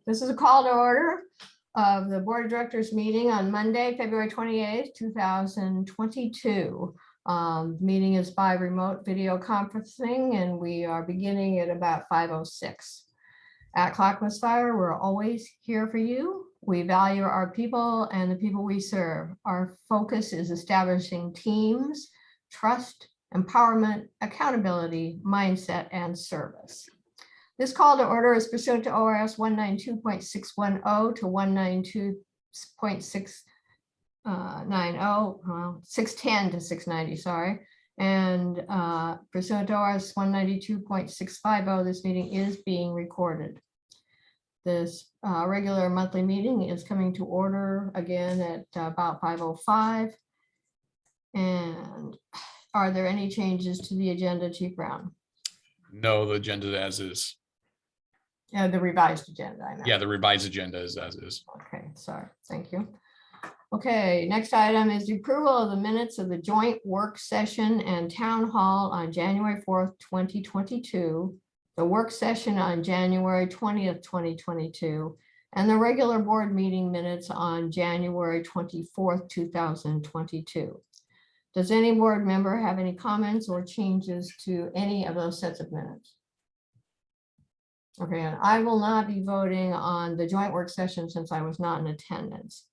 This is a call to order of the Board of Directors meeting on Monday, February 28th, 2022. Meeting is by remote video conferencing, and we are beginning at about 5:06. At Clackamas Fire, we're always here for you. We value our people and the people we serve. Our focus is establishing teams, trust, empowerment, accountability, mindset, and service. This call to order is pursuant to ORS 192.610 to 192.690, 610 to 690, sorry. And pursuant to ORS 192.650, this meeting is being recorded. This regular monthly meeting is coming to order again at about 5:05. And are there any changes to the agenda, Chief Brown? No, the agenda as is. The revised agenda, I know. Yeah, the revised agenda is as is. Okay, sorry, thank you. Okay, next item is the approval of the minutes of the joint work session and town hall on January 4th, 2022, the work session on January 20th, 2022, and the regular board meeting minutes on January 24th, 2022. Does any board member have any comments or changes to any of those sets of minutes? Okay, and I will not be voting on the joint work session since I was not in attendance.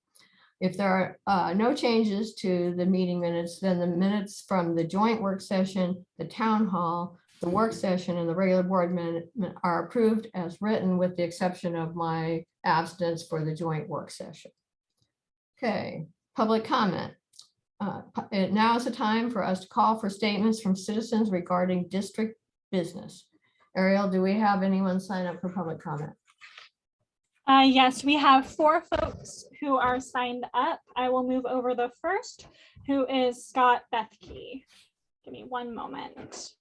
If there are no changes to the meeting minutes, then the minutes from the joint work session, the town hall, the work session, and the regular board minute are approved as written, with the exception of my abstinence for the joint work session. Okay, public comment. Now is the time for us to call for statements from citizens regarding district business. Ariel, do we have anyone sign up for public comment? Yes, we have 4 folks who are signed up. I will move over the first, who is Scott Bethke. Give me one moment.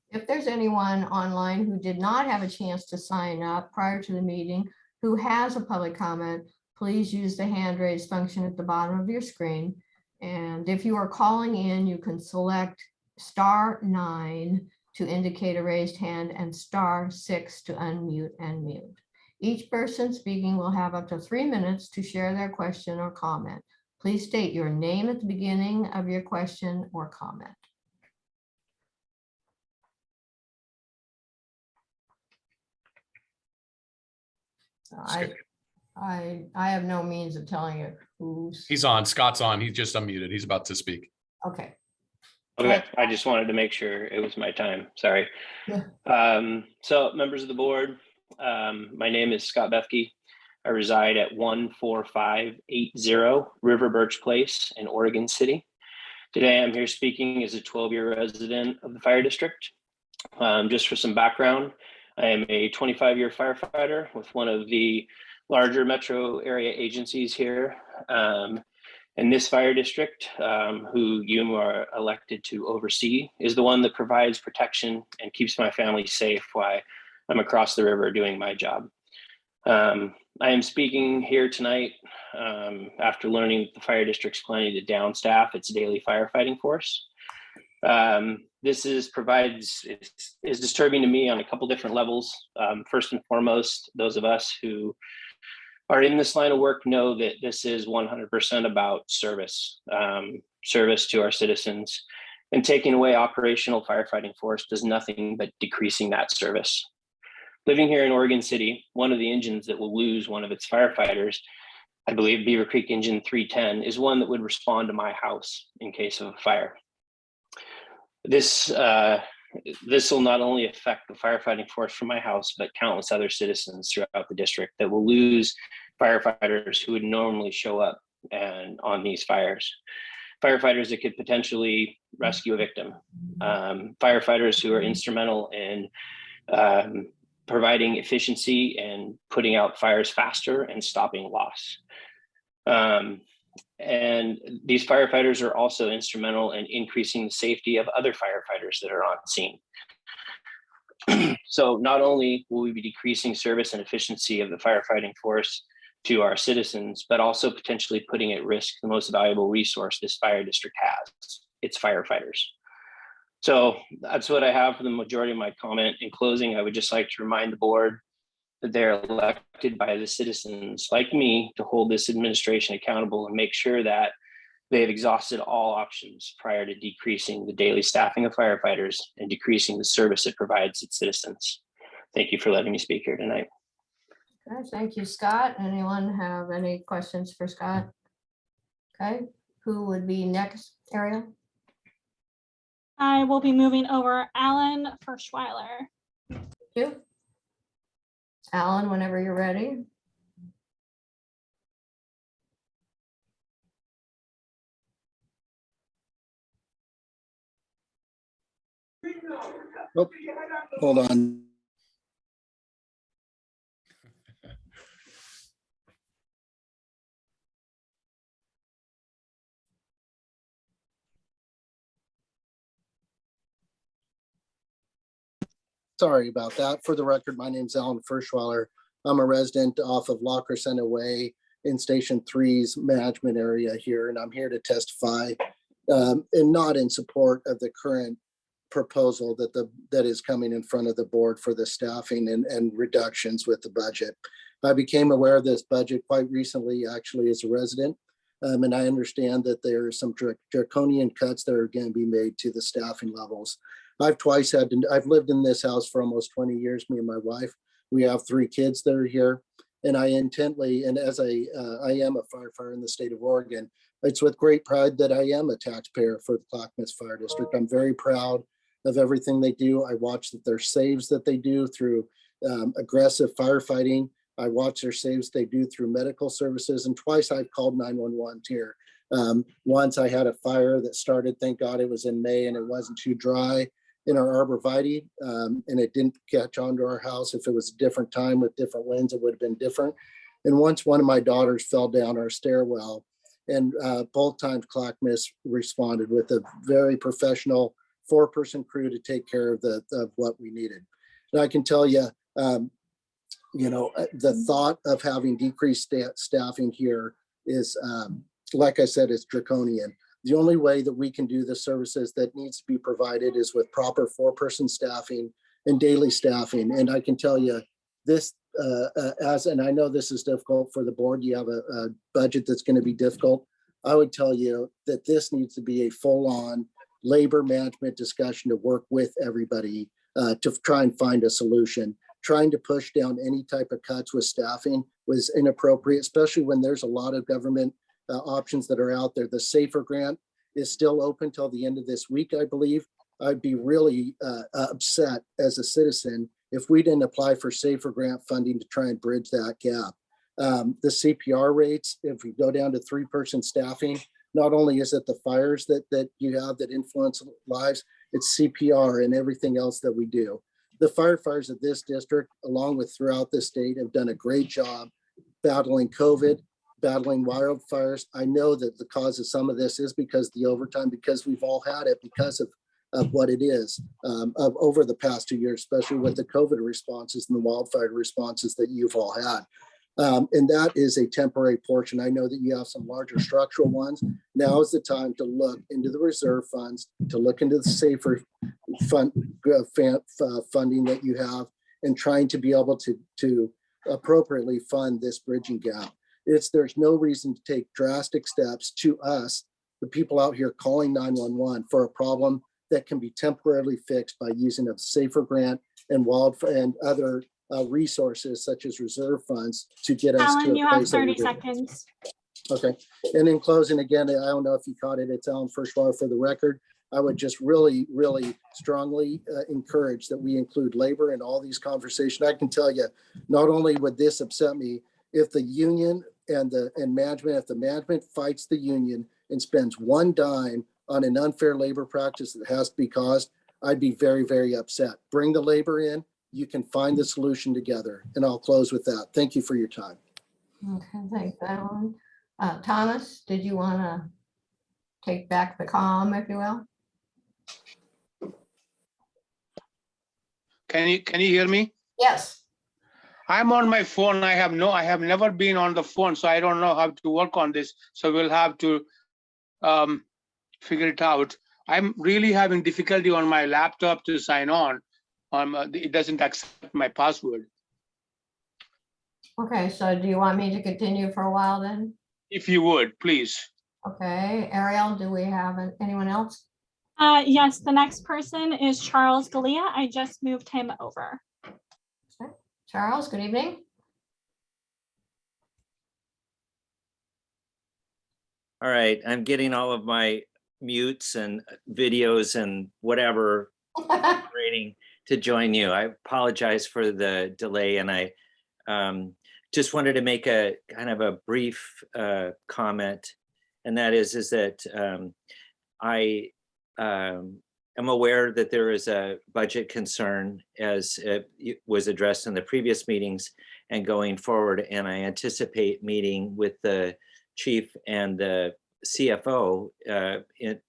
If there's anyone online who did not have a chance to sign up prior to the meeting who has a public comment, please use the hand raise function at the bottom of your screen. And if you are calling in, you can select *9 to indicate a raised hand and *6 to unmute and mute. Each person speaking will have up to 3 minutes to share their question or comment. Please state your name at the beginning of your question or comment. I have no means of telling you who's. He's on. Scott's on. He's just unmuted. He's about to speak. Okay. Okay, I just wanted to make sure it was my time. Sorry. Yeah. So members of the board, my name is Scott Bethke. I reside at 14580 River Birch Place in Oregon City. Today I'm here speaking as a 12-year resident of the fire district. Just for some background, I am a 25-year firefighter with one of the larger metro area agencies here. And this fire district, who you are elected to oversee, is the one that provides protection and keeps my family safe while I'm across the river doing my job. I am speaking here tonight after learning that the fire district's planning to down staff its daily firefighting force. This is disturbing to me on a couple different levels. First and foremost, those of us who are in this line of work know that this is 100% about service, service to our citizens, and taking away operational firefighting force does nothing but decreasing that service. Living here in Oregon City, one of the engines that will lose one of its firefighters, I believe Beaver Creek Engine 310, is one that would respond to my house in case of a fire. This will not only affect the firefighting force from my house, but countless other citizens throughout the district that will lose firefighters who would normally show up and on these fires. Firefighters that could potentially rescue a victim. Firefighters who are instrumental in providing efficiency and putting out fires faster and stopping loss. And these firefighters are also instrumental in increasing the safety of other firefighters that are on scene. So not only will we be decreasing service and efficiency of the firefighting force to our citizens, but also potentially putting at risk the most valuable resource this fire district has, its firefighters. So that's what I have for the majority of my comment. In closing, I would just like to remind the board that they're elected by the citizens like me to hold this administration accountable and make sure that they've exhausted all options prior to decreasing the daily staffing of firefighters and decreasing the service it provides its citizens. Thank you for letting me speak here tonight. Okay, thank you, Scott. Anyone have any questions for Scott? Okay, who would be next, Ariel? I will be moving over Alan Ferschweiler. You? Alan, whenever you're ready. Oh, hold on. Sorry about that. For the record, my name's Alan Ferschweiler. I'm a resident off of La Crescenta Way in Station 3's management area here, and I'm here to testify and not in support of the current proposal that is coming in front of the board for the staffing and reductions with the budget. I became aware of this budget quite recently, actually, as a resident, and I understand that there are some draconian cuts that are going to be made to the staffing levels. I've lived in this house for almost 20 years, me and my wife. We have 3 kids that are here, and I intently, and as I am a firefighter in the state of Oregon, it's with great pride that I am a taxpayer for the Clackamas Fire District. I'm very proud of everything they do. I watch that their saves that they do through aggressive firefighting. I watch their saves they do through medical services, and twice I've called 911 here. Once I had a fire that started, thank God it was in May and it wasn't too dry in our arborvitae, and it didn't catch on to our house. If it was a different time with different winds, it would have been different. And once one of my daughters fell down our stairwell, and both times Clackamas responded with a very professional 4-person crew to take care of what we needed. And I can tell you, the thought of having decreased staffing here is, like I said, it's draconian. The only way that we can do the services that needs to be provided is with proper 4-person staffing and daily staffing. And I can tell you this, and I know this is difficult for the board, you have a budget that's going to be difficult. I would tell you that this needs to be a full-on labor management discussion to work with everybody to try and find a solution. Trying to push down any type of cuts with staffing was inappropriate, especially when there's a lot of government options that are out there. The SAFER grant is still open till the end of this week, I believe. I'd be really upset as a citizen if we didn't apply for SAFER grant funding to try and bridge that gap. The CPR rates, if we go down to 3-person staffing, not only is it the fires that you have that influence lives, it's CPR and everything else that we do. The firefighters of this district, along with throughout the state, have done a great job battling COVID, battling wildfires. I know that the cause of some of this is because of the overtime, because we've all had it because of what it is over the past 2 years, especially with the COVID responses and the wildfire responses that you've all had. And that is a temporary portion. I know that you have some larger structural ones. Now is the time to look into the reserve funds, to look into the SAFER funding that you have, and trying to be able to appropriately fund this bridging gap. There's no reason to take drastic steps to us, the people out here calling 911 for a problem that can be temporarily fixed by using a SAFER grant and other resources such as reserve funds to get us Alan, to a you have place that we 30 do. seconds. Okay. And in closing, again, I don't know if you caught it, it's Alan Ferschweiler for the record. I would just really, really strongly encourage that we include labor in all these conversations. I can tell you, not only would this upset me, if the union and management, if the management fights the union and spends one dime on an unfair labor practice that has to be caused, I'd be very, very upset. Bring the labor in, you can find the solution together. And I'll close with that. Thank you for your time. Okay, thanks, Alan. Thomas, did you want to take back the calm, if you will? Can you hear me? Yes. I'm on my phone. I have never been on the phone, so I don't know how to work on this. So we'll have to figure it out. I'm really having difficulty on my laptop to sign on. It doesn't accept my password. Okay, so do you want me to continue for a while then? If you would, please. Okay, Ariel, do we have anyone else? Yes, the next person is Charles Galea. I just moved him over. Okay. Charles, good evening. All right, I'm getting all of my mutes and videos and whatever rating to join you. I apologize for the delay, and I just wanted to make a kind of a brief comment, and that is that I am aware that there is a budget concern, as it was addressed in the previous meetings and going forward, and I anticipate meeting with the chief and the CFO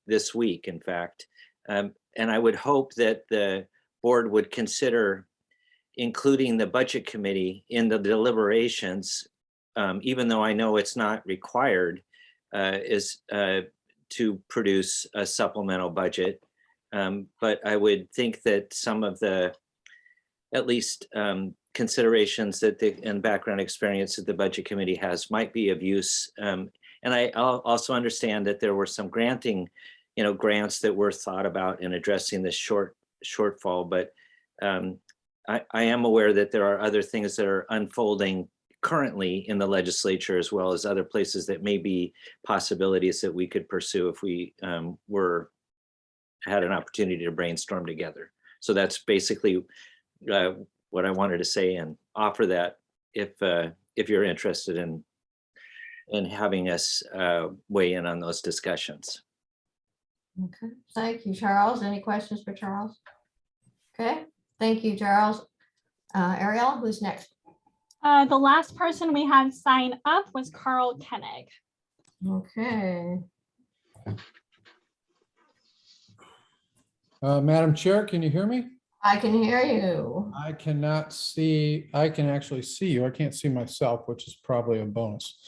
this week, in fact. And I would hope that the board would consider including the budget committee in the deliberations, even though I know it's not required, is to produce a supplemental budget. But I would think that some of the, at least considerations that and background experience that the budget committee has might be of use. And I also understand that there were some granting, grants that were thought about in addressing this shortfall. But I am aware that there are other things that are unfolding currently in the legislature, as well as other places that may be possibilities that we could pursue if we had an opportunity to brainstorm together. So that's basically what I wanted to say, and offer that if you're interested in having us weigh in on those discussions. Okay, thank you, Charles. Any questions for Charles? Okay, thank you, Charles. Ariel, who's next? The last person we had sign up was Carl Koenig. Okay. Madam Chair, can you hear me? I can hear you. I cannot see, I can actually see you. I can't see myself, which is probably a bonus.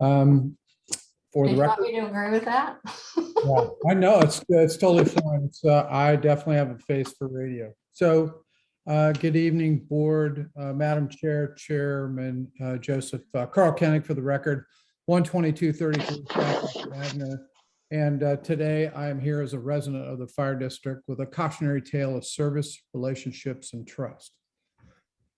For Did the you want record, me to agree with that? yeah, I know it's totally fine. It's, I definitely have a face for radio. So good evening, board, Madam Chair, Chairman Joseph, Carl Koenig for the record, 12233 Wagner. And today I am here as a resident of the fire district with a cautionary tale of service, relationships, and trust.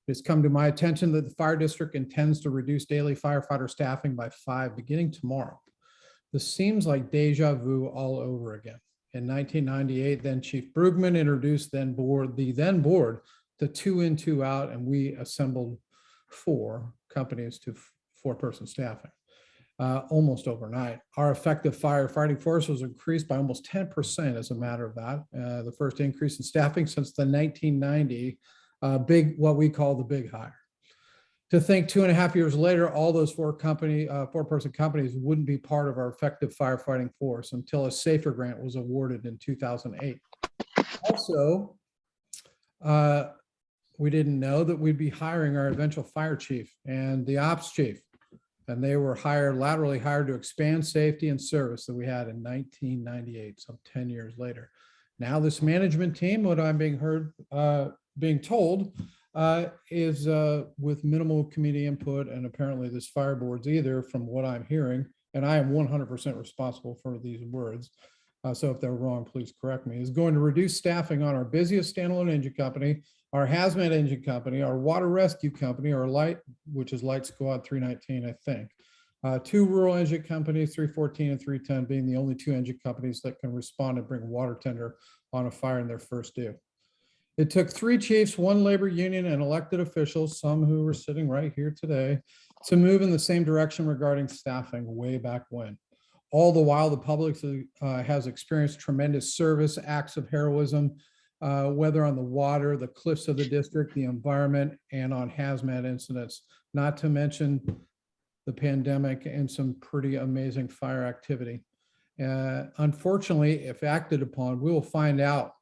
It's come to my attention that the fire district intends to reduce daily firefighter staffing by 5 beginning tomorrow. This seems like deja vu all over again. In 1998, then Chief Brugman introduced the then board to 2 in, 2 out, and we assembled 4 companies to 4-person staffing. Almost overnight. Our effective firefighting force was increased by almost 10% as a matter of that. The first increase in staffing since the 1990 what we call the big hire. To think 2.5 years later, all those 4-person companies wouldn't be part of our effective firefighting force until a SAFER grant was awarded in 2008. Also, we didn't know that we'd be hiring our eventual fire chief and the ops chief. And they were laterally hired to expand safety and service that we had in 1998, so 10 years later. Now this management team, what I'm being told, is with minimal community input, and apparently this fire board's either, from what I'm hearing, and I am 100% responsible for these words. So if they're wrong, please correct me, is going to reduce staffing on our busiest standalone engine company, our hazmat engine company, our water rescue company, our which is Light Squad 319, I think. 2 rural engine companies, 314 and 310 being the only 2 engine companies that can respond and bring water tender on a fire in their first due. It took 3 chiefs, 1 labor union, and elected officials, some who were sitting right here today, to move in the same direction regarding staffing way back when. All the while, the public has experienced tremendous service, acts of heroism, whether on the water, the cliffs of the district, the environment, and on hazmat incidents, not to mention the pandemic and some pretty amazing fire activity. Unfortunately, if acted upon, we will find out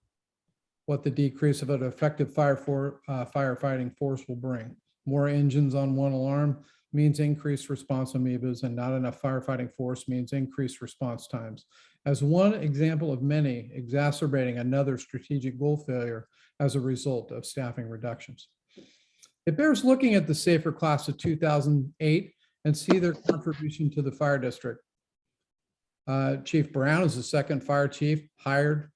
what the decrease of an effective firefighting force will bring. More engines on 1 alarm means increased response amoebas, and not enough firefighting force means increased response times. as one example of many exacerbating another strategic goal failure as a result of staffing reductions. It bears looking at the Safer class of 2008 and see their contribution to the fire district. Chief Brown is the second fire chief hired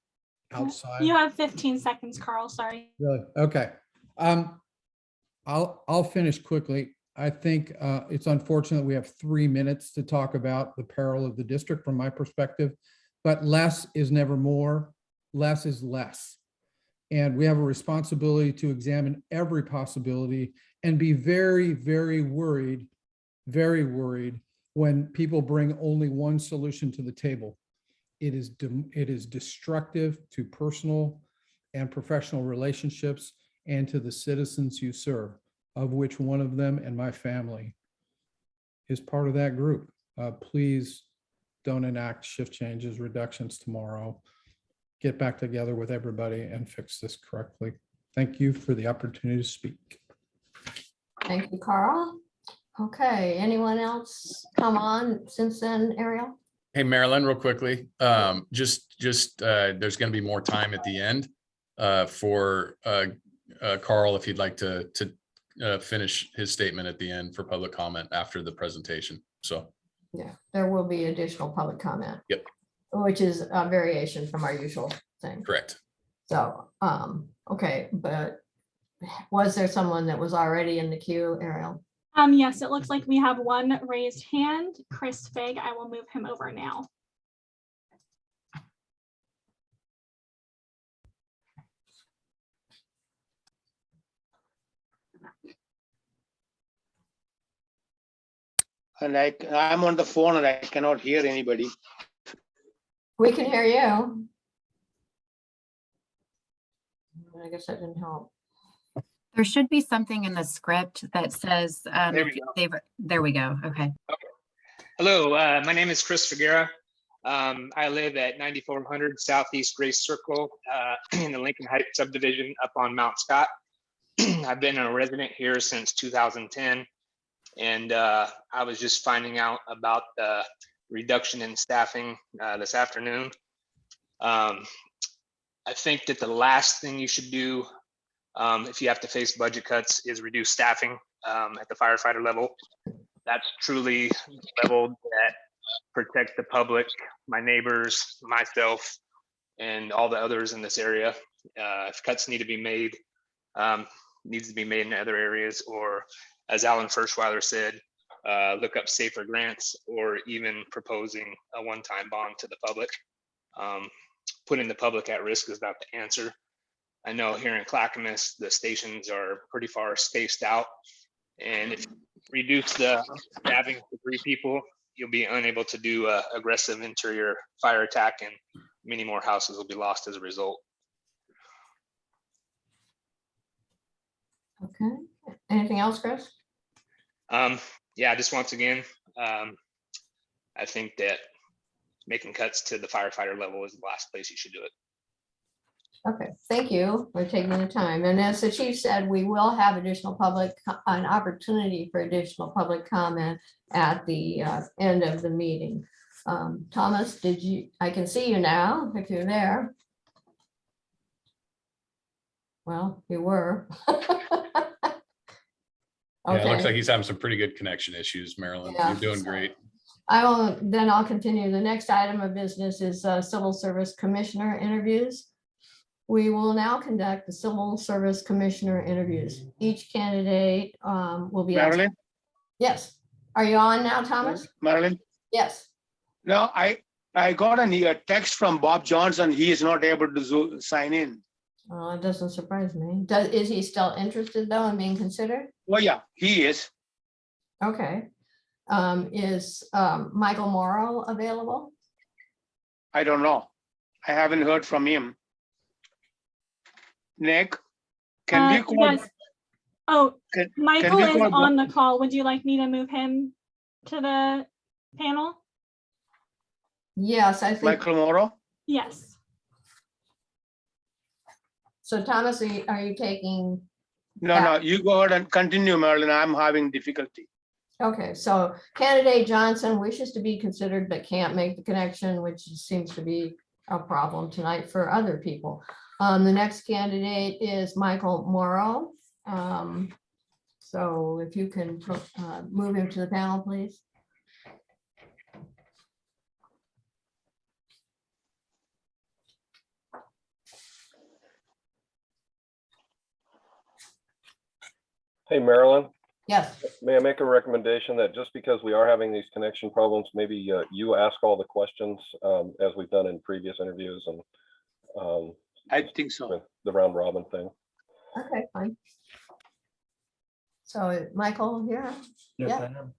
outside. You have 15 seconds, Carl, sorry. Really? Okay. I'll finish quickly. I think it's unfortunate we have 3 minutes to talk about the peril of the district from my perspective, but less is never more, less is less. And we have a responsibility to examine every possibility and be very, very worried when people bring only one solution to the table. It is destructive to personal and professional relationships and to the citizens you serve, of which one of them and my family is part of that group. Please don't enact shift changes, reductions tomorrow. Get back together with everybody and fix this correctly. Thank you for the opportunity to speak. Thank you, Carl. Okay, anyone else come on since then, Ariel? Hey, Marilyn, real quickly, there's going to be more time at the end for Carl, if he'd like to finish his statement at the end for public comment after the presentation. So, Yeah, there will be additional public comment. Yep. Which is a variation from our usual thing. correct. So, okay, but was there someone that was already in the queue, Ariel? Yes, it looks like we have one raised hand, Chris Fig. I will move him over now. And I'm on the phone and I cannot hear anybody. We can hear you. I guess that didn't help. There should be something in the script that says, There we go. there we go. Okay. Hello, my name is Chris Figuera. I live at 9400 Southeast Grace Circle in the Lincoln Heights subdivision up on Mount Scott. I've been a resident here since 2010, and I was just finding out about the reduction in staffing this afternoon. I think that the last thing you should do if you have to face budget cuts is reduce staffing at the firefighter level. That's truly the level that protects the public, my neighbors, myself, and all the others in this area. If cuts need to be made, needs to be made in other areas, or as Alan Ferschweiler said, look up safer grants, or even proposing a one-time bond to the public. Putting the public at risk is not the answer. I know here in Clackamas, the stations are pretty far spaced out. And if you reduce the staffing to 3 people, you'll be unable to do aggressive interior fire attack, and many more houses will be lost as a result. Okay, anything else, Chris? Yeah, just once again, I think that making cuts to the firefighter level is the last place you should do it. Okay, thank you for taking the time. And as the chief said, we will have additional an opportunity for additional public comment at the end of the meeting. Thomas, I can see you now, if you're there. Well, you were. Yeah, it looks Okay. like he's having some pretty good connection issues, Marilyn. Yeah. You're doing great. I'll continue. The next item of business is Civil Service Commissioner interviews. We will now conduct the Civil Service Commissioner interviews. Each candidate will be asked. Marilyn, Yes. Are you on now, Thomas? Marilyn, Yes. no, I got a text from Bob Johnson. He is not able to sign in. Well, it doesn't surprise me. Is he still interested though in being considered? Oh yeah, he is. Okay. Is Michael Morrow available? I don't know. I haven't heard from him. Nick, can we call? Yes. Oh, Can Michael we is call on the call. Would you like me to move him to the panel? Yes, I think. Michael Morrow? Yes. So Thomas, are you taking? No, you go ahead and continue, Marilyn. I'm having difficulty. Okay, so candidate Johnson wishes to be considered but can't make the connection, which seems to be a problem tonight for other people. The next candidate is Michael Morrow. So if you can move him to the panel, please. Hey, Marilyn, Yes. may I make a recommendation that just because we are having these connection problems, maybe you ask all the questions as we've done in previous interviews and I think so. the round robin thing. Okay, fine. So Michael here? Yes, Yeah. I am.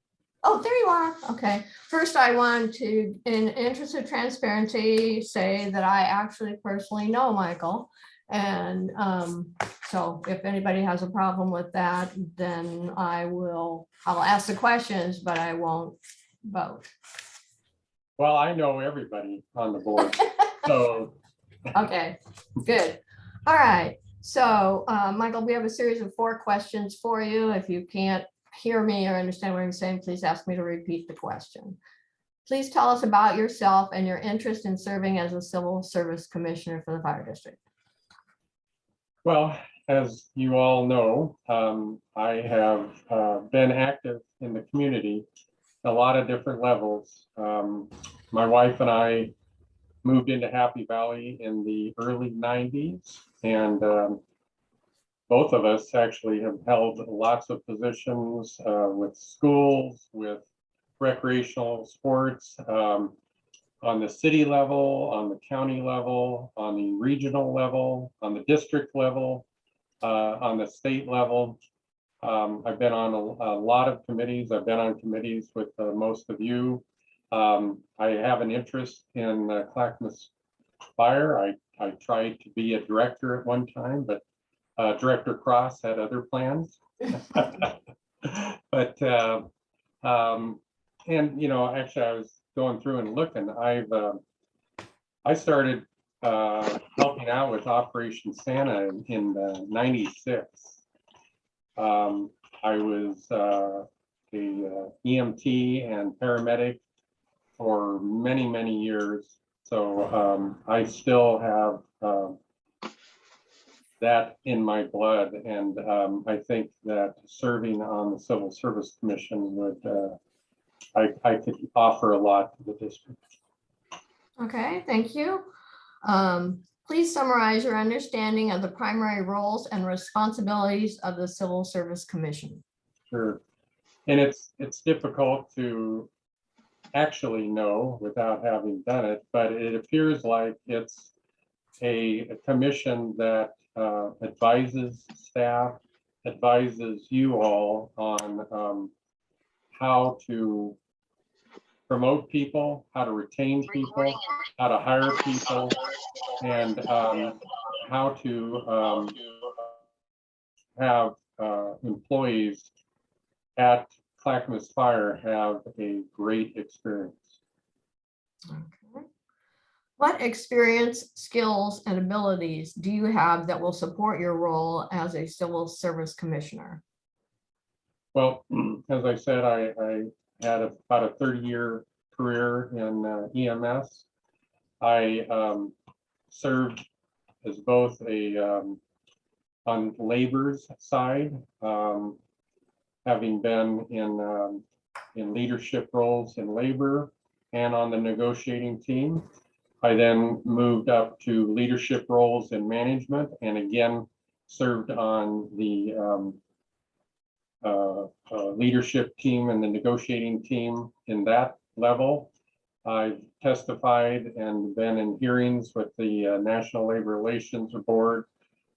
Oh, there you are. Okay. First, I want to, in interest of transparency, say that I actually personally know Michael. And so if anybody has a problem with that, then I'll ask the questions, but I won't vote. Well, I know everybody on the board, so. Okay, good. All right. So Michael, we have a series of 4 questions for you. If you can't hear me or understand what I'm saying, please ask me to repeat the question. Please tell us about yourself and your interest in serving as a civil service commissioner for the fire district. Well, as you all know, I have been active in the community at a lot of different levels. My wife and I moved into Happy Valley in the early 90s, and both of us actually have held lots of positions with schools, with recreational sports, on the city level, on the county level, on the regional level, on the district level, on the state level. I've been on a lot of committees. I've been on committees with most of you. I have an interest in Clackamas Fire. I tried to be a director at one time, but Director Cross had other plans. But, and, you know, actually I was going through and looking, I started helping out with Operation Santa in 96. I was a EMT and paramedic for many, many years. So I still have that in my blood. And I think that serving on the Civil Service Commission would, I could offer a lot to the district. Okay, thank you. Please summarize your understanding of the primary roles and responsibilities of the Civil Service Commission. Sure. And it's difficult to actually know without having done it, but it appears like it's a commission that advises staff, advises you all on how to promote people, how to retain people, how to hire people, and how to have employees at Clackamas Fire have a great experience. Okay. What experience, skills, and abilities do you have that will support your role as a Civil Service Commissioner? Well, as I said, I had about a 30-year career in EMS. I served as both a on labor's side, having been in leadership roles in labor and on the negotiating team. I then moved up to leadership roles in management and again served on the leadership team and the negotiating team in that level. I've testified and been in hearings with the National Labor Relations Board,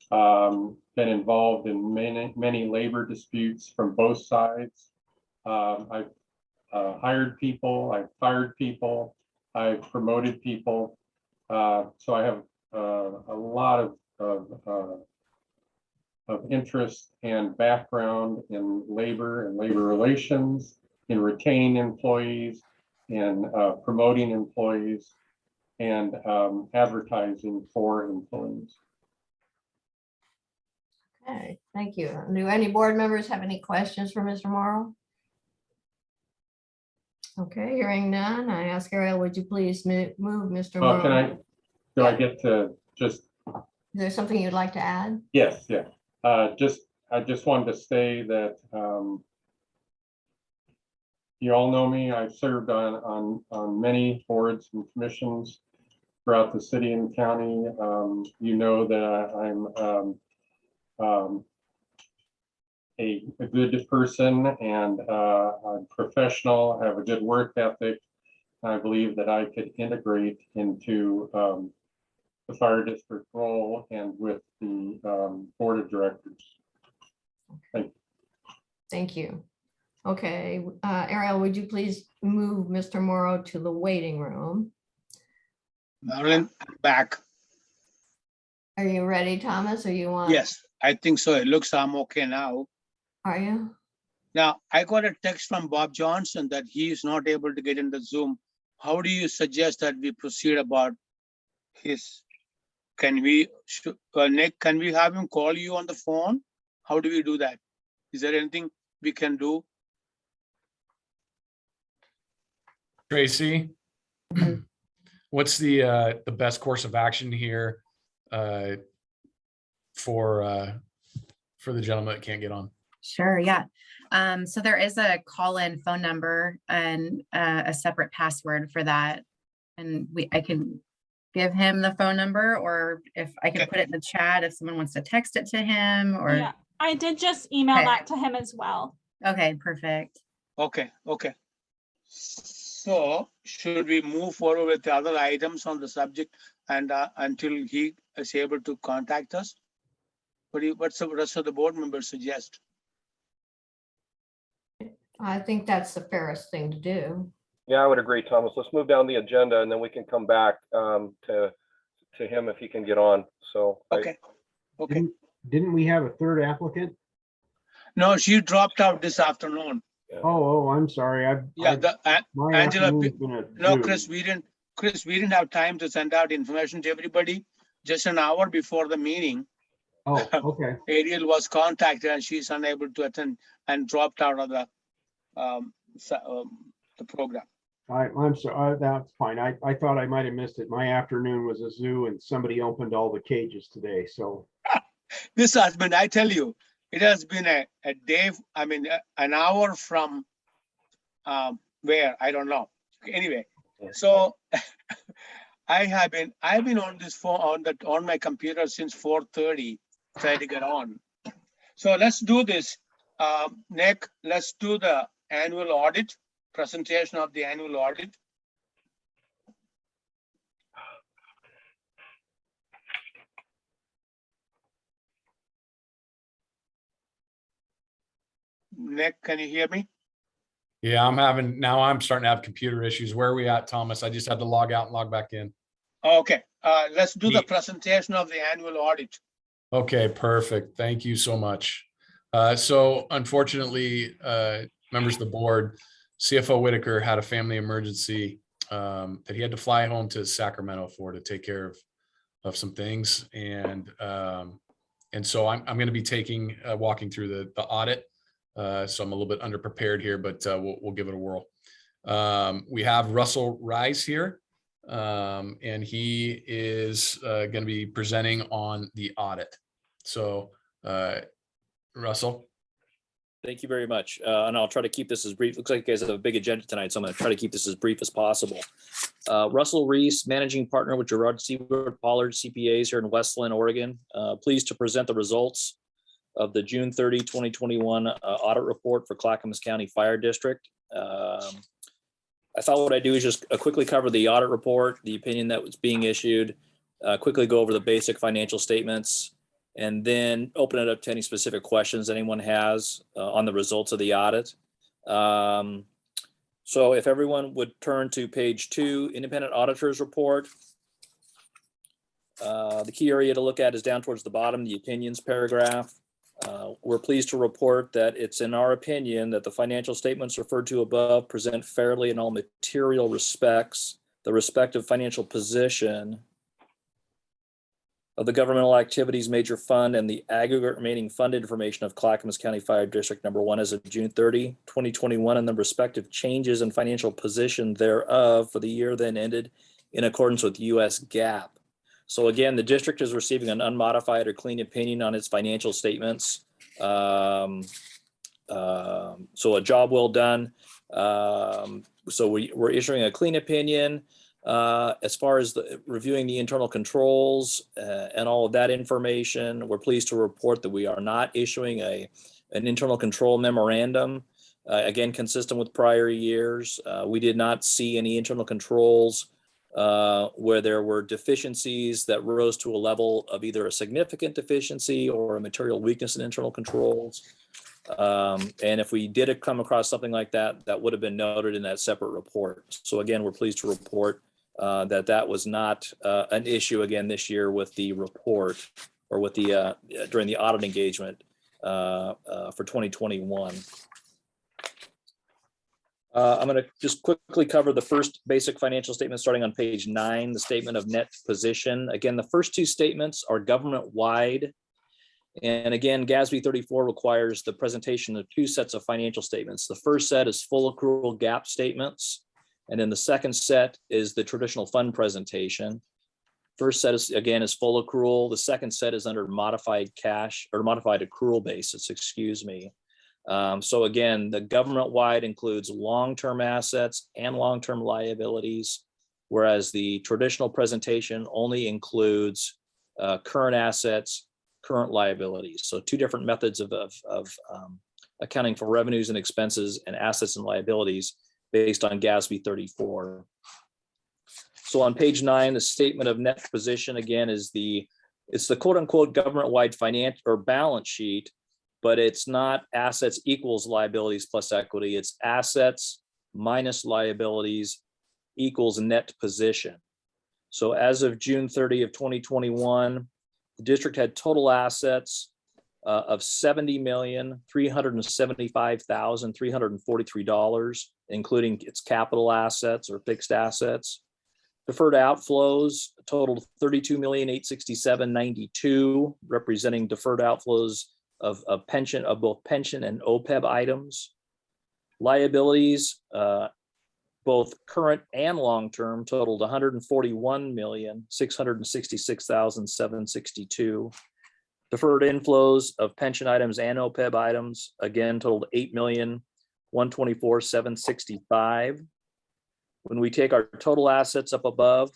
been involved in many labor disputes from both sides. I've hired people, I've fired people, I've promoted people. So I have a lot of interest and background in labor and labor relations, in retaining employees, in promoting employees, and advertising for employees. Okay, thank you. Do any board members have any questions for Mr. Morrow? Okay, hearing none, I ask Ariel, would you please move Mr. Oh, can Morrow? do I get to just, Is there something you'd like to add? yes, yeah. I just wanted to say that, you all know me. I've served on many boards and commissions throughout the city and county. You know that I'm a good person and I'm professional, have a good work ethic. I believe that I could integrate into the fire district role and with the board of directors. Thank you. Thank you. Okay, Ariel, would you please move Mr. Morrow to the waiting room? Marilyn, I'm back. Are you ready, Thomas, or you want? Yes, I think so. It looks I'm okay now. Are you? Now, I got a text from Bob Johnson that he is not able to get into Zoom. How do you suggest that we proceed about his? Can we, Nick, can we have him call you on the phone? How do we do that? Is there anything we can do? Tracy, what's the best course of action here for the gentleman that can't get on? Sure, yeah. So there is a call-in phone number and a separate password for that. And I can give him the phone number, or if I can put it in the chat if someone wants to text it to him, or. Yeah, I did just email Okay. that to him as well. Okay, perfect. Okay. So should we move forward with the other items on the subject and until he is able to contact us? What's the rest of the board members suggest? I think that's the fairest thing to do. Yeah, I would agree, Thomas. Let's move down the agenda and then we can come back to him if he can get on. So. Okay. Didn't we have a third applicant? No, she dropped out this afternoon. Oh, I'm sorry. My Angela, afternoon's been a no, zoo. Chris, we didn't have time to send out information to everybody. Just an hour before the meeting, Oh, okay. Ariel was contacted and she's unable to attend and dropped out of the program. I'm sorry. That's fine. I thought I might have missed it. My afternoon was a zoo and somebody opened all the cages today. So This has been, I tell you, it has been a day, I mean, an hour from where, I don't know. Anyway, so I've been on this phone on my computer since 4:30, trying to get on. So let's do this. Nick, let's do the annual audit, presentation of the annual audit. Nick, can you hear me? Yeah, I'm starting to have computer issues. Where are we at, Thomas? I just had to log out and log back in. Okay, let's do the presentation of the annual audit. Okay, perfect. Thank you so much. So unfortunately, members of the board, CFO Whitaker had a family emergency that he had to fly home to Sacramento for to take care of some things. And so I'm going to be walking through the audit. So I'm a little bit underprepared here, but we'll give it a whirl. We have Russell Rise here, and he is going to be presenting on the audit. So Russell. Thank you very much. And I'll try to keep this as brief. Looks like you guys have a big agenda tonight, so I'm going to try to keep this as brief as possible. Russell Reese, managing partner with Gerard Seaward Pollard CPAs here in Westland, Oregon. Pleased to present the results of the June 30, 2021 audit report for Clackamas County Fire District. I thought what I'd do is just quickly cover the audit report, the opinion that was being issued, quickly go over the basic financial statements, and then open it up to any specific questions anyone has on the results of the audit. So if everyone would turn to page 2, independent auditors report. The key area to look at is down towards the bottom, the opinions paragraph. We're pleased to report that it's in our opinion that the financial statements referred to above present fairly in all material respects the respective financial position of the governmental activities major fund and the aggregate remaining fund information of Clackamas County Fire District Number 1 as of June 30, 2021, and the respective changes in financial position thereof for the year then ended in accordance with US GAAP. So again, the district is receiving an unmodified or clean opinion on its financial statements. So a job well done. So we're issuing a clean opinion. As far as reviewing the internal controls and all of that information, we're pleased to report that we are not issuing an internal control memorandum. Again, consistent with prior years, we did not see any internal controls where there were deficiencies that rose to a level of either a significant deficiency or a material weakness in internal controls. And if we did come across something like that, that would have been noted in that separate report. So again, we're pleased to report that was not an issue again this year with the report or with the during the audit engagement for 2021. I'm going to just quickly cover the first basic financial statement starting on page 9, the statement of net position. Again, the first two statements are government-wide. And again, GASB 34 requires the presentation of two sets of financial statements. The first set is full accrual GAAP statements. And then the second set is the traditional fund presentation. First set is, again, is full accrual. The second set is under modified cash or modified accrual basis, excuse me. So again, the government-wide includes long-term assets and long-term liabilities, whereas the traditional presentation only includes current assets, current liabilities. So two different methods of accounting for revenues and expenses and assets and liabilities based on GASB 34. So on page 9, the statement of net position again is it's the quote unquote government-wide finance or balance sheet, but it's not assets equals liabilities plus equity. It's assets minus liabilities equals net position. So as of June 30 of 2021, the district had total assets of $70,375,343, including its capital assets or fixed assets. Deferred outflows totaled $32,867,092, representing deferred outflows of pension of both pension and OPEB items. Liabilities, both current and long-term, totaled $141,666,762. Deferred inflows of pension items and OPEB items, again, totaled $8,124,765. When we take our total assets up above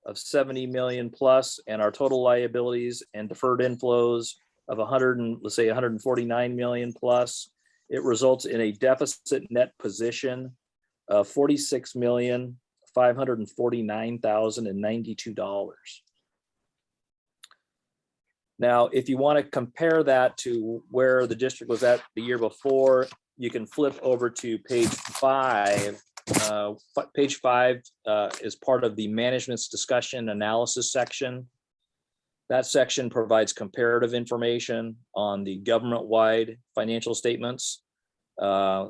of 70 million plus and our total liabilities and deferred inflows of 149 million plus, it results in a deficit net position of $46,549,092. Now, if you want to compare that to where the district was at the year before, you can flip over to page 5. Page 5 is part of the management's discussion analysis section. That section provides comparative information on the government-wide financial statements. So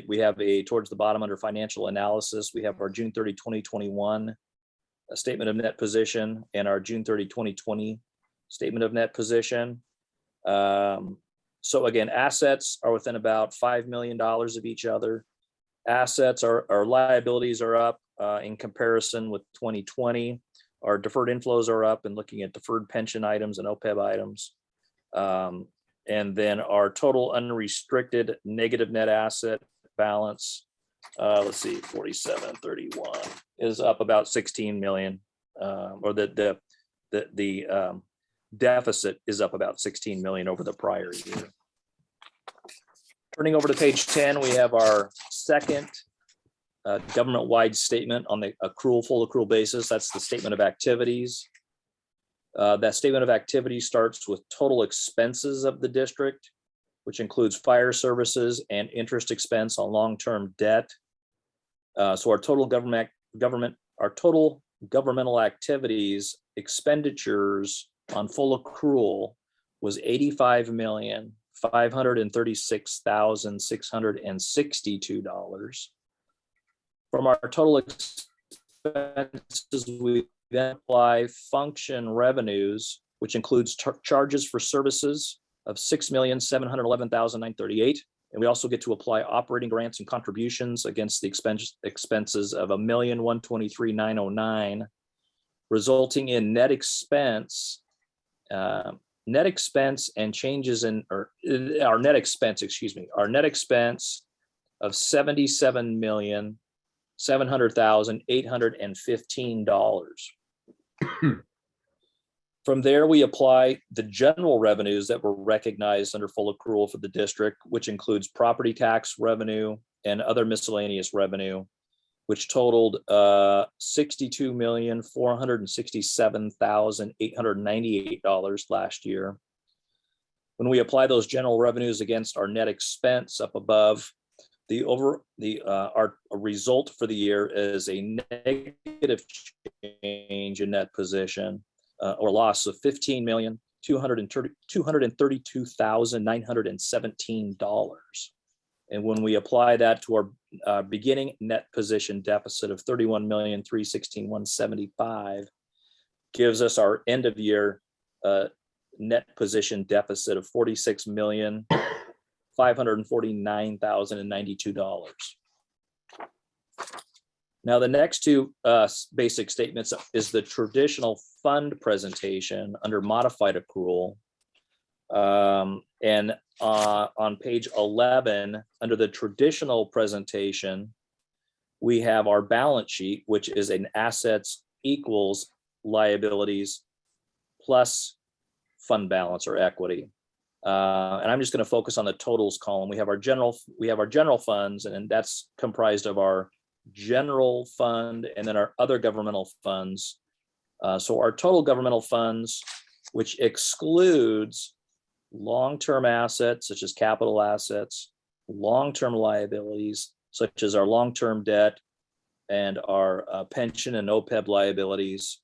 we have towards the bottom under financial analysis, we have our June 30, 2021 statement of net position and our June 30, 2020 statement of net position. So again, assets are within about $5 million of each other. Assets our liabilities are up in comparison with 2020. Our deferred inflows are up and looking at deferred pension items and OPEB items. And then our total unrestricted negative net asset balance, let's see, 4731 is up about 16 million, or the deficit is up about 16 million over the prior year. Turning over to page 10, we have our second government-wide statement on the full accrual basis. That's the statement of activities. That statement of activities starts with total expenses of the district, which includes fire services and interest expense on long-term debt. So our total governmental activities expenditures on full accrual was $85,536,662. From our total expenses, we then apply function revenues, which includes charges for services of $6,711,938. And we also get to apply operating grants and contributions against the expenses of $1,123,909, resulting in net expense and changes in, or our net expense of $77,700,815. From there, we apply the general revenues that were recognized under full accrual for the district, which includes property tax revenue and other miscellaneous revenue, which totaled $62,467,898 last year. When we apply those general revenues against our net expense up above, our result for the year is a negative change in net position, or loss of $15,232,917. And when we apply that to our beginning net position deficit of $31,316,175, gives us our end of year net position deficit of $46,549,092. Now, the next two basic statements is the traditional fund presentation under modified accrual. And on page 11, under the traditional presentation, we have our balance sheet, which is an assets equals liabilities plus fund balance or equity. And I'm just going to focus on the totals column. We have our general funds, and that's comprised of our general fund and then our other governmental funds. So our total governmental funds, which excludes long-term assets such as capital assets, long-term liabilities such as our long-term debt and our pension and OPEB liabilities,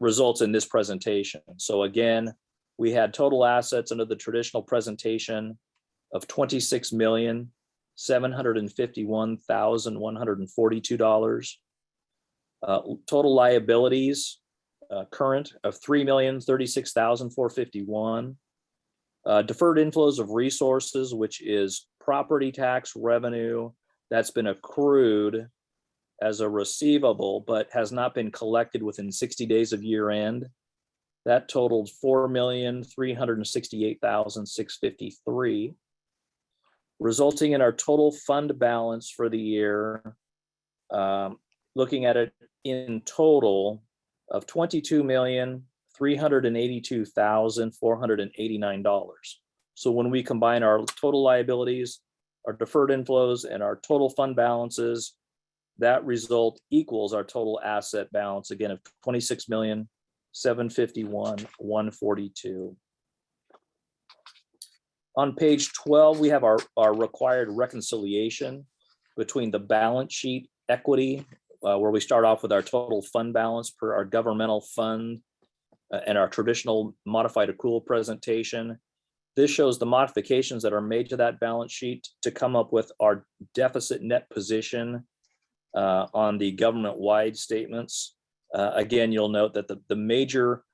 results in this presentation. So again, we had total assets under the traditional presentation of $26,751,142. Total liabilities current of $3,036,451. Deferred inflows of resources, which is property tax revenue that's been accrued as a receivable but has not been collected within 60 days of year end. That totaled $4,368,653, resulting in our total fund balance for the year, looking at it in total, of $22,382,489. So when we combine our total liabilities, our deferred inflows, and our total fund balances, that result equals our total asset balance, again, of $26,751,142. On page 12, we have our required reconciliation between the balance sheet equity, where we start off with our total fund balance per our governmental fund and our traditional modified accrual presentation. This shows the modifications that are made to that balance sheet to come up with our deficit net position on the government-wide statements. Again, you'll note that the major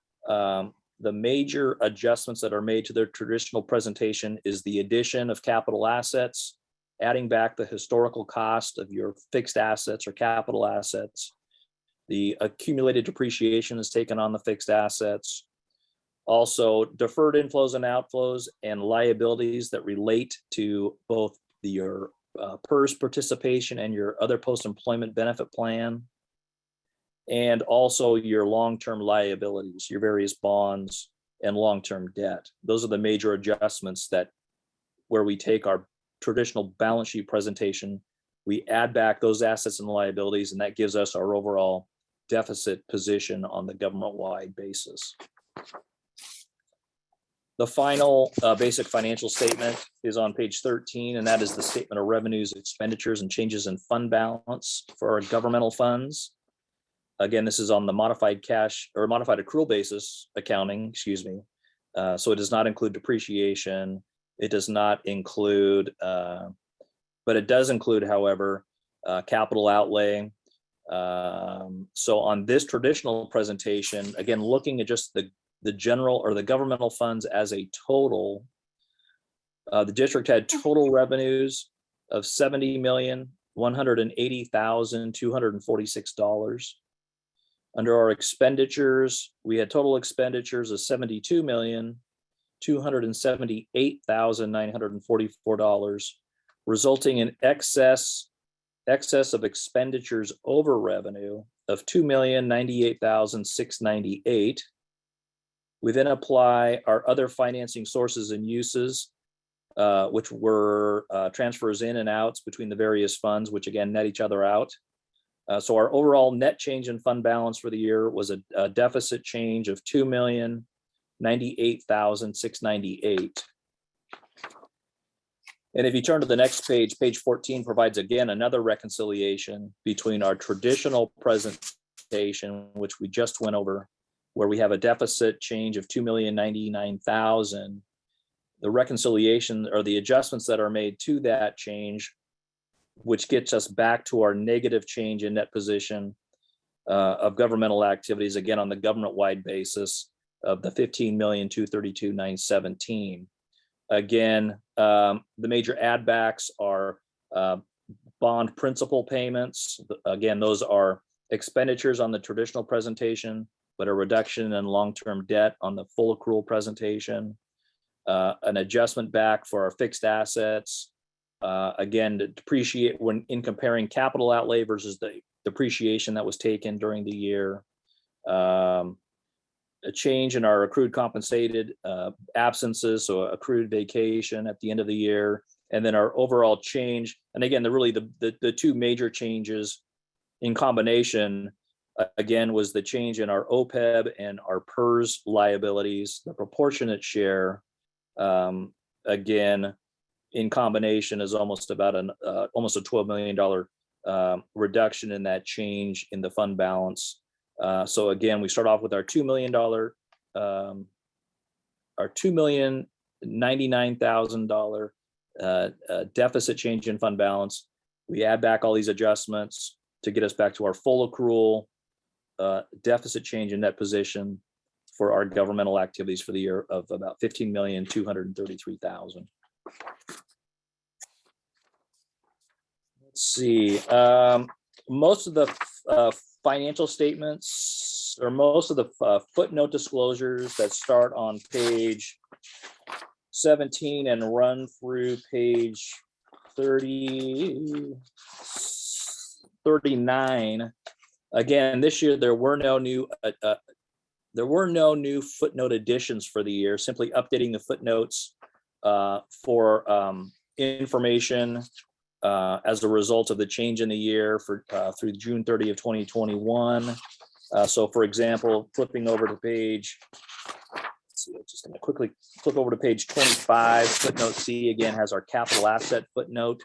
adjustments that are made to their traditional presentation is the addition of capital assets, adding back the historical cost of your fixed assets or capital assets. The accumulated depreciation is taken on the fixed assets. Also, deferred inflows and outflows and liabilities that relate to both your PERS participation and your other post-employment benefit plan. And also your long-term liabilities, your various bonds and long-term debt. Those are the major adjustments where we take our traditional balance sheet presentation, we add back those assets and liabilities, and that gives us our overall deficit position on the government-wide basis. The final basic financial statement is on page 13, and that is the statement of revenues, expenditures, and changes in fund balance for our governmental funds. Again, this is on the modified cash or modified accrual basis accounting, so it does not include depreciation. It does not include, but it does include, however, capital outlay, So on this traditional presentation, again, looking at just the general or the governmental funds as a total, the district had total revenues of $70,180,246. Under our expenditures, we had total expenditures of $72,278,944, resulting in excess of expenditures over revenue of $2,098,698. We then apply our other financing sources and uses, which were transfers in and outs between the various funds, which again net each other out. So our overall net change in fund balance for the year was a deficit change of $2,098,698. And if you turn to the next page, page 14 provides again another reconciliation between our traditional presentation, which we just went over, where we have a deficit change of $2,099,000. The reconciliation or the adjustments that are made to that change, which gets us back to our negative change in net position of governmental activities, again, on the government-wide basis of the $15,232,917. Again, the major add backs are bond principal payments. Again, those are expenditures on the traditional presentation, but a reduction in long-term debt on the full accrual presentation. An adjustment back for our fixed assets. Again, to depreciate when in comparing capital outlay versus the depreciation that was taken during the year. A change in our accrued compensated absences, so accrued vacation at the end of the year, and then our overall change. And again, the two major changes in combination, again, was the change in our OPEB and our PERS liabilities, the proportionate share. Again, in combination is almost about almost a $12 million reduction in that change in the fund balance. So again, we start off with our $2 million, our $2,099,000 deficit change in fund balance. We add back all these adjustments to get us back to our full accrual deficit change in net position for our governmental activities for the year of about $15,233,000. Let's see. Most of the financial statements or most of the footnote disclosures that start on page 17 and run through page 39. Again, this year there were no new footnote additions for the year, simply updating the footnotes for information as a result of the change in the year for through June 30 of 2021. So for example, flipping over to page, let's see, I'm just going to quickly flip over to page 25. Footnote C again has our capital asset footnote.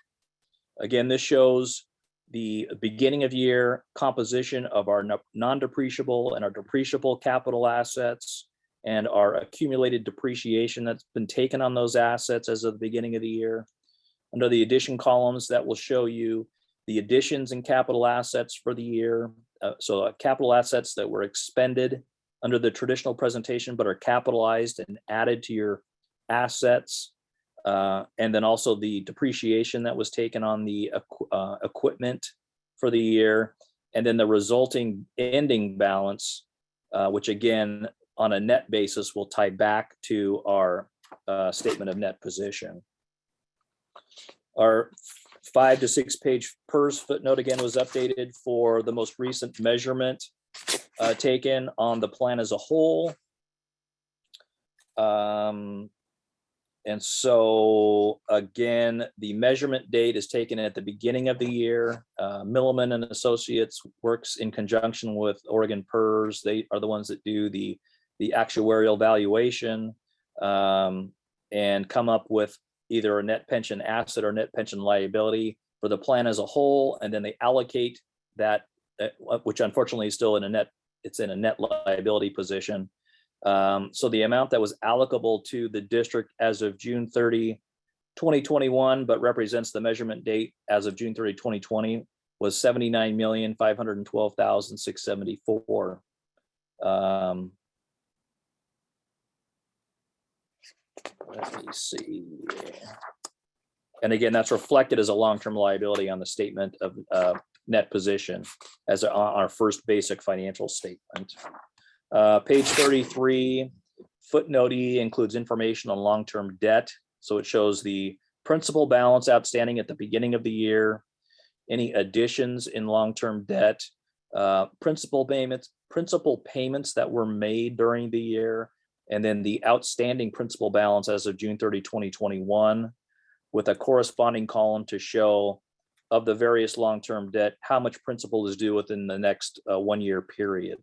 Again, this shows the beginning of year composition of our non-depreciable and our depreciable capital assets and our accumulated depreciation that's been taken on those assets as of the beginning of the year. Under the addition columns, that will show you the additions in capital assets for the year. So capital assets that were expended under the traditional presentation, but are capitalized and added to your assets. And then also the depreciation that was taken on the equipment for the year. And then the resulting ending balance, which again, on a net basis will tie back to our statement of net position. Our 5 to 6 page PERS footnote again was updated for the most recent measurement taken on the plan as a whole. And so again, the measurement date is taken at the beginning of the year. Milliman and Associates works in conjunction with Oregon PERS. They are the ones that do the actuarial valuation and come up with either a net pension asset or net pension liability for the plan as a whole. And then they allocate that, which unfortunately is still in a net, it's in a net liability position. So the amount that was allocable to the district as of June 30, 2021, but represents the measurement date as of June 30, 2020, was 79,512,674. Let me see. And again, that's reflected as a long-term liability on the statement of net position as our first basic financial statement. Page 33, footnote E includes information on long-term debt. So it shows the principal balance outstanding at the beginning of the year, any additions in long-term debt, principal payments that were made during the year, and then the outstanding principal balance as of June 30, 2021, with a corresponding column to show of the various long-term debt, how much principal is due within the next 1 year period.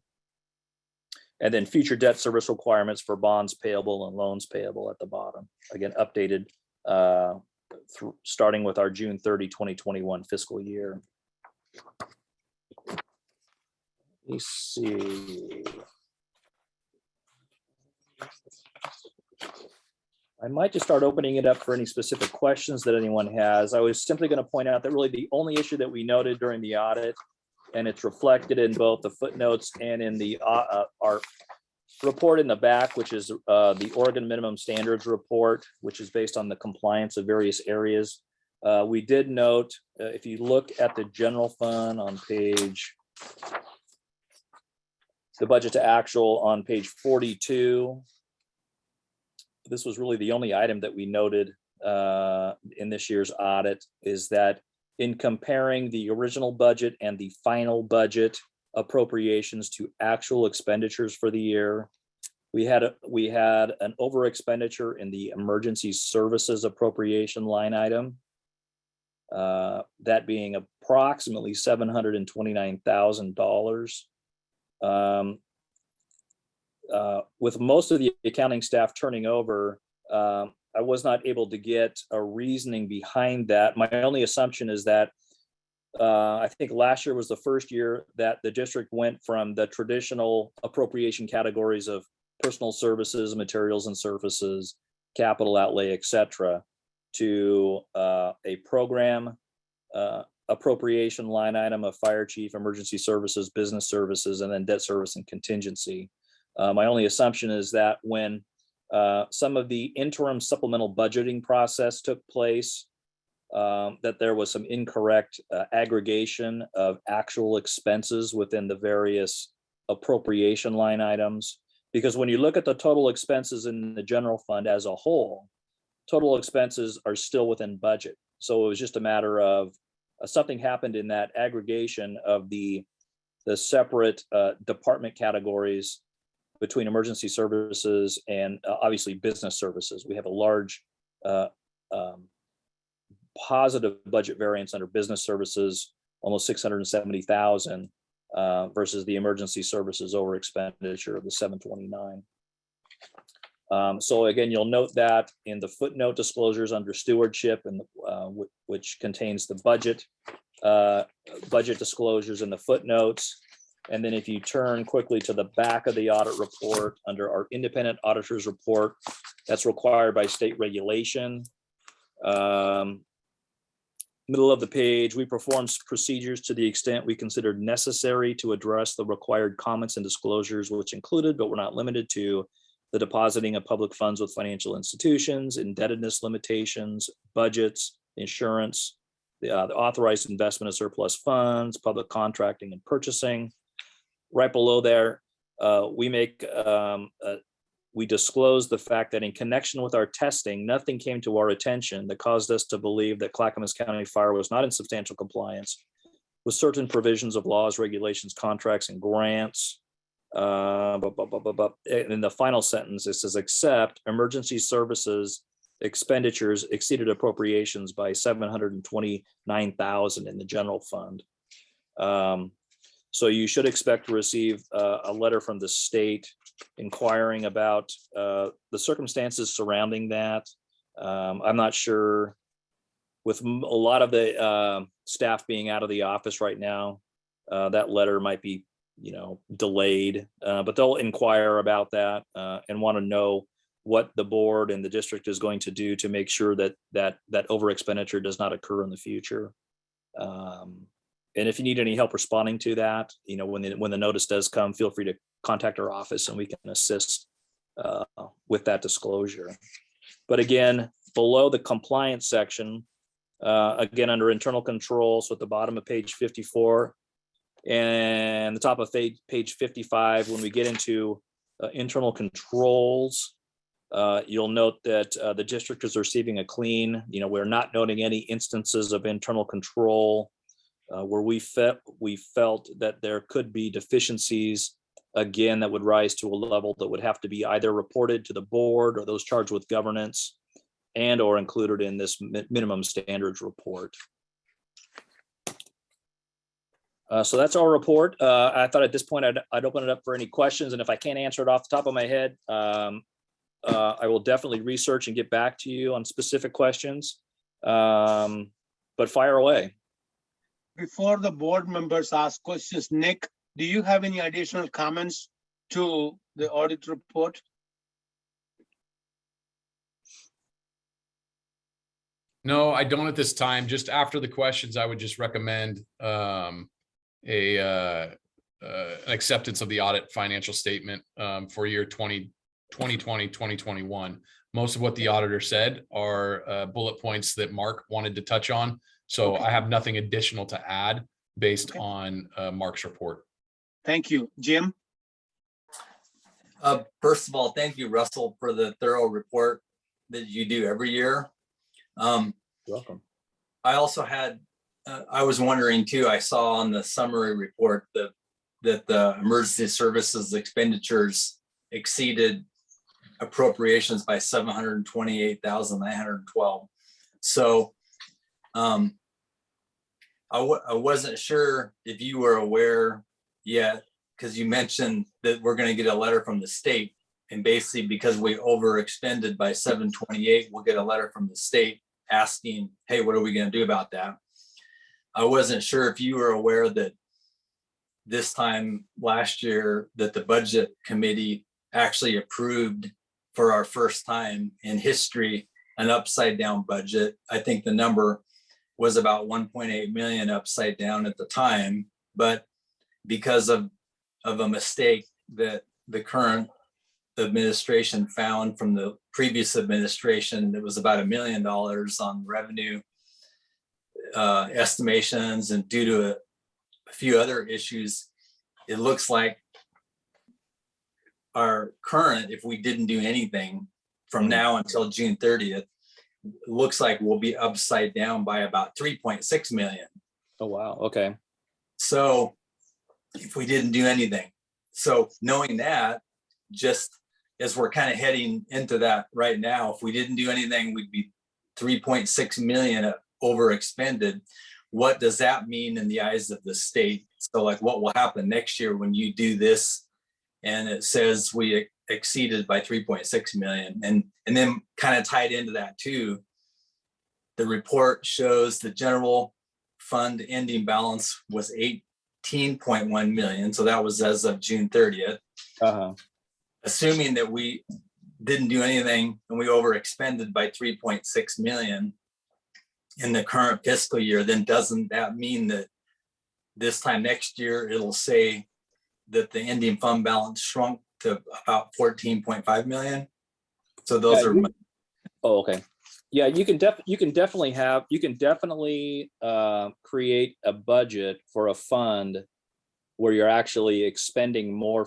And then future debt service requirements for bonds payable and loans payable at the bottom. Again, updated starting with our June 30, 2021 fiscal year. Let me see. I might just start opening it up for any specific questions that anyone has. I was simply going to point out that really the only issue that we noted during the audit, and it's reflected in both the footnotes and in the our report in the back, which is the Oregon Minimum Standards Report, which is based on the compliance of various areas. We did note, if you look at the general fund on page, the budget to actual on page 42, this was really the only item that we noted in this year's audit, is that in comparing the original budget and the final budget appropriations to actual expenditures for the year, we had an over expenditure in the emergency services appropriation line item, that being approximately $729,000. With most of the accounting staff turning over, I was not able to get a reasoning behind that. My only assumption is that I think last year was the first year that the district went from the traditional appropriation categories of personal services, materials and services, capital outlay, etc., to a program appropriation line item of fire chief, emergency services, business services, and then debt service and contingency. My only assumption is that when some of the interim supplemental budgeting process took place, that there was some incorrect aggregation of actual expenses within the various appropriation line items. Because when you look at the total expenses in the general fund as a whole, total expenses are still within budget. So it was just a matter of something happened in that aggregation of the separate department categories between emergency services and obviously business services. We have a large positive budget variance under business services, almost 670,000 versus the emergency services over expenditure of the 729. So again, you'll note that in the footnote disclosures under stewardship, and which contains the budget disclosures in the footnotes. And then if you turn quickly to the back of the audit report under our independent auditors report, that's required by state regulation. Middle of the page, we perform procedures to the extent we considered necessary to address the required comments and disclosures, which included, but were not limited to, the depositing of public funds with financial institutions, indebtedness limitations, budgets, insurance, the authorized investment of surplus funds, public contracting and purchasing. Right below there, we disclose the fact that in connection with our testing, nothing came to our attention that caused us to believe that Clackamas County Fire was not in substantial compliance with certain provisions of laws, regulations, contracts, and grants. In the final sentence, it says, except emergency services expenditures exceeded appropriations by $729,000 in the general fund. So you should expect to receive a letter from the state inquiring about the circumstances surrounding that. I'm not sure, with a lot of the staff being out of the office right now, that letter might be, delayed, but they'll inquire about that and want to know what the board and the district is going to do to make sure that over expenditure does not occur in the future. And if you need any help responding to that, when the notice does come, feel free to contact our office and we can assist with that disclosure. But again, below the compliance section, again, under internal controls, so at the bottom of page 54 and the top of page 55, when we get into internal controls, you'll note that the district is receiving a clean. We're not noting any instances of internal control where we felt that there could be deficiencies, again, that would rise to a level that would have to be either reported to the board or those charged with governance and or included in this minimum standards report. So that's our report. I thought at this point I'd open it up for any questions, and if I can't answer it off the top of my head, I will definitely research and get back to you on specific questions, but fire away. Before the board members ask questions, Nick, do you have any additional comments to the audit report? No, I don't at this time. Just after the questions, I would just recommend an acceptance of the audit financial statement for year 2020, 2021. Most of what the auditor said are bullet points that Mark wanted to touch on. So Okay. I have nothing additional to add based on Mark's report. Thank you. Jim? First of all, thank you, Russell, for the thorough report that you do every year. Welcome. I also had, I was wondering too, I saw on the summary report that the emergency services expenditures exceeded appropriations by $728,912. So I wasn't sure if you were aware yet, because you mentioned that we're going to get a letter from the state, and basically because we overextended by 728, we'll get a letter from the state asking, hey, what are we going to do about that? I wasn't sure if you were aware that this time last year that the budget committee actually approved for our first time in history an upside down budget. I think the number was about 1.8 million upside down at the time, but because of a mistake that the current administration found from the previous administration, it was about $1 million on revenue estimations, and due to a few other issues, it looks like our current, if we didn't do anything from now until June 30th, looks like we'll be upside down by about 3.6 million. Oh, wow. Okay. So if we didn't do anything. So knowing that, just as we're kind of heading into that right now, if we didn't do anything, we'd be 3.6 million overexpended. What does that mean in the eyes of the state? So like what will happen next year when you do this and it says we exceeded by 3.6 million? And then kind of tied into that too, the report shows the general fund ending balance was 18.1 million. So that was as of June 30th. Assuming that we didn't do anything and we overexpended by 3.6 million in the current fiscal year, then doesn't that mean that this time next year, it'll say that the ending fund balance shrunk to about 14.5 million? So those are. Oh, okay. Yeah, you can definitely create a budget for a fund where you're actually expending more.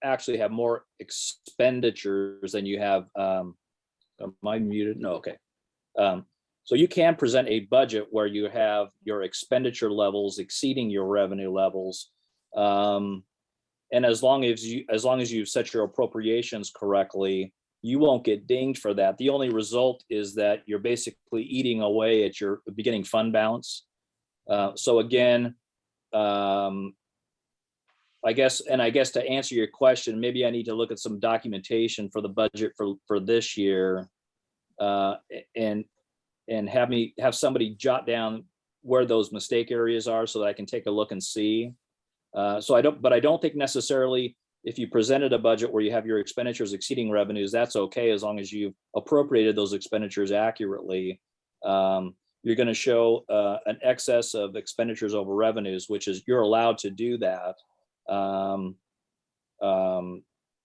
Actually have more expenditures than you have. Am I muted? No. Okay. So you can present a budget where you have your expenditure levels exceeding your revenue levels, and as long as you set your appropriations correctly, you won't get dinged for that. The only result is that you're basically eating away at your beginning fund balance. So again, I guess to answer your question, maybe I need to look at some documentation for the budget for this year, and have somebody jot down where those mistake areas are so that I can take a look and see. But I don't think necessarily if you presented a budget where you have your expenditures exceeding revenues, that's okay as long as you've appropriated those expenditures accurately. you're going to show an excess of expenditures over revenues, which is you're allowed to do that.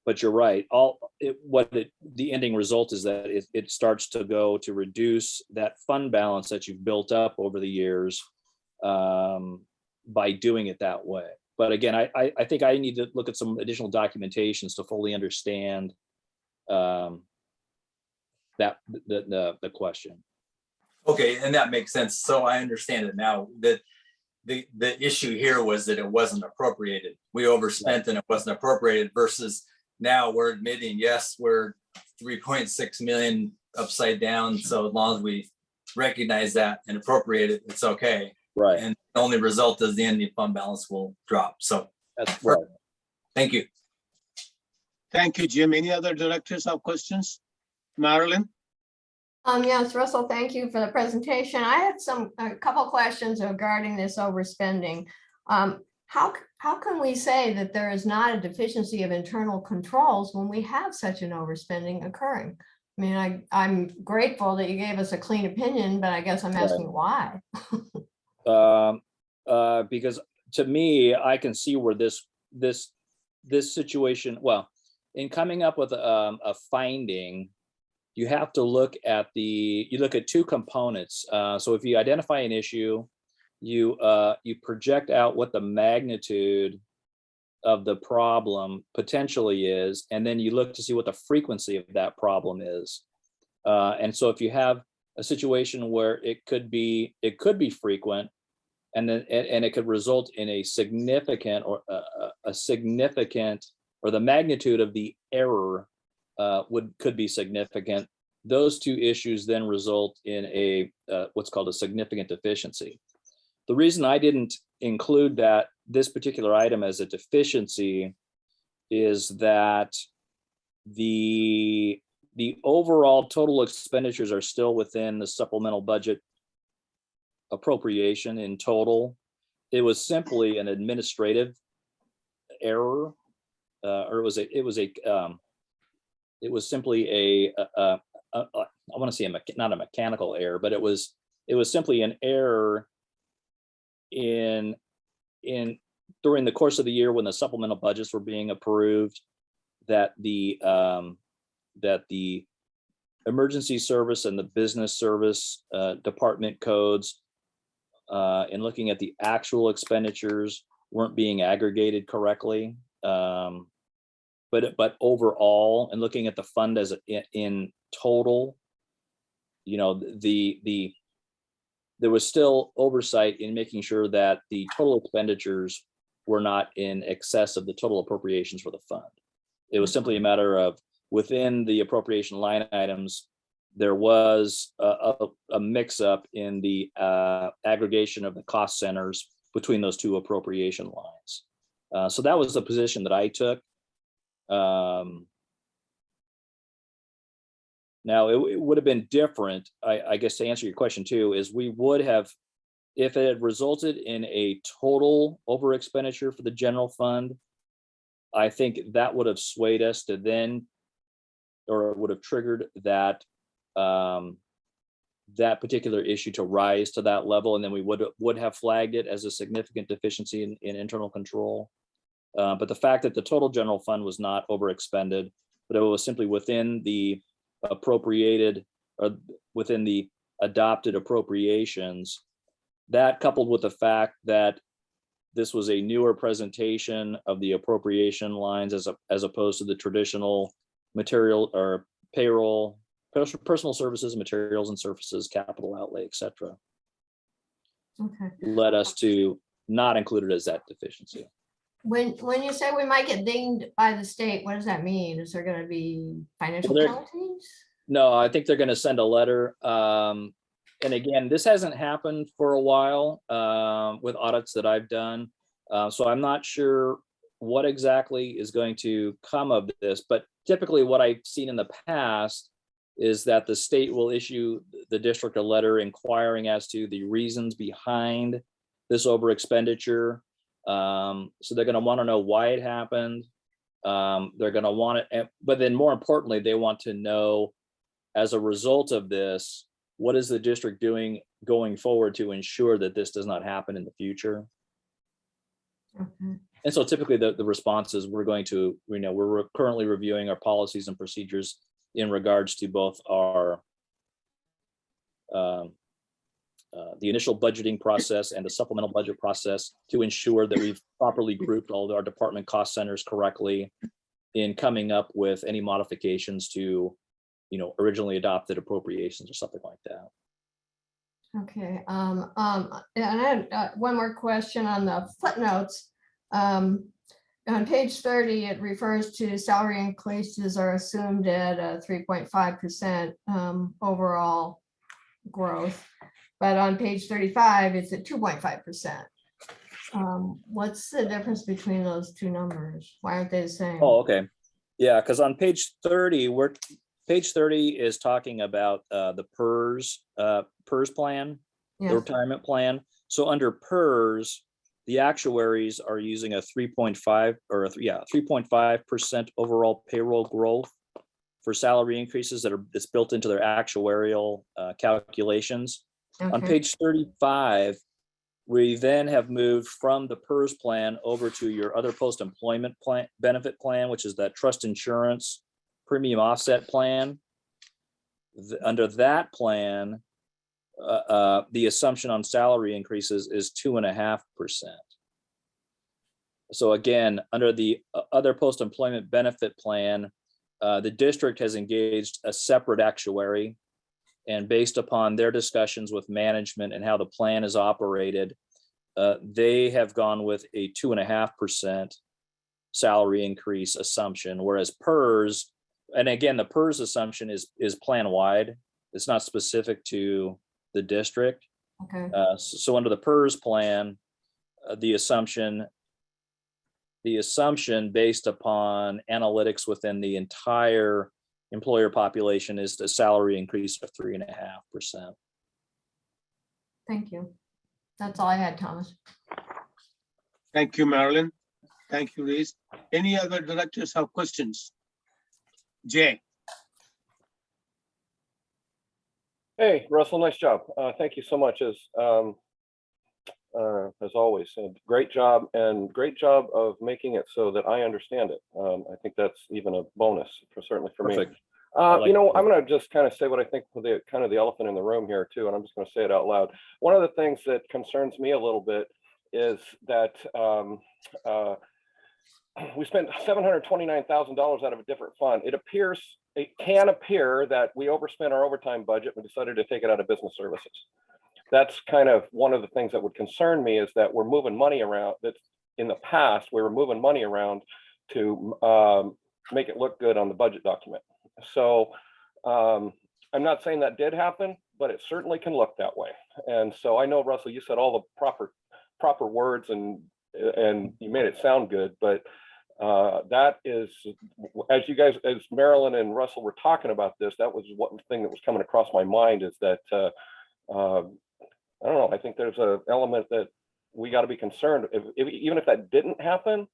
But you're right. The ending result is that it starts to go to reduce that fund balance that you've built up over the years by doing it that way. But again, I think I need to look at some additional documentations to fully understand that the question. Okay, and that makes sense. So I understand it now, that the issue here was that it wasn't appropriated. We overspent and it wasn't appropriated, versus now we're admitting, yes, we're 3.6 million upside down. So as long as we recognize that and appropriate it, it's okay. Right. And the only result is the ending fund balance will drop. So that's right. Thank you. Thank you, Jim. Any other directors have questions? Marilyn? Yes, Russell, thank you for the presentation. I had a couple questions regarding this overspending. How can we say that there is not a deficiency of internal controls when we have such an overspending occurring? I mean, I'm grateful that you gave us a clean opinion, but I guess I'm asking why. Because to me, I can see where this situation, well, in coming up with a finding, you have to look at two components. So if you identify an issue, you project out what the magnitude of the problem potentially is, and then you look to see what the frequency of that problem is. And so if you have a situation where it could be frequent, and it could result in a significant or the magnitude of the error could be significant. Those two issues then result in a what's called a significant deficiency. The reason I didn't include this particular item as a deficiency is that the overall total expenditures are still within the supplemental budget appropriation in total. It was simply an administrative error, or it was simply I want to say not a mechanical error, but it was simply an error in during the course of the year when the supplemental budgets were being approved, that the emergency service and the business service department codes, in looking at the actual expenditures, weren't being aggregated correctly. But overall, and looking at the fund as in total, there was still oversight in making sure that the total expenditures were not in excess of the total appropriations for the fund. It was simply a matter of within the appropriation line items, there was a mix-up in the aggregation of the cost centers between those two appropriation lines. So that was the position that I took. Now, it would have been different, I guess, to answer your question too, is we would have, if it had resulted in a total over expenditure for the general fund, I think that would have swayed us to then, or it would have triggered that particular issue to rise to that level, and then we would have flagged it as a significant deficiency in internal control. But the fact that the total general fund was not over expended, but it was simply within the appropriated or within the adopted appropriations, that coupled with the fact that this was a newer presentation of the appropriation lines as opposed to the traditional material or payroll, personal services, materials and services, capital outlay, etc., led us to not include it as that deficiency. When you say we might get dinged by the state, what does that mean? Is there going to be financial penalties? No, I think they're going to send a letter. And again, this hasn't happened for a while with audits that I've done. So I'm not sure what exactly is going to come of this, but typically what I've seen in the past is that the state will issue the district a letter inquiring as to the reasons behind this over expenditure. So they're going to want to know why it happened. They're going to want it, but then more importantly, they want to know, as a result of this, what is the district doing going forward to ensure that this does not happen in the future. Okay. And so typically the response is we're going to, we're currently reviewing our policies and procedures in regards to both our the initial budgeting process and the supplemental budget process to ensure that we've properly grouped all of our department cost centers correctly in coming up with any modifications to, originally adopted appropriations or something like that. Okay, and I had one more question on the footnotes. On page 30, it refers to salary increases are assumed at a 3.5% overall growth. But on page 35, it's at 2.5%. What's the difference between those two numbers? Why aren't they the same? Oh, okay. Yeah, because on page 30, page 30 is talking about the PERS plan, the Yes. retirement plan. So under PERS, the actuaries are using a 3.5% overall payroll growth for salary increases that's built into their actuarial calculations. On Okay. page 35, we then have moved from the PERS plan over to your other post-employment plan benefit plan, which is that trust insurance premium offset plan. Under that plan, the assumption on salary increases is 2.5%. So again, under the other post-employment benefit plan, the district has engaged a separate actuary, and based upon their discussions with management and how the plan is operated, they have gone with a 2.5% salary increase assumption, whereas PERS, and again, the PERS assumption is plan-wide. It's not specific to the district. Okay. So under the PERS plan, the assumption based upon analytics within the entire employer population is the salary increase of 3.5%. Thank you. That's all I had, Thomas. Thank you, Marilyn. Thank you, Reese. Any other directors have questions? Jay? Hey, Russell, nice job. Thank you so much as always. Great job, and great job of making it so that I understand it. I think that's even a bonus, certainly for Perfect. me. like I'm going to just kind of say what I think the kind of the elephant in the room here too, and I'm just going to say it out loud. One of the things that concerns me a little bit is that we spent $729,000 out of a different fund. It can appear that we overspent our overtime budget and decided to take it out of business services. That's kind of one of the things that would concern me, is that we're moving money around. That in the past we were moving money around to make it look good on the budget document. So I'm not saying that did happen, but it certainly can look that way. And so I know, Russell, you said all the proper words and you made it sound good, but that is, as Marilyn and Russell were talking about this, that was one thing that was coming across my mind, is that I don't know, I think there's an element that we got to be concerned even if that didn't happen,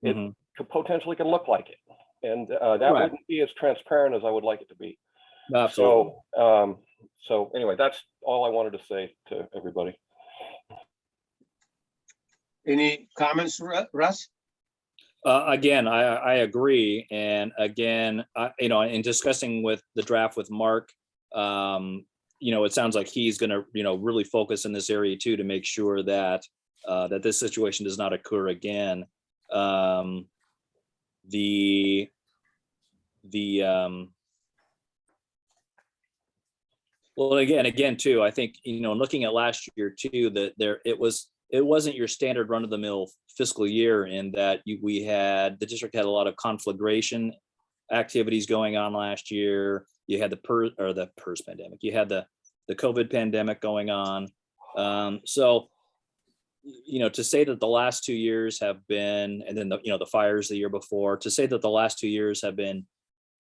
it could potentially can look like it. And that wouldn't be as transparent as I would like it to be. Absolutely. So anyway, that's all I wanted to say to everybody. Any comments, Russ? Again, I agree. And again, in discussing with the draft with Mark, it sounds like he's going to, really focus in this area too, to make sure that that this situation does not occur again. Well, again too, I think, looking at last year too, that it wasn't your standard run-of-the-mill fiscal year, in that the district had a lot of conflagration activities going on last year. You had the PERS pandemic, you had the COVID pandemic going on. So to say that the last 2 years have been, and then the fires the year before, to say that the last 2 years have been,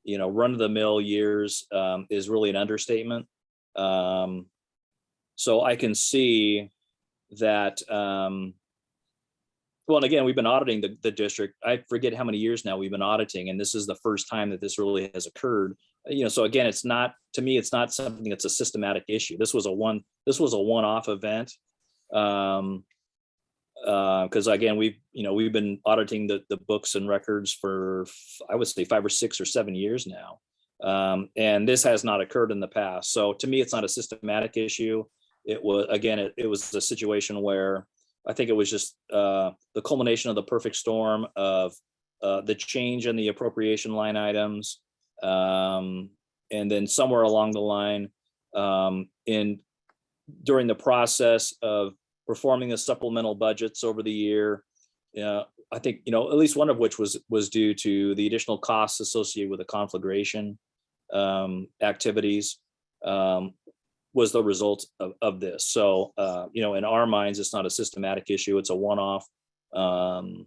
run-of-the-mill years is really an understatement. So I can see that. Well, and again, we've been auditing the district. I forget how many years now we've been auditing, and this is the first time that this really has occurred. So again, it's not to me, it's not something that's a systematic issue. This was a one-off event. Because again, we've been auditing the books and records for, I would say, 5 or 6 or 7 years now. And this has not occurred in the past. So to me, it's not a systematic issue. It was, again, it was a situation where I think it was just the culmination of the perfect storm of the change in the appropriation line items. And then somewhere along the line, during the process of performing the supplemental budgets over the year, I think, at least one of which was due to the additional costs associated with the conflagration activities, was the result of this. So, in our minds, it's not a systematic issue, it's a one-off. And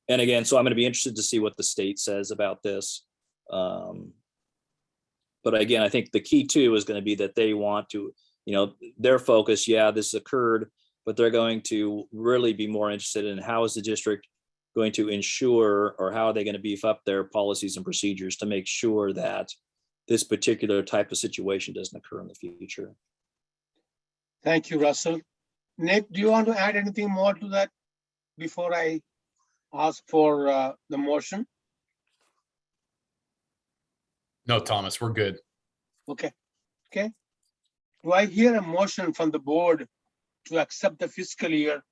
again, so I'm going to be interested to see what the state says about this. But again, I think the key too is going to be that they want to, their focus, this occurred, but they're going to really be more interested in how is the district going to ensure, or how are they going to beef up their policies and procedures to make sure that this particular type of situation doesn't occur in the future. Thank you, Russell. Nick, do you want to add anything more to that before I ask for the motion? No, Thomas, we're good. Okay. Do I hear a motion from the board to accept the fiscal year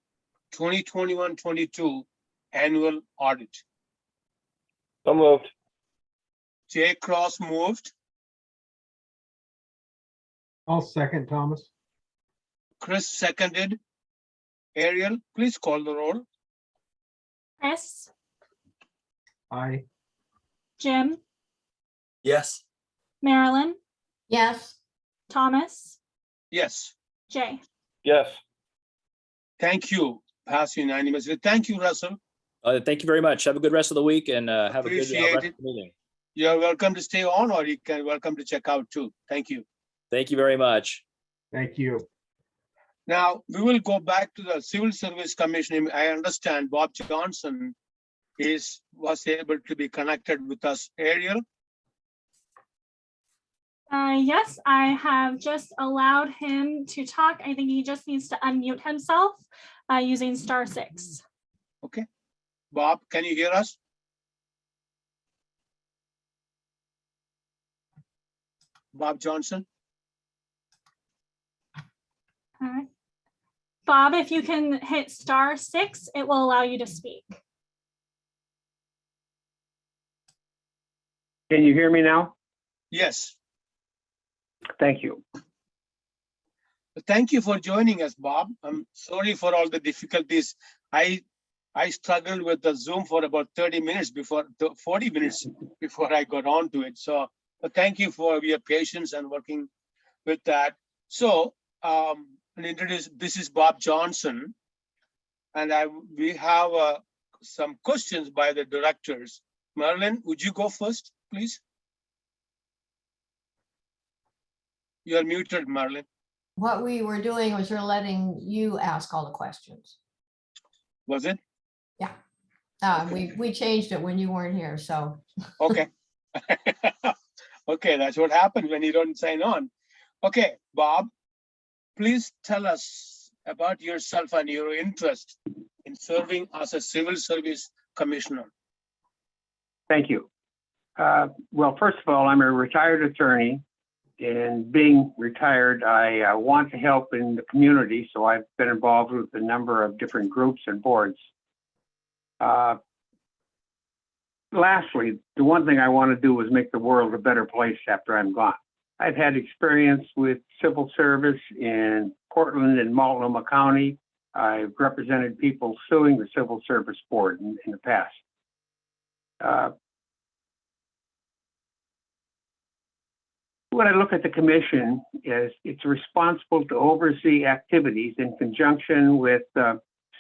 2021-22 annual audit? So moved. Jay Cross moved. I'll second, Thomas. Chris seconded. Ariel, please call the roll. Chris, Aye. Jim, Yes. Marilyn, Yes. Thomas, Yes. Jay. Yes. Thank you. Pass unanimously. Thank you, Russell. Thank you very much. Have a good rest of the week, and have a good Appreciate rest it. of the meeting. You're welcome to stay on, or you can welcome to check out too. Thank you. Thank you very much. Thank you. Now, we will go back to the Civil Service Commission. I understand Bob Johnson was able to be connected with us. Ariel? Yes, I have just allowed him to talk. I think he just needs to unmute himself using *6. Okay. Bob, can you hear us? Bob Johnson? Bob, if you can hit *6, it will allow you to speak. Can you hear me now? Yes. Thank you. Thank you for joining us, Bob. I'm sorry for all the difficulties. I struggled with the Zoom for about 40 minutes before I got onto it. So thank you for your patience and working with that. So this is Bob Johnson, and we have some questions by the directors. Marilyn, would you go first, please? You're muted, Marilyn. What we were doing was we're letting you ask all the questions. Was it? Yeah. We changed it when you weren't here, so. Okay. Okay, that's what happens when you don't sign on. Okay, Bob, please tell us about yourself and your interest in serving as a civil service commissioner. Thank you. Well, first of all, I'm a retired attorney, and being retired, I want to help in the community. So I've been involved with a number of different groups and boards. Lastly, the one thing I want to do is make the world a better place after I'm gone. I've had experience with civil service in Portland and Multnomah County. I've represented people suing the Civil Service Board in the past. When I look at the commission, is it's responsible to oversee activities in conjunction with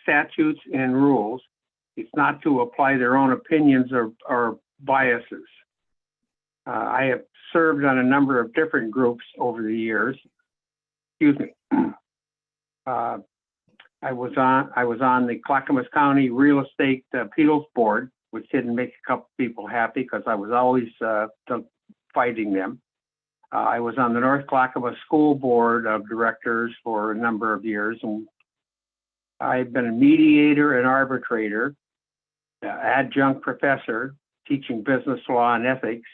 statutes and rules. It's not to apply their own opinions or biases. I have served on a number of different groups over the years. Excuse me. I was on the Clackamas County Real Estate Appeals Board, which didn't make a couple people happy because I was always fighting them. I was on the North Clackamas School Board of Directors for a number of years, and I've been a mediator and arbitrator, adjunct professor teaching business law and ethics.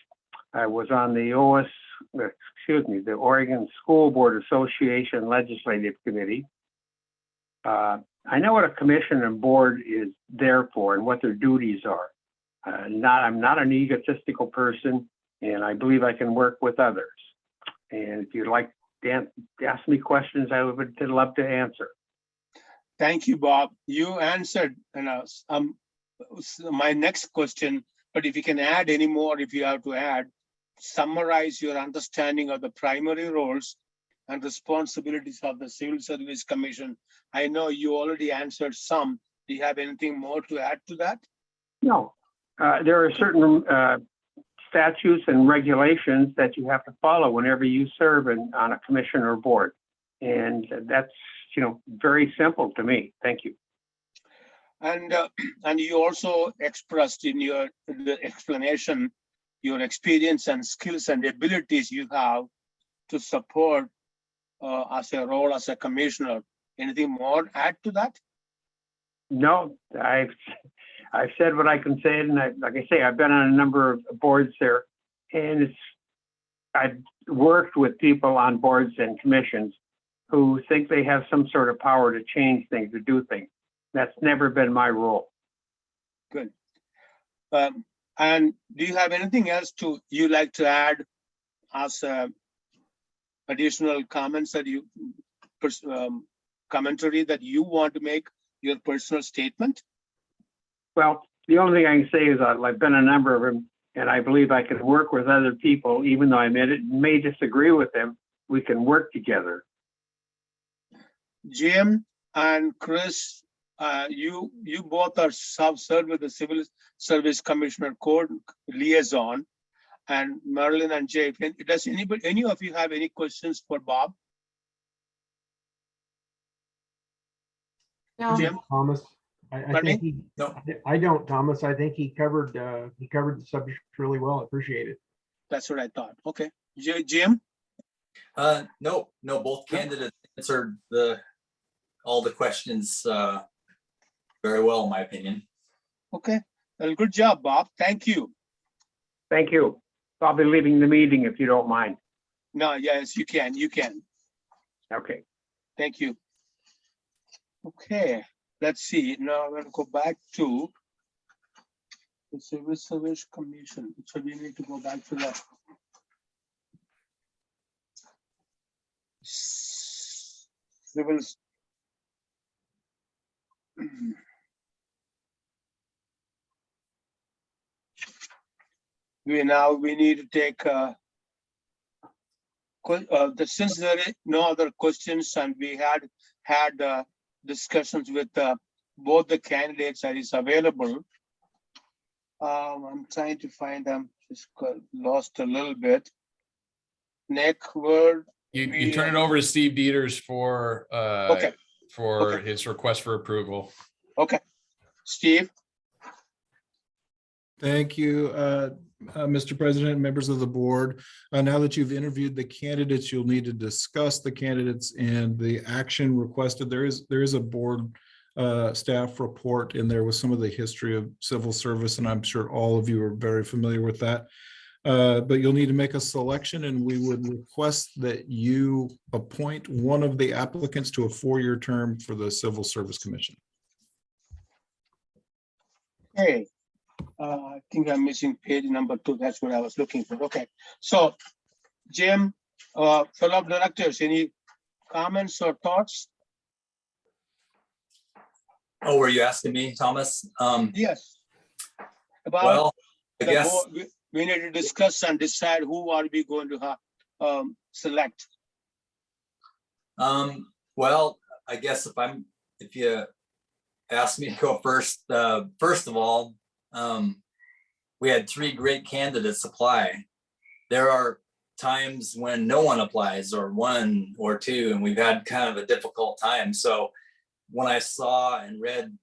I was on the the Oregon School Board Association Legislative Committee. I know what a commission and board is there for and what their duties are. I'm not an egotistical person, and I believe I can work with others. And if you'd like to ask me questions, I would love to answer. Thank you, Bob. You answered my next question, but if you can add any more, if you have to add, summarize your understanding of the primary roles and responsibilities of the Civil Service Commission. I know you already answered some. Do you have anything more to add to that? No, there are certain statutes and regulations that you have to follow whenever you serve on a commission or board. And that's, very simple to me. Thank you. And you also expressed in the explanation your experience and skills and abilities you have to support as a role as a commissioner. Anything more to add to that? No, I've said what I can say, and like I say, I've been on a number of boards there, and I've worked with people on boards and commissions who think they have some sort of power to change things, to do things. That's never been my role. Good. And do you have anything else you like to add as additional comments that commentary that you want to make, your personal statement? Well, the only thing I can say is I've been a number of them, and I believe I can work with other people, even though I may disagree with them. We can work together. Jim and Chris, you both have served with the Civil Service Commissioner Code liaison, and Marilyn and Jay. Does any of you have any questions for Bob? No. Jim? Thomas, I think I don't, Thomas. I think he covered the subject really well. I appreciate it. That's what I thought. Okay. Jim? No, both candidates answered all the questions very well, in my opinion. Okay. Well, good job, Bob. Thank you. Thank you. I'll be leaving the meeting if you don't mind. No, yes, you can. You can. Okay. Thank you. Okay. Let's see. Now I'm going to go back to the Civil Service Commission. So we need to go back to that. Civil. We need to take since there is no other questions, and we had discussions with both the candidates that is available. I'm trying to find them. Just got lost a little bit. Nick, you turn it over to Steve Dieters for his request for approval. Okay, Steve. Thank you, Mr. President, members of the board. Now that you've interviewed the candidates, you'll need to discuss the candidates and the action requested. There is a board staff report in there with some of the history of civil service, and I'm sure all of you are very familiar with that. But you'll need to make a selection, and we would request that you appoint one of the applicants to a 4-year term for the Civil Service Commission. Hey. I think I'm missing page number 2. That's what I was looking for. Okay. So, Jim, fellow directors, any comments or thoughts? Oh, were you asking me, Thomas? Yes. Well, I guess board, we need to discuss and decide who are we going to select. Well, I guess if you ask me to go first, first of all, we had 3 great candidates apply. There are times when no one applies, or 1 or 2, and we've had kind of a difficult time. So when I saw and read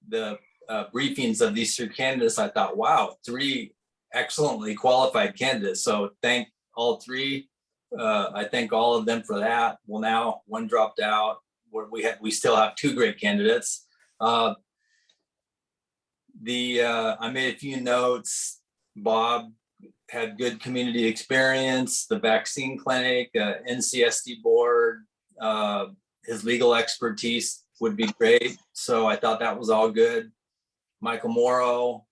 the briefings of these 3 candidates, I thought, wow, 3 excellently qualified candidates. So thank all 3 I thank all of them for that. Well, now one dropped out. We still have two great candidates. I made a few notes. Bob had good community experience, the vaccine clinic, NCSD board, his legal expertise would be great. So I thought that was all good. Michael Morrow,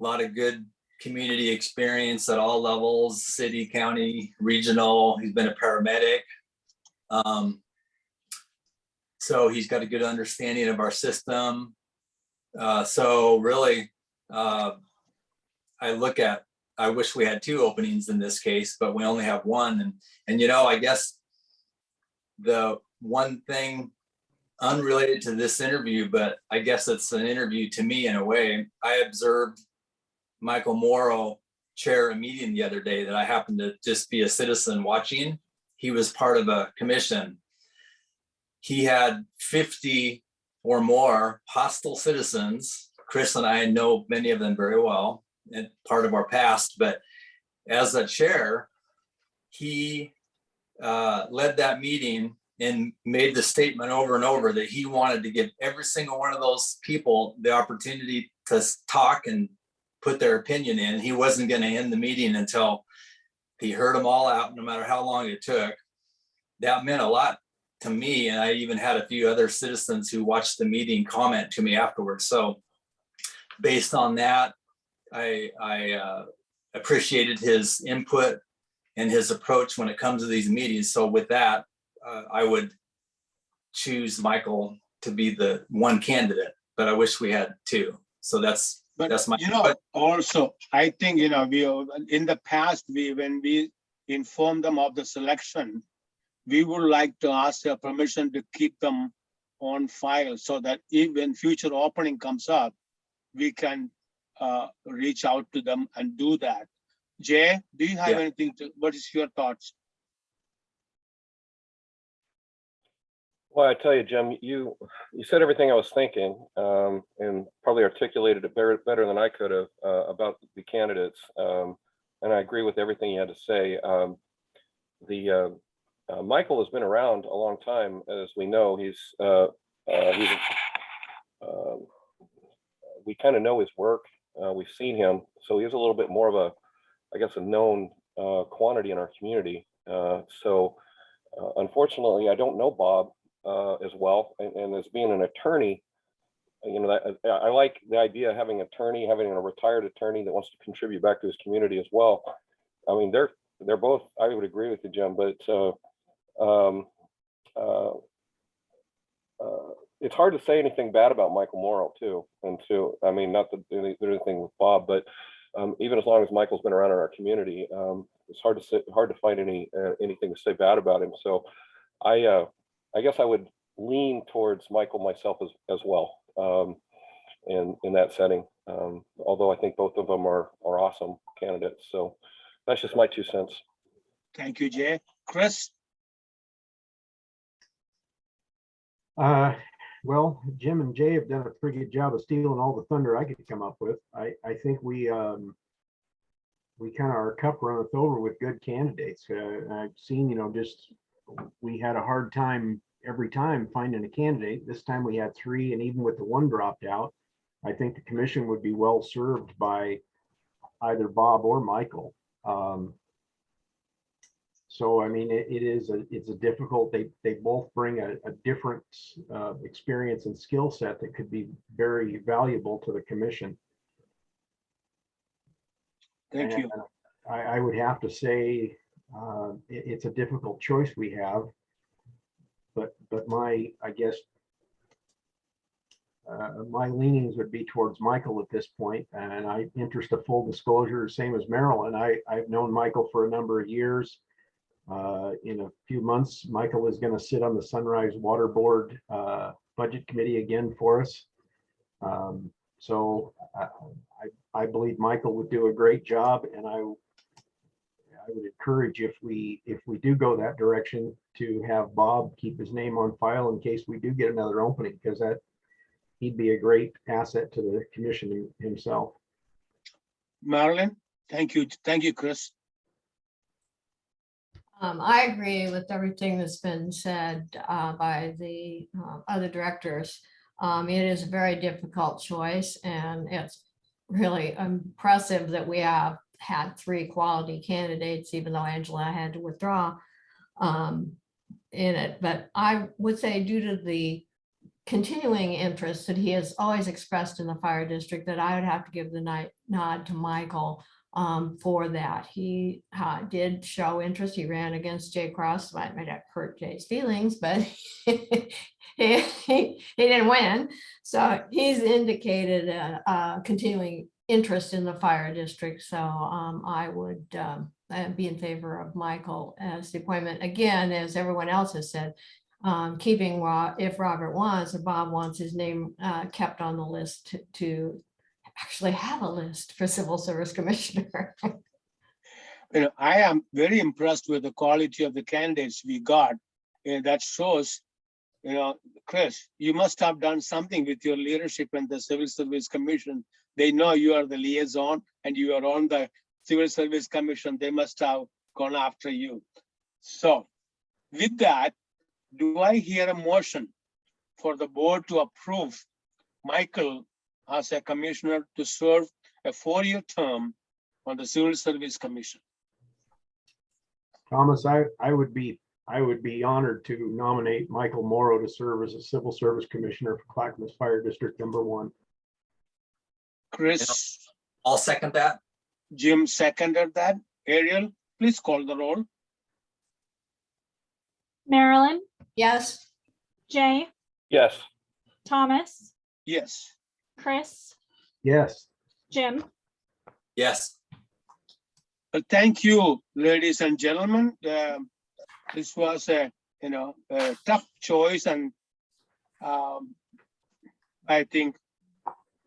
a lot of good community experience at all levels, city, county, regional. He's been a paramedic. So he's got a good understanding of our system. So really, I wish we had two openings in this case, but we only have one. And you know, I guess the one thing unrelated to this interview, but I guess it's an interview to me in a way, I observed Michael Morrow chair a meeting the other day that I happened to just be a citizen watching. He was part of a commission. He had 50 or more hostile citizens. Chris and I know many of them very well and part of our past, but as a chair, he led that meeting and made the statement over and over that he wanted to give every single one of those people the opportunity to talk and put their opinion in. He wasn't going to end the meeting until he heard them all out, no matter how long it took. That meant a lot to me. And I even had a few other citizens who watched the meeting comment to me afterwards. So based on that, I appreciated his input and his approach when it comes to these meetings. So with that, I would choose Michael to be the one candidate, but I wish we had two. So that's my. You know, also, I think, you know, we in the past, when we informed them of the selection, we would like to ask their permission to keep them on file so that if when future opening comes up, we can reach out to them and do that. Jay, do you have anything to, what is your thoughts? Well, I tell you, Jim, you said everything I was thinking, and probably articulated it better than I could have about the candidates. And I agree with everything you had to say. Michael has been around a long time, as we know. We kind of know his work. We've seen him, so he's a little bit more of a, I guess, a known quantity in our community. Unfortunately, I don't know Bob as well, and as being an attorney, you know, I like the idea of having a retired attorney that wants to contribute back to his community as well. I mean, they're both, I would agree with you, Jim, but it's hard to say anything bad about Michael Morrow too. I mean, not that there's anything with Bob, but even as long as Michael's been around in our community, it's hard to find anything to say bad about him. So I guess I would lean towards Michael myself as well in that setting. Although I think both of them are awesome candidates. So that's just my 2 cents. Thank you, Jay. Chris? Well, Jim and Jay have done a pretty good job of stealing all the thunder I could come up with. I think we kind of, our cup runneth over with good candidates. I've seen, you know, just we had a hard time every time finding a candidate. This time we had 3, and even with the one dropped out, I think the commission would be well served by either Bob or Michael. So, I mean, it's a difficult, they both bring a different experience and skill set that could be very valuable to the commission. Thank you. I would have to say it's a difficult choice we have, but my leanings would be towards Michael at this point. And I interest a full disclosure, same as Marilyn. I've known Michael for a number of years. In a few months, Michael is going to sit on the Sunrise Water Board budget committee again for us. So I believe Michael would do a great job, and I would encourage, if we do go that direction, to have Bob keep his name on file in case we do get another opening, because he'd be a great asset to the commission himself. Marilyn, thank you, Chris. I agree with everything that's been said by the other directors. It is a very difficult choice, and it's really impressive that we have had 3 quality candidates, even though Angela had to withdraw in it. But I would say, due to the continuing interest that he has always expressed in the fire district, that I would have to give the nod to Michael for that. He did show interest. He ran against Jay Cross. Might have hurt Jay's feelings, but he didn't win. So he's indicated a continuing interest in the fire district. So I would be in favor of Michael as the appointment. Again, as everyone else has said, keeping if Robert wants, or Bob wants his name kept on the list to actually have a list for civil service commissioner. I am very impressed with the quality of the candidates we got. And that shows, Chris, you must have done something with your leadership in the Civil Service Commission. They know you are the liaison and you are on the Civil Service Commission. They must have gone after you. So with that, do I hear a motion for the board to approve Michael as a commissioner to serve a 4-year term on the Civil Service Commission? Thomas, I would be honored to nominate Michael Morrow to serve as a Civil Service Commissioner for Clackamas Fire District number 1. Chris? I'll second that. Jim seconded that. Ariel, please call the roll. Marilyn, Yes. Jay, Yes. Thomas, Yes. Chris, Yes. Jim. Yes. Well, thank you, ladies and gentlemen. This was a tough choice, and I think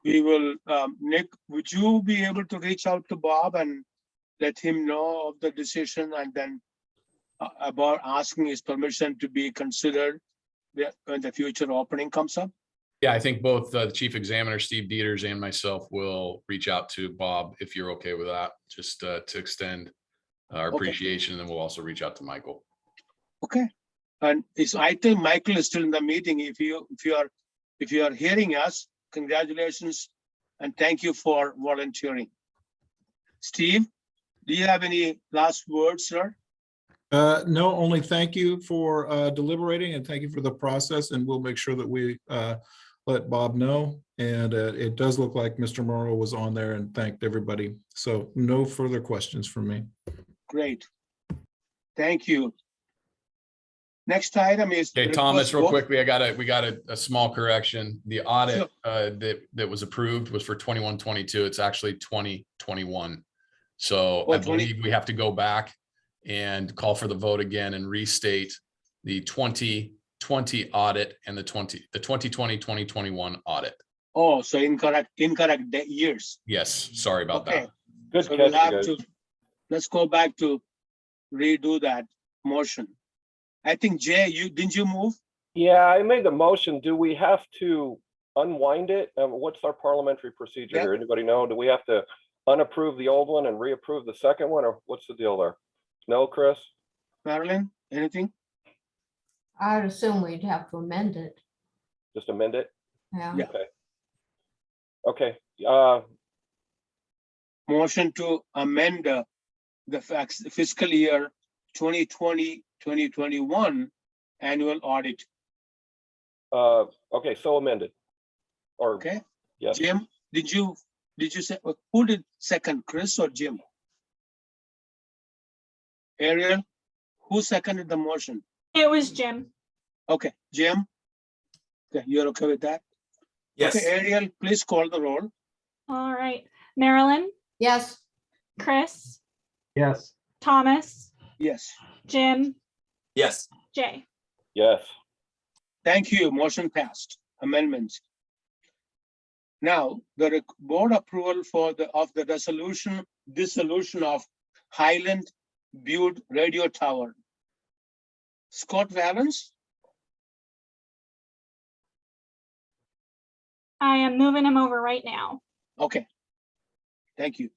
we will. Nick, would you be able to reach out to Bob and let him know of the decision, and then about asking his permission to be considered when the future opening comes up? Yeah, I think both the chief examiner, Steve Dieters, and myself will reach out to Bob if you're okay with that, just to extend our appreciation. And then we'll also reach out to Michael. Okay. And I think Michael is still in the meeting. If you are hearing us, congratulations and thank you for volunteering. Steve, do you have any last words, sir? No, only thank you for deliberating, and thank you for the process, and we'll make sure that we let Bob know. And it does look like Mr. Morrow was on there and thanked everybody. So no further questions from me. Great. Thank you. Next item is. Okay, Thomas, real quickly, we got a small correction. The audit that was approved was for 21-22. It's actually 2021. So I believe we have to go back and call for the vote again and restate the 2020 audit and the 2020-2021 audit. Oh, so incorrect years. Yes, sorry about that. Good So catch, we'll have guys. let's go back to redo that motion. I think Jay, didn't you move? Yeah, I made the motion. Do we have to unwind it? What's our parliamentary procedure here? Anybody know? Do we have to unapprove the old one and reapprove the second one, or what's the deal there? No, Chris? Marilyn, anything? I would assume we'd have to amend it. Just amend it? Yeah. Okay. Motion to amend the fiscal year 2020-2021 annual audit. Okay, so amended. Or Okay. yes. Jim, did you say, who did second, Chris or Jim? Ariel, who seconded the motion? It was Jim. Okay, Jim? Okay, you're okay with that? Yes. Okay, Ariel, please call the roll. All right. Marilyn, Yes. Chris, Yes. Thomas, Yes. Jim, Yes. Jay. Yes. Thank you. Motion passed. Amendments. Now, the board approval of the dissolution of Highland Butte radio tower. Scott Valens? I am moving him over right now. Okay. Thank you.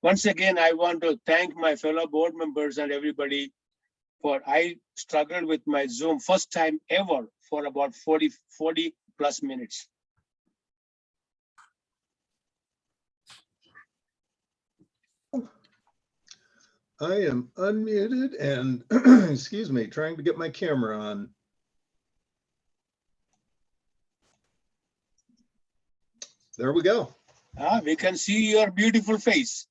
Once again, I want to thank my fellow board members and everybody for, I struggled with my Zoom first time ever for about 40 plus minutes. I am unmuted and, excuse me, trying to get my camera on. There we go. We can see your beautiful face.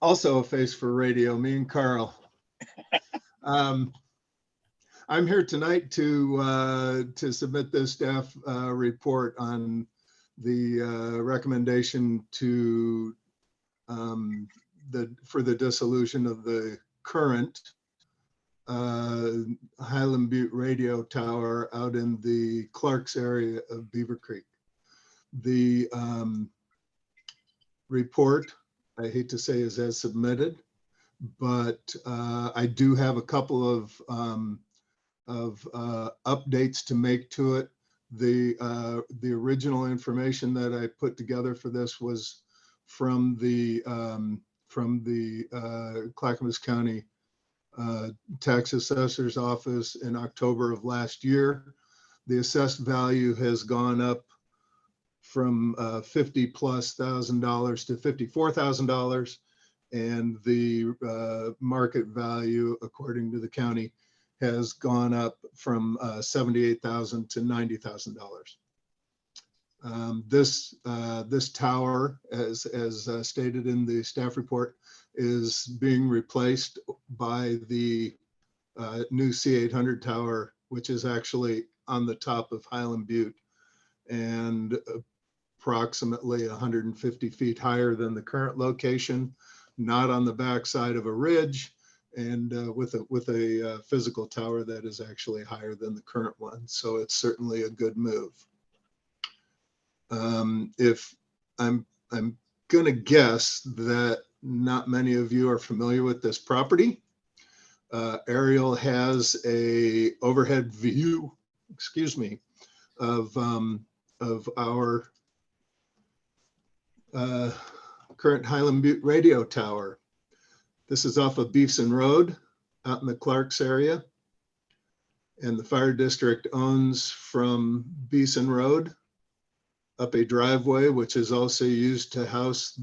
Also a face for radio, me and Carl. I'm here tonight to submit this staff report on the recommendation to for the dissolution of the current Highland Butte radio tower out in the Clarks area of Beaver Creek. The report, I hate to say, is as submitted, but I do have a couple of updates to make to it. The original information that I put together for this was from the Clackamas County Tax Assessor's Office in October of last year. The assessed value has gone up from $50,000+ to $54,000, and the market value, according to the county, has gone up from $78,000 to $90,000. This tower, as stated in the staff report, is being replaced by the new C800 tower, which is actually on the top of Highland Butte and approximately 150 feet higher than the current location, not on the backside of a ridge, and with a physical tower that is actually higher than the current one. So it's certainly a good move. If I'm gonna guess that not many of you are familiar with this property. Ariel has a overhead view, excuse me, of our current Highland Butte radio tower. This is off of Beefson Road out in the Clarks area. And the fire district owns from Beeson Road up a driveway, which is also used to house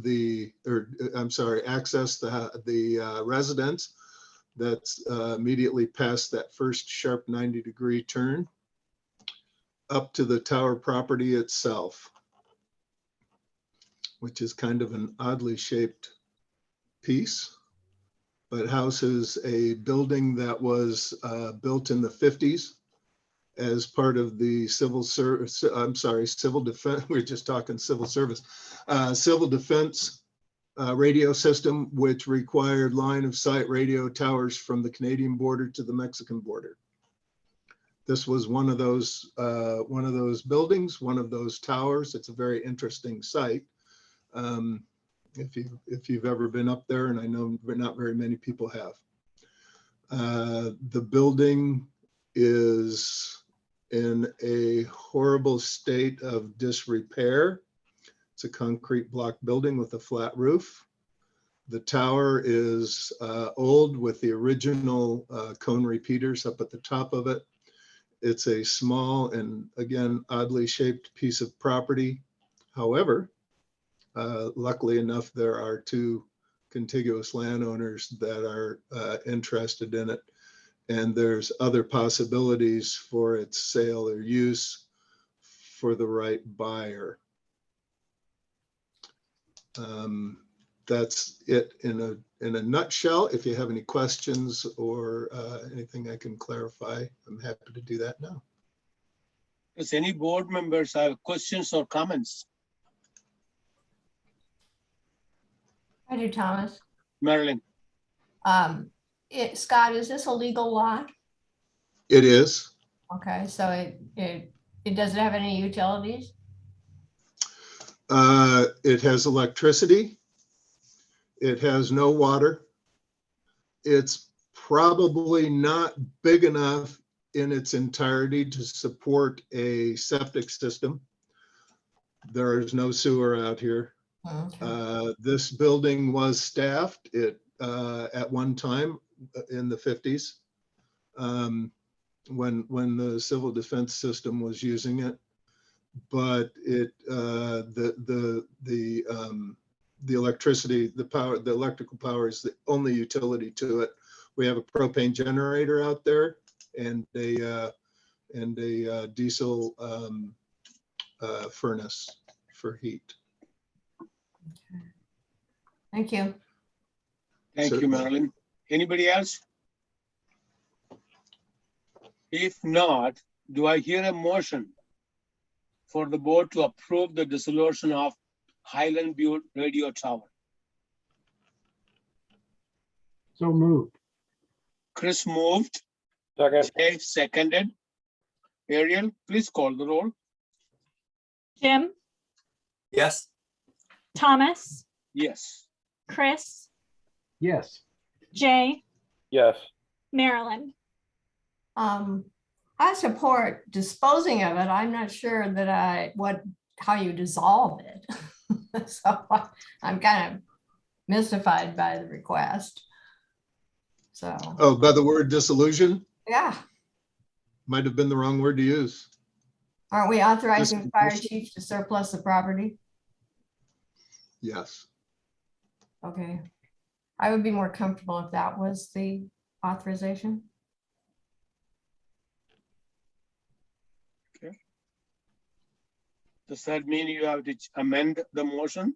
access the residence that's immediately past that first sharp 90-degree turn up to the tower property itself, which is kind of an oddly shaped piece, but houses a building that was built in the 50s as part of the civil defense. We're just talking civil service, civil defense radio system, which required line of sight radio towers from the Canadian border to the Mexican border. This was one of those buildings, one of those towers. It's a very interesting site. If you've ever been up there, and I know not very many people have. The building is in a horrible state of disrepair. It's a concrete block building with a flat roof. The tower is old with the original cone repeaters up at the top of it. It's a small and, again, oddly shaped piece of property. However, luckily enough, there are two contiguous landowners that are interested in it. And there's other possibilities for its sale or use for the right buyer. That's it in a nutshell. If you have any questions or anything I can clarify, I'm happy to do that now. Does any board members have questions or comments? I do, Thomas. Marilyn. Scott, is this a legal lot? It is. Okay, so it doesn't have any utilities? It has electricity. It has no water. It's probably not big enough in its entirety to support a septic system. There is no sewer out here. Okay. This building was staffed at one time in the 50s when the civil defense system was using it. But the electricity, the power, the electrical power is the only utility to it. We have a propane generator out there and a diesel furnace for heat. Thank you. Thank you, Marilyn. Anybody else? If not, do I hear a motion for the board to approve the dissolution of Highland Butte Radio Tower? So moved. Chris moved. Second. Jay seconded. Ariel, please call the roll. Jim, Yes. Thomas, Yes. Chris, Yes. Jay, Yes. Marilyn. I support disposing of it. I'm not sure that how you dissolve it. So I'm kind of mystified by the request. So. Oh, by the word dissolution? Yeah. Might have been the wrong word to use. Aren't we authorizing the fire chief to surplus the property? Yes. Okay. I would be more comfortable if that was the authorization. Okay. Does that mean you have to amend the motion?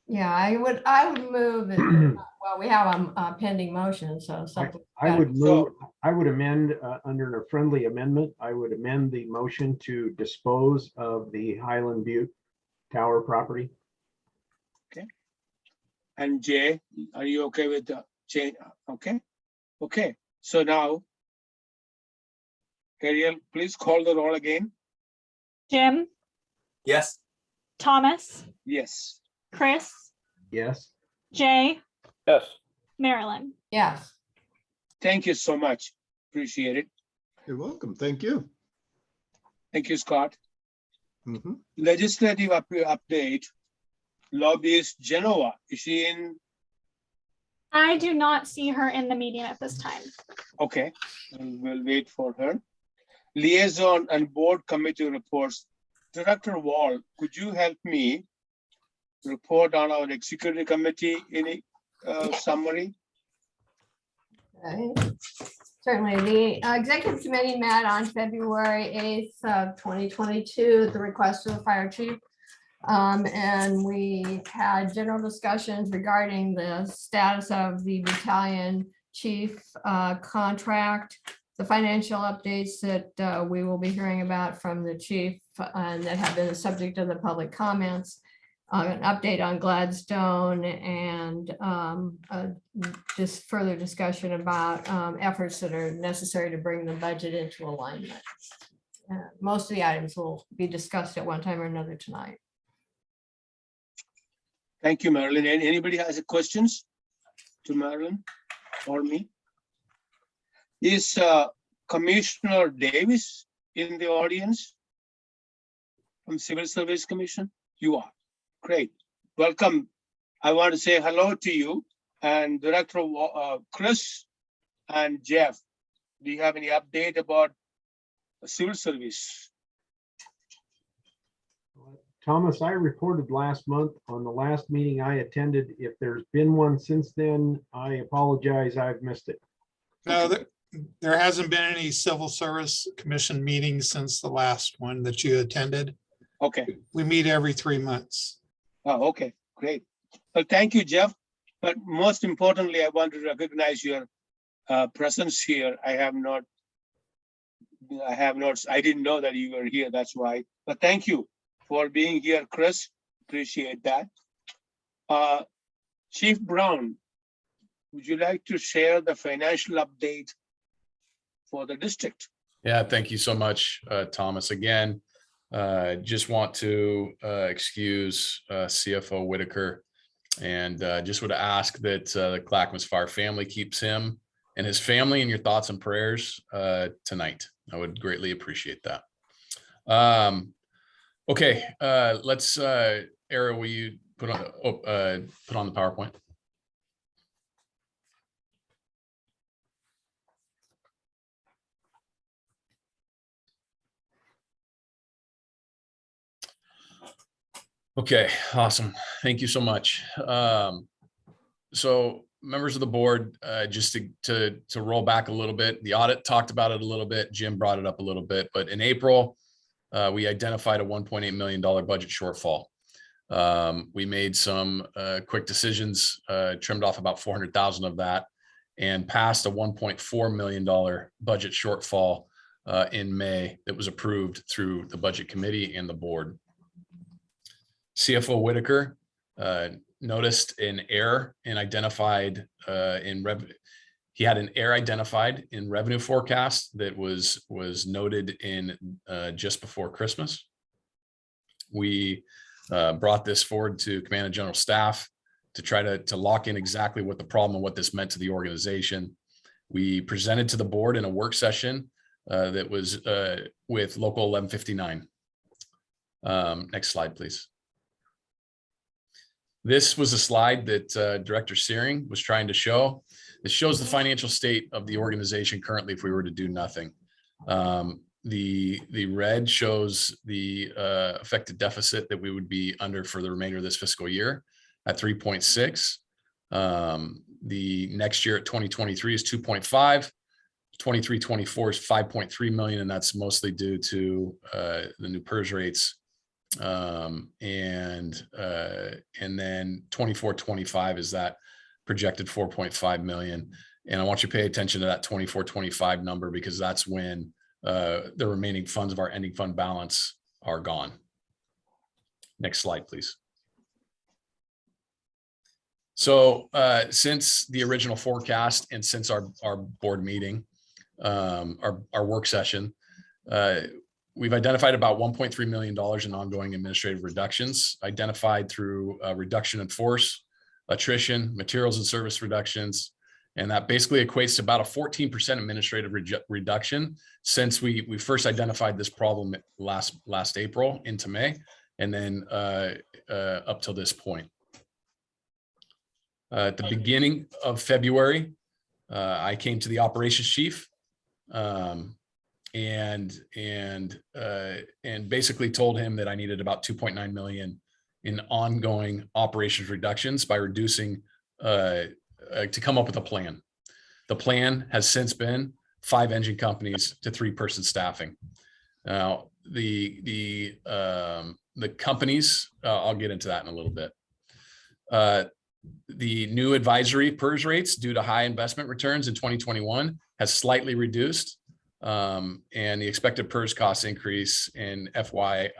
Yeah, I would move it. Well, we have a pending motion, so something. I would move, I would amend under a friendly amendment. I would amend the motion to dispose of the Highland Butte Tower property. Okay. And Jay, are you okay with the change? Okay. Okay. So now, Ariel, please call the roll again. Jim, Yes. Thomas, Yes. Chris, Yes. Jay, Yes. Marilyn. Yes. Thank you so much. Appreciate it. You're welcome. Thank you. Thank you, Scott. Mhm. Legislative update. Lobbyist Genova, is she in? I do not see her in the meeting at this time. Okay, we'll wait for her. Liaison and board committee reports. Director Wall, could you help me report on our executive committee, any summary? Okay. Certainly, the executive committee met on February 8th of 2022 at the request of the fire chief. And we had general discussions regarding the status of the battalion chief contract, the financial updates that we will be hearing about from the chief and that have been the subject of the public comments, an update on Gladstone, and just further discussion about efforts that are necessary to bring the budget into alignment. Most of the items will be discussed at one time or another tonight. Thank you, Marilyn. And anybody has a questions to Marilyn or me? Is Commissioner Davis in the audience from Civil Service Commission? You are. Great. Welcome. I want to say hello to you and Director Chris and Jeff. Do you have any update about civil service? Thomas, I reported last month on the last meeting I attended. If there's been one since then, I apologize, I've missed it. No, there hasn't been any Civil Service Commission meetings since the last one that you attended. Okay. We meet every 3 months. Oh, okay, great. Well, thank you, Jeff. But most importantly, I want to recognize your presence here. I didn't know that you were here, that's why. But thank you for being here, Chris. Appreciate that. Chief Brown, would you like to share the financial update for the district? Yeah, thank you so much, Thomas. Again, just want to excuse CFO Whitaker and just would ask that the Clackamas Fire family keeps him and his family in your thoughts and prayers tonight. I would greatly appreciate that. Okay, let's Ariel, will you put on the PowerPoint? Okay, awesome. Thank you so much. So members of the board, just to roll back a little bit, the audit talked about it a little bit. Jim brought it up a little bit, but in April, we identified a $1.8 million budget shortfall. We made some quick decisions, trimmed off about 400,000 of that, and passed a $1.4 million budget shortfall in May that was approved through the budget committee and the board. CFO Whitaker noticed an error and identified he had an error identified in revenue forecast that was noted in just before Christmas. We brought this forward to Command and General Staff to try to lock in exactly what the problem and what this meant to the organization. We presented to the board in a work session that was with Local 1159. Next slide, please. This was a slide that Director Searing was trying to show. It shows the financial state of the organization currently if we were to do nothing. The red shows the affected deficit that we would be under for the remainder of this fiscal year at 3.6. The next year at 2023 is 2.5. 23-24 is 5.3 million, and that's mostly due to the new PERS rates. And then 24-25 is that projected 4.5 million. And I want you to pay attention to that 24-25 number, because that's when the remaining funds of our ending fund balance are gone. Next slide, please. So since the original forecast and since our board meeting, our work session, we've identified about $1.3 million in ongoing administrative reductions, identified through reduction in force, attrition, materials and service reductions. And that basically equates to about a 14% administrative reduction since we first identified this problem last April into May, and then up till this point. At the beginning of February, I came to the operations chief and basically told him that I needed about 2.9 million in ongoing operations reductions by reducing to come up with a plan. The plan has since been 5 engine companies to 3-person staffing. Now the companies, I'll get into that in a little bit. The new advisory PERS rates due to high investment returns in 2021 has slightly reduced. And the expected PERS cost increase in FY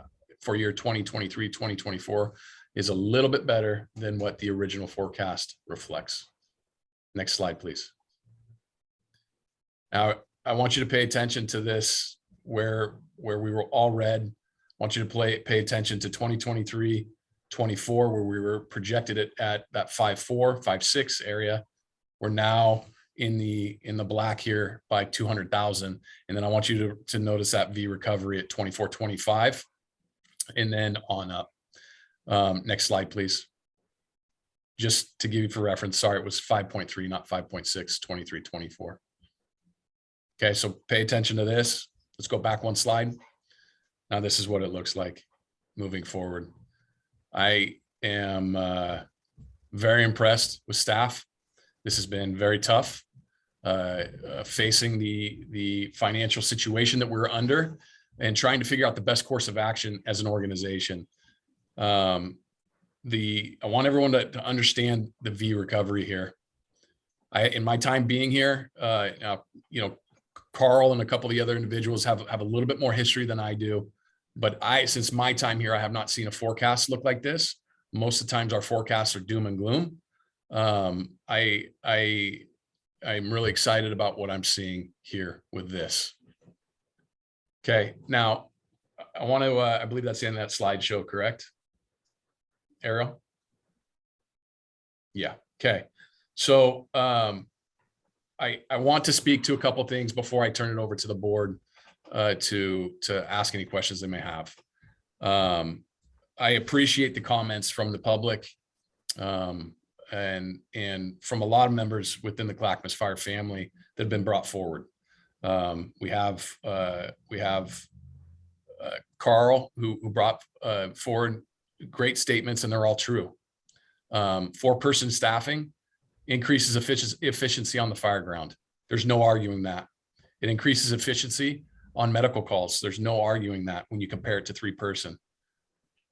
for year 2023, 2024 is a little bit better than what the original forecast reflects. Next slide, please. Now, I want you to pay attention to this where we were all red. I want you to pay attention to 2023, 24, where we were projected at that 5.4, 5.6 area. We're now in the black here by 200,000. And then I want you to notice that V recovery at 24, 25, and then on up. Next slide, please. Just to give you for reference, sorry, it was 5.3, not 5.6, 23, 24. Okay, so pay attention to this. Let's go back one slide. Now this is what it looks like moving forward. I am very impressed with staff. This has been very tough, facing the financial situation that we're under and trying to figure out the best course of action as an organization. I want everyone to understand the V recovery here. In my time being here, Carl and a couple of the other individuals have a little bit more history than I do, but since my time here, I have not seen a forecast look like this. Most of the times our forecasts are doom and gloom. I'm really excited about what I'm seeing here with this. Okay, now I want to, I believe that's in that slideshow, correct? Ariel? Yeah, okay. So I want to speak to a couple things before I turn it over to the board to ask any questions they may have. I appreciate the comments from the public and from a lot of members within the Clackamas Fire family that have been brought forward. We have Carl who brought forward great statements, and they're all true. 4-person staffing increases efficiency on the fire ground. There's no arguing that. It increases efficiency on medical calls. There's no arguing that when you compare it to 3-person.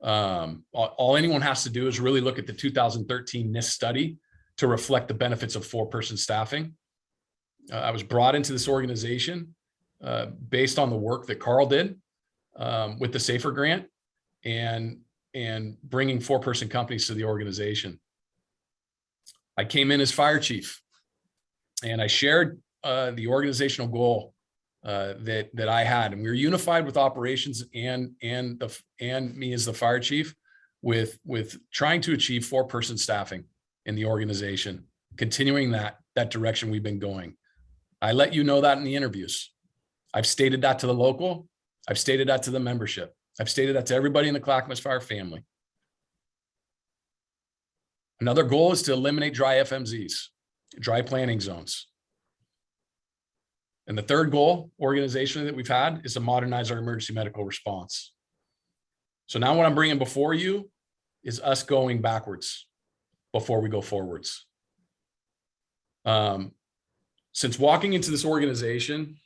All anyone has to do is really look at the 2013 NIST study to reflect the benefits of 4-person staffing. I was brought into this organization based on the work that Carl did with the SAFER grant and bringing 4-person companies to the organization. I came in as fire chief, and I shared the organizational goal that I had, and we were unified with operations and me as the fire chief with trying to achieve 4-person staffing in the organization, continuing that direction we've been going. I let you know that in the interviews. I've stated that to the local. I've stated that to the membership. I've stated that to everybody in the Clackamas Fire family. Another goal is to eliminate dry FMZs, dry planning zones. And the third goal organizationally that we've had is to modernize our emergency medical response. So now what I'm bringing before you is us going backwards before we go forwards. Since walking into this organization,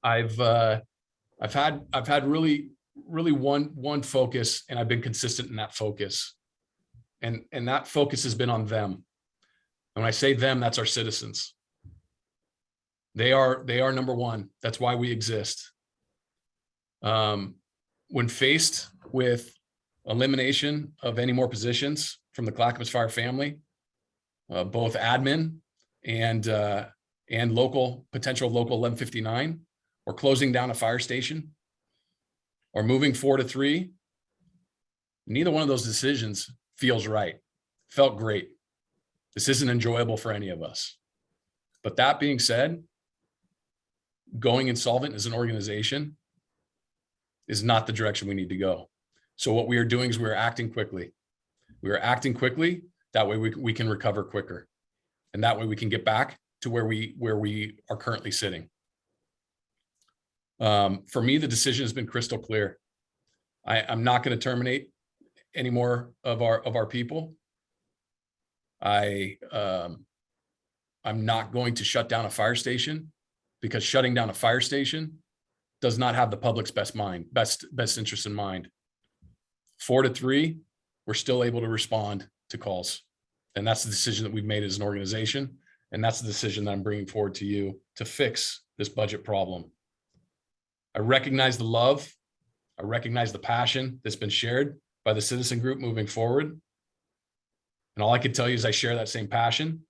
I've had really one focus, and I've been consistent in that focus. And that focus has been on them. And when I say them, that's our citizens. They are number one. That's why we exist. When faced with elimination of any more positions from the Clackamas Fire family, both admin and potential local 1159, or closing down a fire station, or moving 4 to 3, neither one of those decisions feels right. Felt great. This isn't enjoyable for any of us. But that being said, going insolvent as an organization is not the direction we need to go. So what we are doing is we're acting quickly. We are acting quickly. That way we can recover quicker. And that way we can get back to where we are currently sitting. For me, the decision has been crystal clear. I'm not going to terminate any more of our people. I'm not going to shut down a fire station, because shutting down a fire station does not have the public's best interest in mind. 4 to 3, we're still able to respond to calls. And that's the decision that we've made as an organization. And that's the decision that I'm bringing forward to you to fix this budget problem. I recognize the love. I recognize the passion that's been shared by the citizen group moving forward. And all I can tell you is I share that same passion.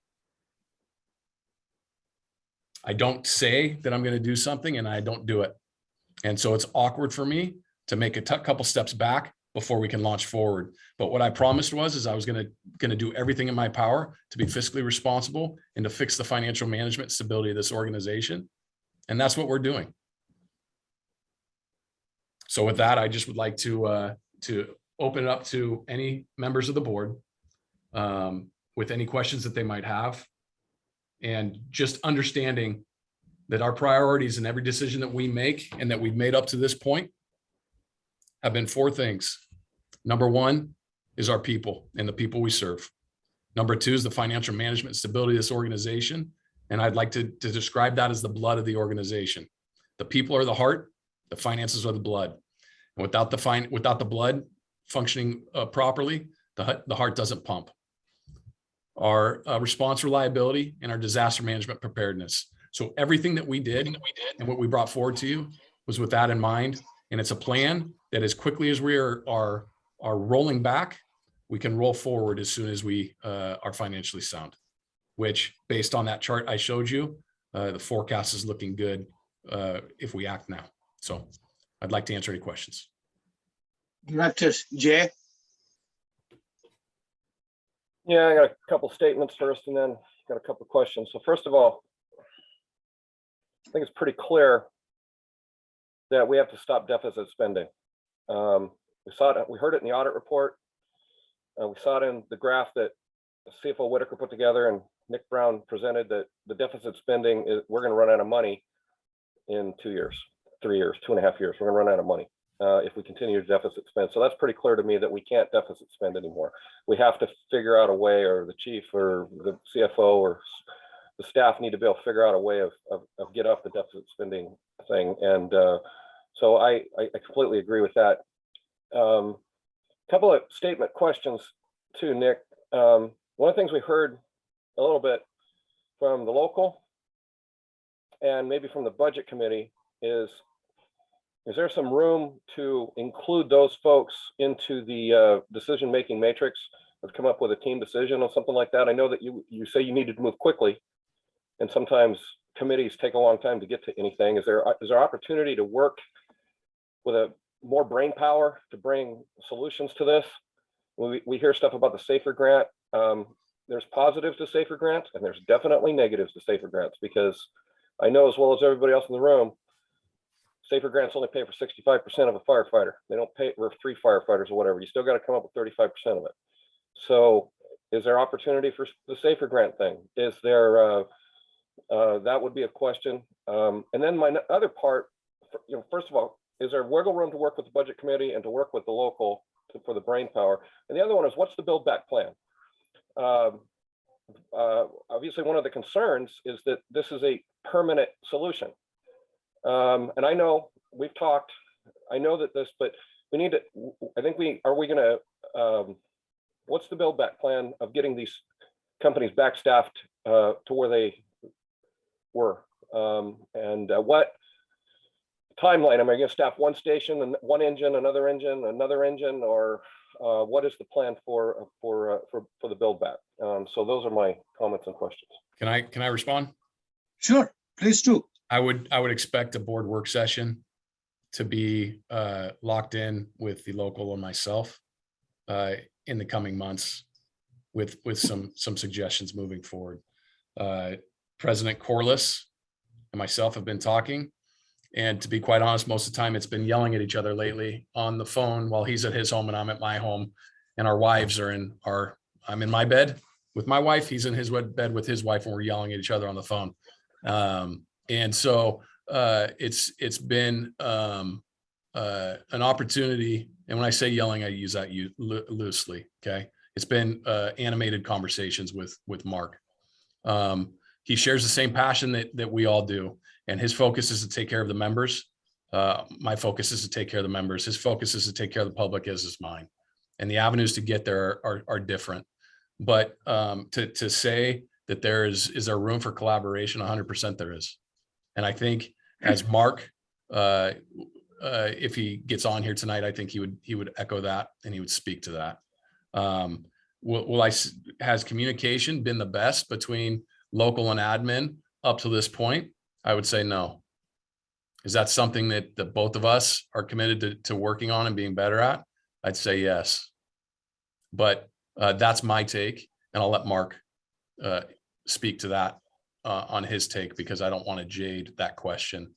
I don't say that I'm going to do something and I don't do it. And so it's awkward for me to make a couple steps back before we can launch forward. But what I promised was I was going to do everything in my power to be fiscally responsible and to fix the financial management stability of this organization. And that's what we're doing. So with that, I just would like to open it up to any members of the board with any questions that they might have. And just understanding that our priorities in every decision that we make and that we've made up to this point have been 4 things. Number 1 is our people and the people we serve. Number 2 is the financial management stability of this organization. And I'd like to describe that as the blood of the organization. The people are the heart, the finances are the blood. And without the blood functioning properly, the heart doesn't pump. Our response reliability and our disaster management preparedness. So everything that we did and what we brought forward to you was with that in mind. And it's a plan that as quickly as we are rolling back, we can roll forward as soon as we are financially sound, which based on that chart I showed you, the forecast is looking good if we act now. So I'd like to answer any questions. Director Jay. Yeah, I got a couple statements first and then got a couple questions. So first of all, I think it's pretty clear that we have to stop deficit spending. We saw it, we heard it in the audit report. We saw it in the graph that CFO Whitaker put together and Nick Brown presented, that the deficit spending is, we're gonna run out of money in 2 years, 3 years, 2.5 years. We're gonna run out of money if we continue to deficit spend. So that's pretty clear to me that we can't deficit spend anymore. We have to figure out a way, or the chief or the CFO or the staff need to be able to figure out a way of get off the deficit spending thing. And so I completely agree with that. Couple of statement questions too, Nick. One of the things we heard a little bit from the local and maybe from the budget committee is there some room to include those folks into the decision-making matrix, or come up with a team decision or something like that? I know that you say you needed to move quickly, and sometimes committees take a long time to get to anything. Is there opportunity to work with a more brain power to bring solutions to this? We hear stuff about the SAFER grant. There's positives to SAFER grants, and there's definitely negatives to SAFER grants, because I know as well as everybody else in the room, SAFER grants only pay for 65% of a firefighter. They don't pay for 3 firefighters or whatever. You still got to come up with 35% of it. So is there opportunity for the SAFER grant thing? Is there, that would be a question. And then my other part, first of all, is there wiggle room to work with the budget committee and to work with the local for the brain power? And the other one is, what's the build back plan? Obviously, one of the concerns is that this is a permanent solution. And I know we've talked, I know that this, but we need to, I think are we gonna, what's the build back plan of getting these companies back staffed to where they were? And what timeline? Am I gonna staff one station and one engine, another engine, or what is the plan for the build back? So those are my comments and questions. Can I respond? Sure, please do. I would expect a board work session to be locked in with the local and myself in the coming months with some suggestions moving forward. President Corliss and myself have been talking, and to be quite honest, most of the time it's been yelling at each other lately on the phone while he's at his home and I'm at my home, and our wives are I'm in my bed with my wife, he's in his bed with his wife, and we're yelling at each other on the phone. And so it's been an opportunity. And when I say yelling, I use that loosely. Okay. It's been animated conversations with Mark. He shares the same passion that we all do. And his focus is to take care of the members. My focus is to take care of the members. His focus is to take care of the public, as is mine. And the avenues to get there are different. But to say that is there room for collaboration? 100% there is. And I think as Mark, if he gets on here tonight, I think he would echo that, and he would speak to that. Has communication been the best between local and admin up to this point? I would say no. Is that something that both of us are committed to working on and being better at? I'd say yes. But that's my take, and I'll let Mark speak to that on his take, because I don't want to jade that question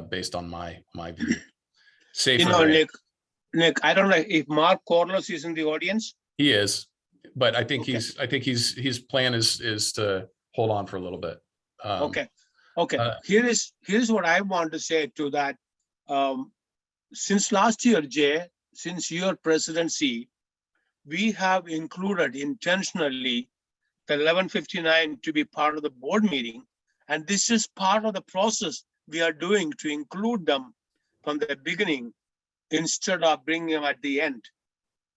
based on my view. Nick, I don't know if Mark Corliss is in the audience. He is, but I think his plan is to hold on for a little bit. Okay. Here's what I want to say to that. Since last year, Jay, since your presidency, we have included intentionally the 1159 to be part of the board meeting. And this is part of the process we are doing to include them from the beginning instead of bringing them at the end.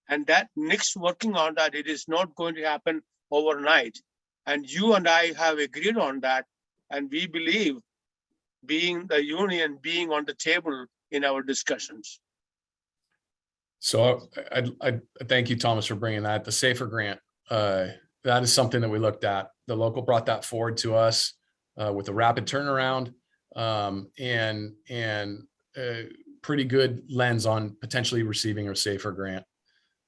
And that Nick's working on that. It is not going to happen overnight. And you and I have agreed on that. And we believe being the union, being on the table in our discussions. So I thank you, Thomas, for bringing that. The SAFER grant, that is something that we looked at. The local brought that forward to us with a rapid turnaround and pretty good lens on potentially receiving a SAFER grant.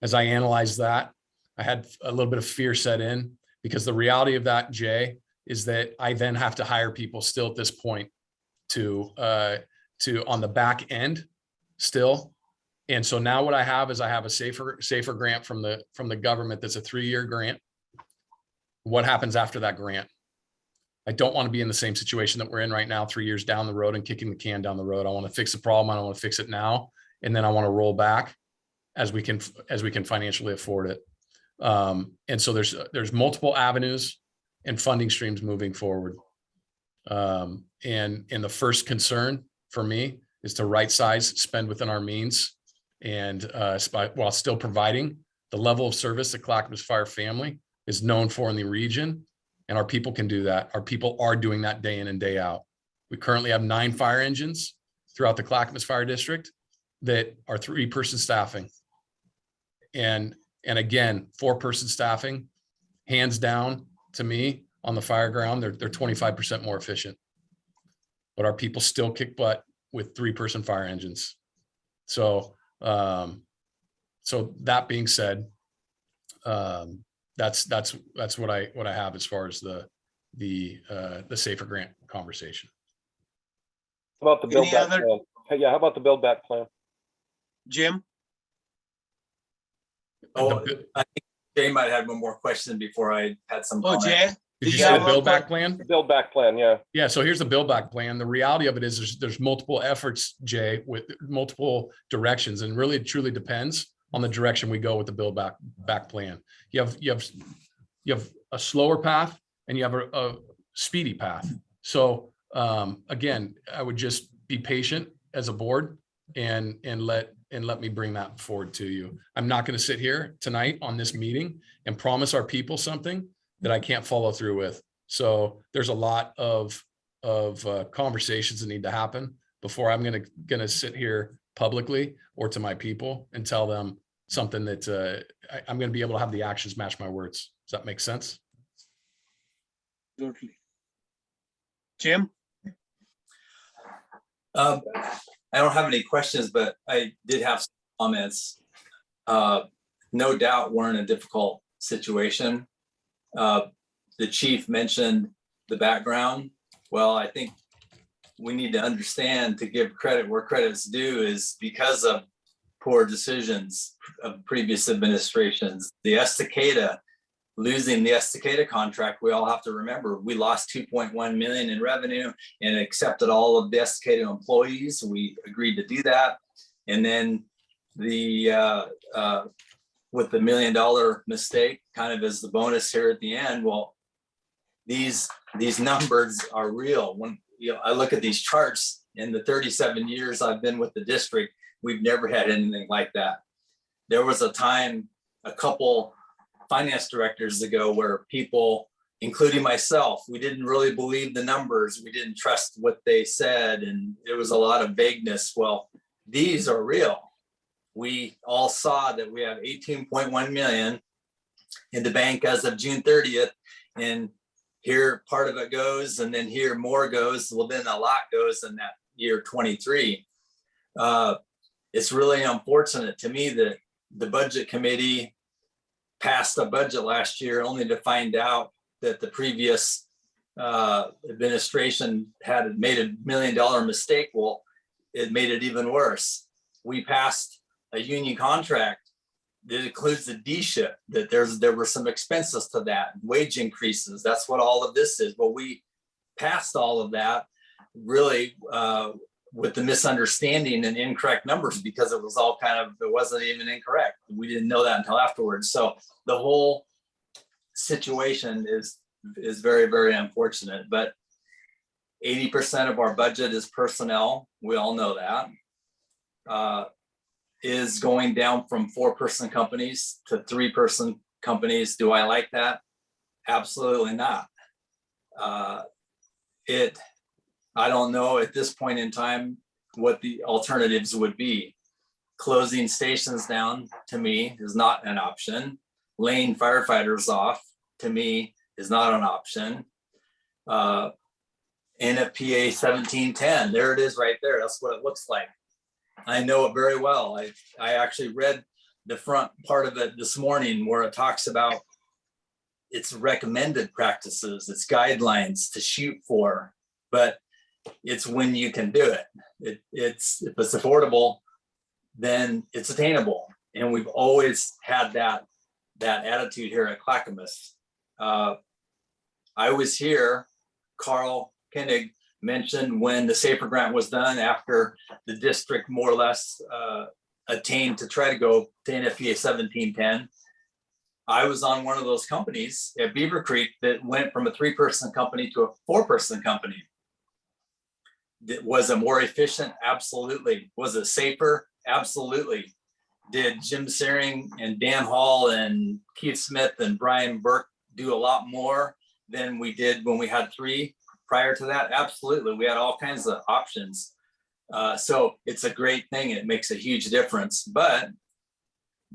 As I analyzed that, I had a little bit of fear set in, because the reality of that, Jay, is that I then have to hire people still at this point to on the back end still And so now what I have is I have a safer grant from the government that's a 3-year grant. What happens after that grant? I don't want to be in the same situation that we're in right now, 3 years down the road and kicking the can down the road. I want to fix the problem. I want to fix it now. And then I want to roll back as we can financially afford it. And so there's multiple avenues and funding streams moving forward. And the first concern for me is to right size, spend within our means, and while still providing the level of service that Clackamas Fire family is known for in the region. And our people can do that. Our people are doing that day in and day out. We currently have 9 fire engines throughout the Clackamas Fire District that are 3-person staffing. And again, 4-person staffing, hands down to me on the fire ground, they're 25% more efficient. But our people still kick butt with 3-person fire engines. So that being said, that's what I have as far as the safer grant conversation. How about the build Any back other- plan? Hey, yeah, how about the build back plan? Jim? Oh, I think Jay might have one more question before I had some. Oh, comment. Jay? Did you you say have the one build back que- plan? Build back plan, yeah. Yeah, so here's the build back plan. The reality of it is there's multiple efforts, Jay, with multiple directions, and really it truly depends on the direction we go with the build back plan. You have a slower path and you have a speedy path. So again, I would just be patient as a board and let me bring that forward to you. I'm not going to sit here tonight on this meeting and promise our people something that I can't follow through with. So there's a lot of conversations that need to happen before I'm going to sit here publicly or to my people and tell them something that I'm going to be able to have the actions match my words. Does that make sense? Totally. Jim? I don't have any questions, but I did have some comments. No doubt we're in a difficult situation. The chief mentioned the background. Well, I think we need to understand, to give credit where credit's due, is because of poor decisions of previous administrations. The Estacada, losing the Estacada contract, we all have to remember, we lost 2.1 million in revenue and accepted all of the Estacada employees. We agreed to do that. And then the with the $1 million mistake kind of as the bonus here at the end, well, these numbers are real. When I look at these charts, in the 37 years I've been with the district, we've never had anything like that. There was a time a couple finance directors ago where people, including myself, we didn't really believe the numbers. We didn't trust what they said, and there was a lot of vagueness. Well, these are real. We all saw that we have 18.1 million in the bank as of June 30th, and here part of it goes, and then here more goes. Well, then a lot goes in that year 23. It's really unfortunate to me that the budget committee passed a budget last year only to find out that the previous administration had made $1 million mistake. Well, it made it even worse. We passed a union contract that includes the D shift, that there were some expenses to that, wage increases. That's what all of this is. But we passed all of that really with the misunderstanding and incorrect numbers, because it was all kind of, it wasn't even incorrect. We didn't know that until afterwards. So the whole situation is very, very unfortunate. But 80% of our budget is personnel. We all know that. Is going down from 4-person companies to 3-person companies. Do I like that? Absolutely not. I don't know at this point in time what the alternatives would be. Closing stations down, to me, is not an option. Laying firefighters off, to me, is not an option. NFPA 1710, there it is right there. That's what it looks like. I know it very well. I actually read the front part of it this morning where it talks about its recommended practices, its guidelines to shoot for, but it's when you can do it. If it's affordable, then it's attainable. And we've always had that attitude here at Clackamas. I was here, Carl Koenig mentioned when the SAFER grant was done after the district more or less attained to try to go to NFPA 1710. I was on one of those companies at Beaver Creek that went from a 3-person company to a 4-person company. Was it more efficient? Absolutely. Was it safer? Absolutely. Did Jim Searing and Dan Hall and Keith Smith and Brian Burke do a lot more than we did when we had 3 prior to that? Absolutely. We had all kinds of options. So it's a great thing. It makes a huge difference. But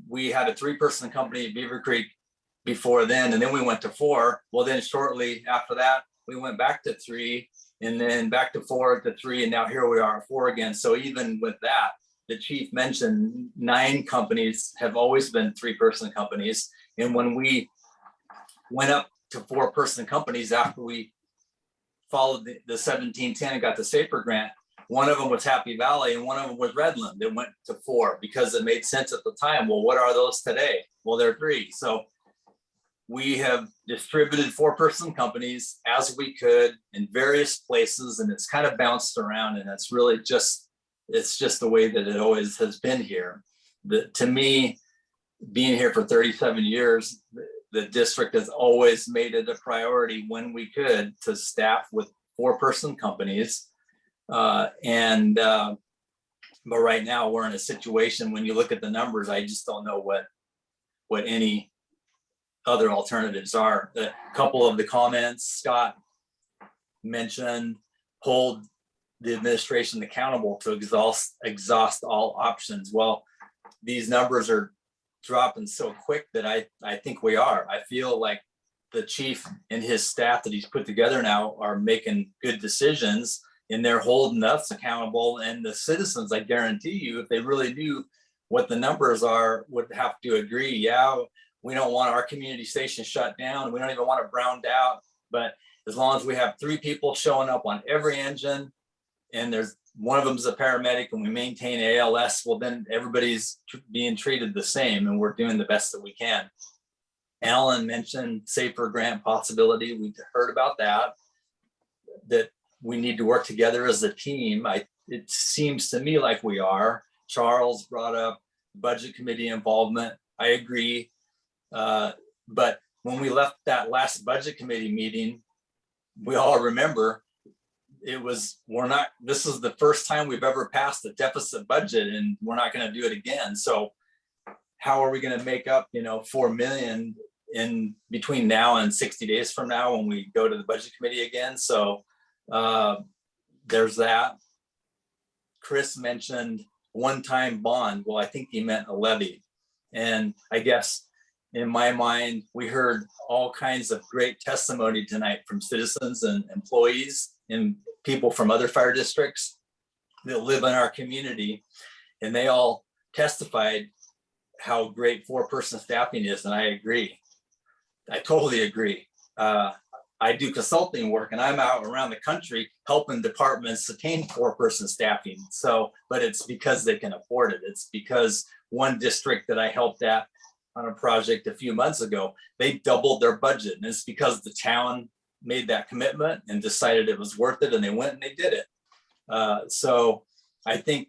we had a 3-person company at Beaver Creek before then, and then we went to 4. Well, then shortly after that, we went back to 3, and then back to 4 to 3, and now here we are at 4 again. So even with that, the chief mentioned 9 companies have always been 3-person companies. And when we went up to 4-person companies after we followed the 1710 and got the SAFER grant, one of them was Happy Valley and one of them was Redland. It went to 4 because it made sense at the time. Well, what are those today? Well, they're 3. So we have distributed 4-person companies as we could in various places, and it's kind of bounced around, and it's really just, it's just the way that it always has been here. To me, being here for 37 years, the district has always made it a priority when we could to staff with 4-person companies. But right now we're in a situation, when you look at the numbers, I just don't know what any other alternatives are. A couple of the comments Scott mentioned hold the administration accountable to exhaust all options. Well, these numbers are dropping so quick that I think we are. I feel like the chief and his staff that he's put together now are making good decisions, and they're holding us accountable. And the citizens, I guarantee you, if they really knew what the numbers are, would have to agree. Yeah, we don't want our community station shut down. We don't even want it browned out. But as long as we have 3 people showing up on every engine, and there's one of them is a paramedic, and we maintain ALS, well, then everybody's being treated the same, and we're doing the best that we can. Alan mentioned SAFER grant possibility. We heard about that we need to work together as a team. It seems to me like we are. Charles brought up budget committee involvement. I agree. But when we left that last budget committee meeting, we all remember this is the first time we've ever passed a deficit budget, and we're not going to do it again. So how are we going to make up, $4 million in between now and 60 days from now when we go to the budget committee again? So there's that. Chris mentioned one-time bond. Well, I think he meant a levy. And I guess in my mind, we heard all kinds of great testimony tonight from citizens and employees and people from other fire districts that live in our community. And they all testified how great 4-person staffing is. And I agree. I totally agree. I do consulting work, and I'm out around the country helping departments attain 4-person staffing. So, but it's because they can afford it. It's because one district that I helped at on a project a few months ago, they doubled their budget, and it's because the town made that commitment and decided it was worth it, and they went and they did it. So I think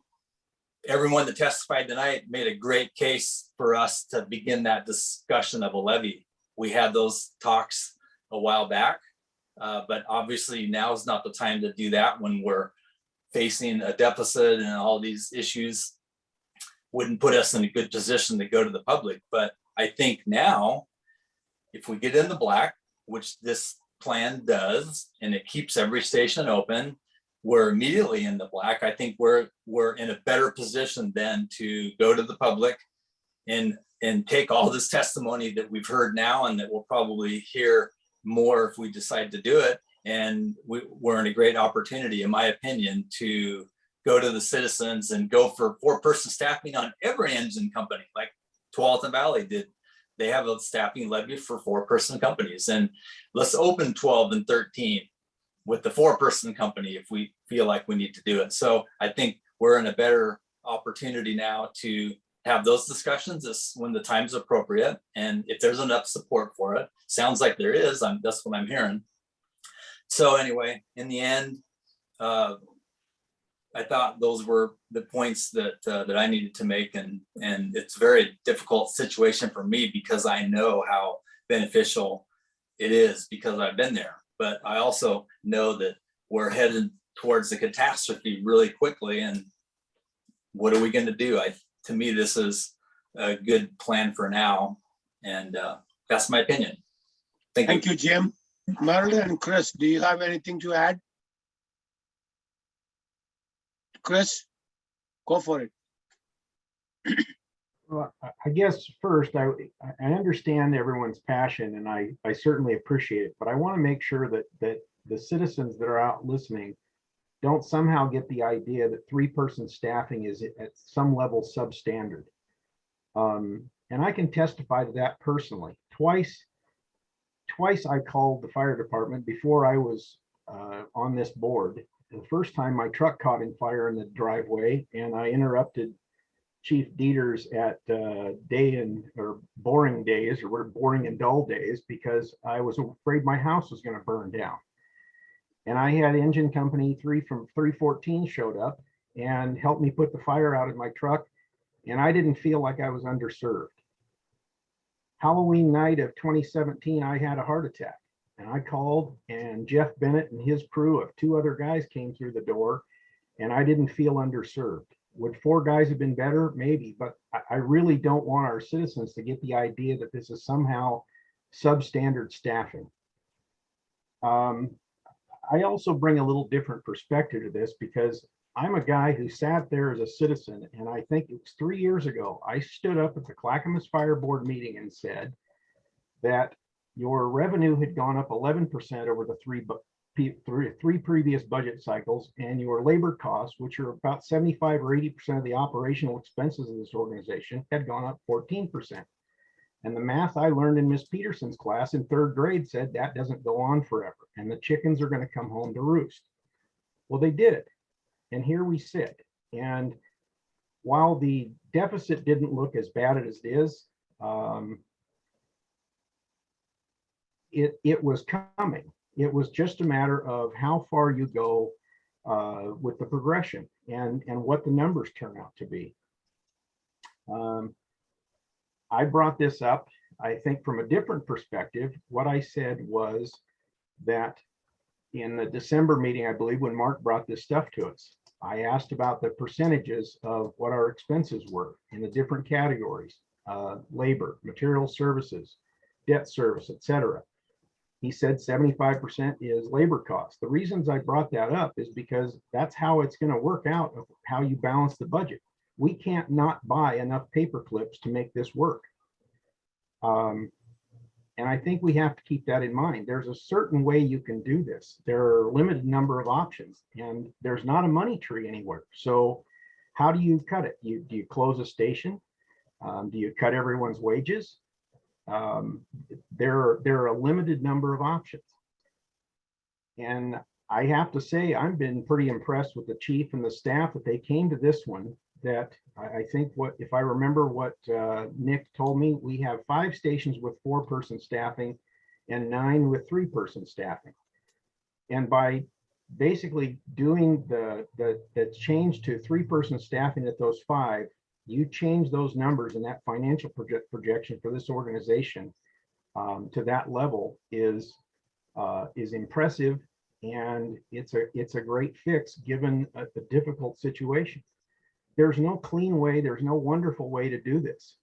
everyone that testified tonight made a great case for us to begin that discussion of a levy. We had those talks a while back, but obviously now is not the time to do that when we're facing a deficit, and all these issues wouldn't put us in a good position to go to the public. But I think now, if we get in the black, which this plan does, and it keeps every station open, we're immediately in the black. I think we're in a better position then to go to the public and take all this testimony that we've heard now, and that we'll probably hear more if we decide to do it. And we're in a great opportunity, in my opinion, to go to the citizens and go for 4-person staffing on every engine company, like Tualatin Valley did. They have a staffing levy for 4-person companies, and let's open 12 and 13 with the 4-person company if we feel like we need to do it. So I think we're in a better opportunity now to have those discussions is when the time's appropriate. And if there's enough support for it, sounds like there is, that's what I'm hearing. So anyway, in the end, I thought those were the points that that I needed to make, and it's a very difficult situation for me because I know how beneficial it is because I've been there. But I also know that we're headed towards the catastrophe really quickly, and what are we going to do? To me, this is a good plan for now, and that's my opinion. Thank you, Jim. Marilyn and Chris, do you have anything to add? Chris, go for it. Well, I guess first, I understand everyone's passion, and I certainly appreciate it, but I want to make sure that the citizens that are out listening don't somehow get the idea that 3-person staffing is at some level substandard. And I can testify to that personally. Twice I called the fire department before I was on this board. The first time my truck caught in fire in the driveway, and I interrupted Chief Dieters at boring days, or boring and dull days, because I was afraid my house was going to burn down. And I had engine company 3 from 314 showed up and helped me put the fire out in my truck, and I didn't feel like I was underserved. Halloween night of 2017, I had a heart attack, and I called, and Jeff Bennett and his crew of 2 other guys came through the door, and I didn't feel underserved. Would 4 guys have been better? Maybe, but I really don't want our citizens to get the idea that this is somehow substandard staffing. I also bring a little different perspective to this because I'm a guy who sat there as a citizen, and I think it was 3 years ago, I stood up at the Clackamas Fire Board meeting and said that your revenue had gone up 11% over the three previous budget cycles, and your labor costs, which are about 75 or 80% of the operational expenses of this organization, had gone up 14%. And the math I learned in Miss Peterson's class in 3rd grade said that doesn't go on forever, and the chickens are going to come home to roost. Well, they did it, and here we sit. And while the deficit didn't look as bad as it is, it was coming. It was just a matter of how far you go with the progression and what the numbers turn out to be. I brought this up, I think, from a different perspective. What I said was that in the December meeting, I believe, when Mark brought this stuff to us, I asked about the percentages of what our expenses were in the different categories, labor, material services, debt service, etc. He said 75% is labor costs. The reasons I brought that up is because that's how it's going to work out, of how you balance the budget. We can't not buy enough paper clips to make this work. And I think we have to keep that in mind. There's a certain way you can do this. There are a limited number of options, and there's not a money tree anywhere. So how do you cut it? Do you close a station? Do you cut everyone's wages? There are a limited number of options. And I have to say, I've been pretty impressed with the chief and the staff that they came to this one. That I think, if I remember what Nick told me, we have 5 stations with 4-person staffing and 9 with 3-person staffing. And by basically doing the change to 3-person staffing at those 5, you change those numbers, and that financial projection for this organization to that level is impressive, and it's a great fix given a difficult situation. There's no clean way, there's no wonderful way to do this.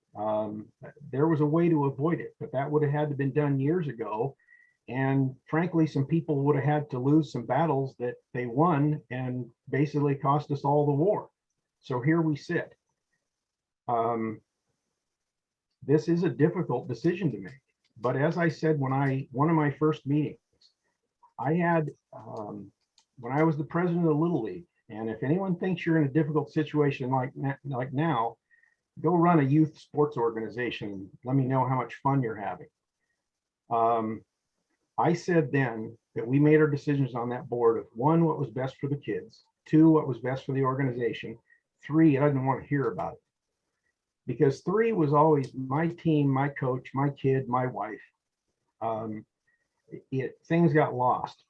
There was a way to avoid it, but that would have had to been done years ago. And frankly, some people would have had to lose some battles that they won and basically cost us all the war. So here we sit. This is a difficult decision to make. But as I said, one of my first meetings, I had, when I was the president of the Little League, and if anyone thinks you're in a difficult situation like now, go run a youth sports organization. Let me know how much fun you're having. I said then that we made our decisions on that board of 1, what was best for the kids, 2, what was best for the organization, 3 doesn't want to hear about it. Because 3 was always my team, my coach, my kid, my wife. Things got lost.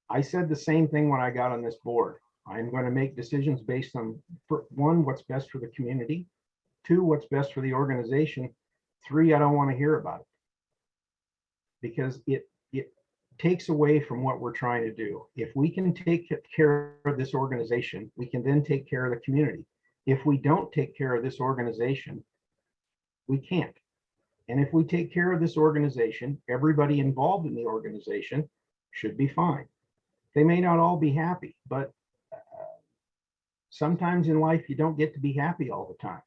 I said the same thing when I got on this board. I'm going to make decisions based on, 1, what's best for the community, 2, what's best for the organization, 3, I don't want to hear about it. Because it takes away from what we're trying to do. If we can take care of this organization, we can then take care of the community. If we don't take care of this organization, we can't. And if we take care of this organization, everybody involved in the organization should be fine. They may not all be happy, but sometimes in life, you don't get to be happy all the time.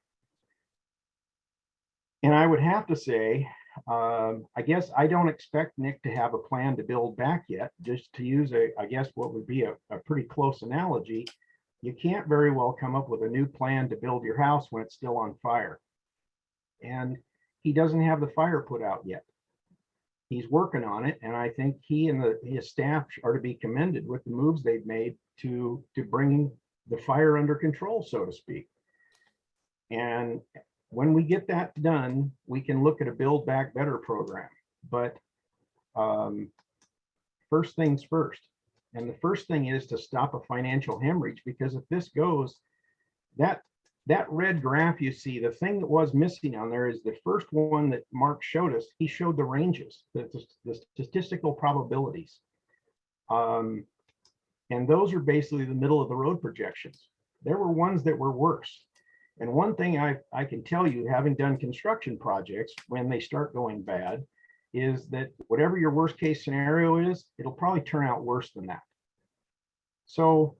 And I would have to say, I guess I don't expect Nick to have a plan to build back yet. Just to use I guess what would be a pretty close analogy, you can't very well come up with a new plan to build your house when it's still on fire. And he doesn't have the fire put out yet. He's working on it, and I think he and his staff are to be commended with the moves they've made to bring the fire under control, so to speak. And when we get that done, we can look at a Build Back Better program. But first things first. And the first thing is to stop a financial hemorrhage, because if this goes, that red graph you see, the thing that was missing on there is the first one that Mark showed us. He showed the ranges, the statistical probabilities. And those are basically the middle of the road projections. There were ones that were worse. And one thing I can tell you, having done construction projects, when they start going bad, is that whatever your worst case scenario is, it'll probably turn out worse than that. So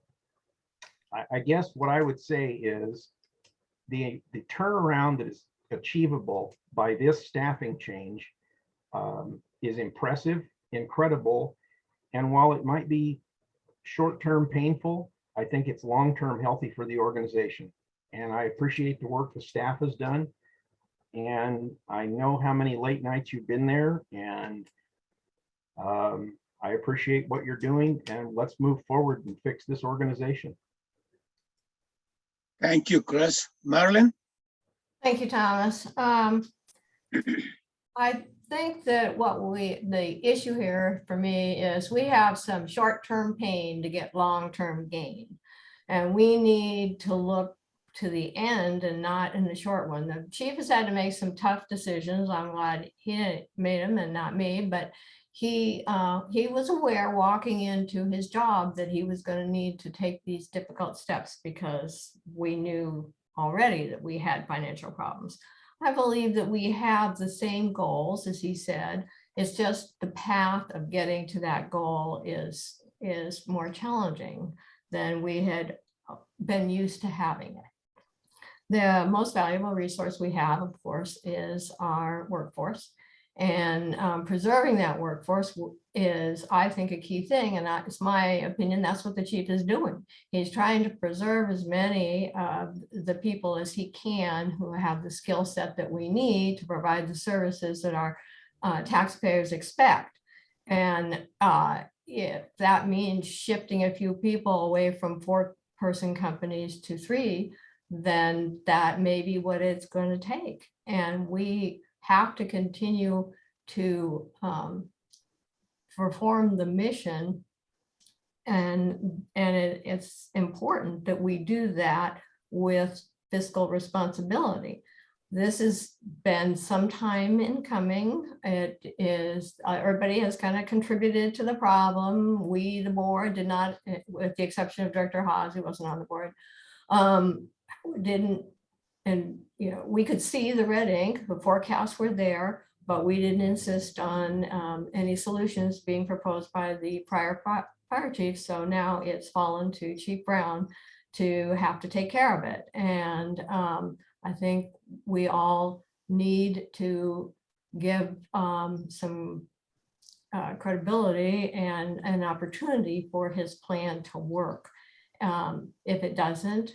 I guess what I would say is the turnaround that is achievable by this staffing change is impressive, incredible. And while it might be short-term painful, I think it's long-term healthy for the organization. And I appreciate the work the staff has done. And I know how many late nights you've been there, and I appreciate what you're doing, and let's move forward and fix this organization. Thank you, Chris. Marilyn? Thank you, Thomas. I think that the issue here for me is we have some short-term pain to get long-term gain. And we need to look to the end and not in the short one. The chief has had to make some tough decisions. I'm glad he made them and not me, but he was aware walking into his job that he was going to need to take these difficult steps, because we knew already that we had financial problems. I believe that we have the same goals, as he said. It's just the path of getting to that goal is more challenging than we had been used to having it. The most valuable resource we have, of course, is our workforce. And preserving that workforce is, I think, a key thing. And that's my opinion. That's what the chief is doing. He's trying to preserve as many of the people as he can who have the skill set that we need to provide the services that our taxpayers expect. And if that means shifting a few people away from 4-person companies to 3, then that may be what it's going to take. And we have to continue to perform the mission. And it's important that we do that with fiscal responsibility. This has been some time in coming. It is, everybody has kind of contributed to the problem. We, the board, did not, with the exception of Director Haas, who wasn't on the board, didn't, and we could see the red ink, the forecasts were there, but we didn't insist on any solutions being proposed by the prior fire chief. So now it's fallen to Chief Brown to have to take care of it. And I think we all need to give some credibility and an opportunity for his plan to work. If it doesn't,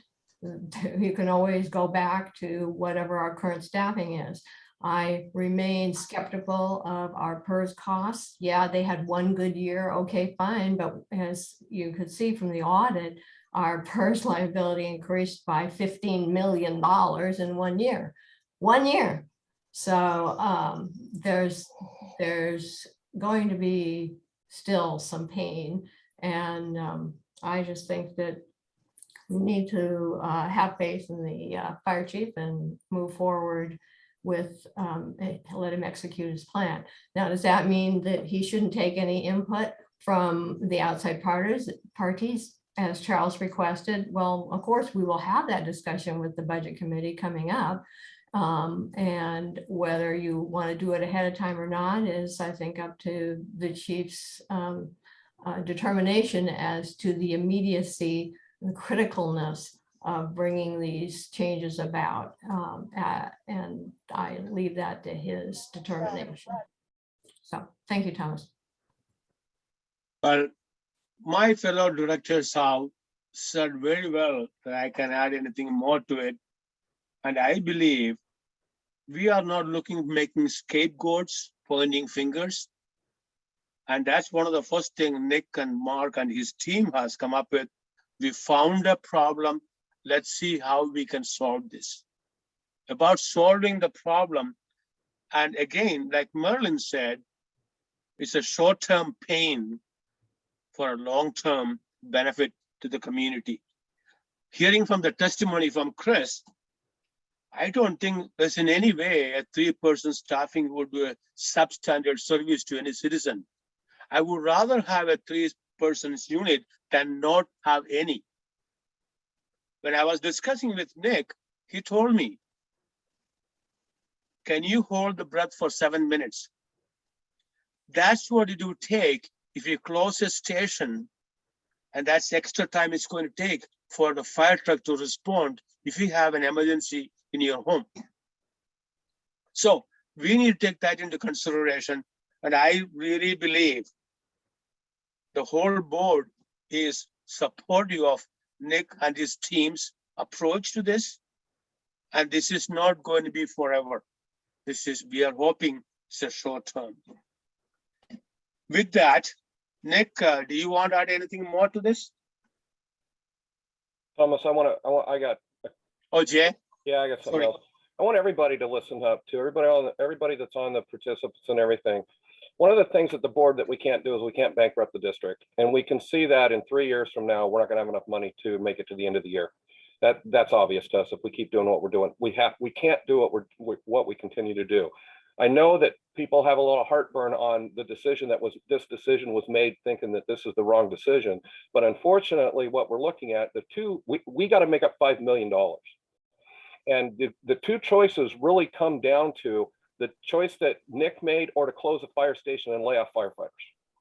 you can always go back to whatever our current staffing is. I remain skeptical of our PERS costs. Yeah, they had one good year. Okay, fine. But as you could see from the audit, our PERS liability increased by $15 million in 1 year. 1 year. So there's going to be still some pain. And I just think that we need to have faith in the fire chief and move forward with let him execute his plan. Now, does that mean that he shouldn't take any input from the outside parties as Charles requested? Well, of course, we will have that discussion with the budget committee coming up. And whether you want to do it ahead of time or not is, I think, up to the chief's determination as to the immediacy, the criticalness of bringing these changes about. And I leave that to his determination. So thank you, Thomas. Well, my fellow directors have said very well that I can add anything more to it. And I believe we are not making scapegoats, pointing fingers. And that's one of the first things Nick and Mark and his team has come up with. We found a problem. Let's see how we can solve this. About solving the problem. And again, like Merlin said, it's a short-term pain for a long-term benefit to the community. Hearing from the testimony from Chris, I don't think there's in any way a 3-person staffing would do a substandard service to any citizen. I would rather have a 3-person unit than not have any. When I was discussing with Nick, he told me, can you hold the breath for 7 minutes? That's what it would take if you close a station, and that's extra time it's going to take for the fire truck to respond if you have an emergency in your home. So we need to take that into consideration. And I really believe the whole board is supportive of Nick and his team's approach to this. And this is not going to be forever. We are hoping it's a short term. With that, Nick, do you want to add anything more to this? Thomas, I got. Oh, Jay? Yeah, I got something Sorry. else. I want everybody to listen up to everybody that's on the participants and everything. One of the things at the board that we can't do is we can't bankrupt the district. And we can see that in 3 years from now, we're not gonna have enough money to make it to the end of the year. That's obvious to us if we keep doing what we're doing. We can't do what we continue to do. I know that people have a little heartburn on the decision this decision was made thinking that this is the wrong decision. But unfortunately, what we're looking at, we got to make up $5 million. And the two choices really come down to the choice that Nick made or to close the fire station and lay off firefighters.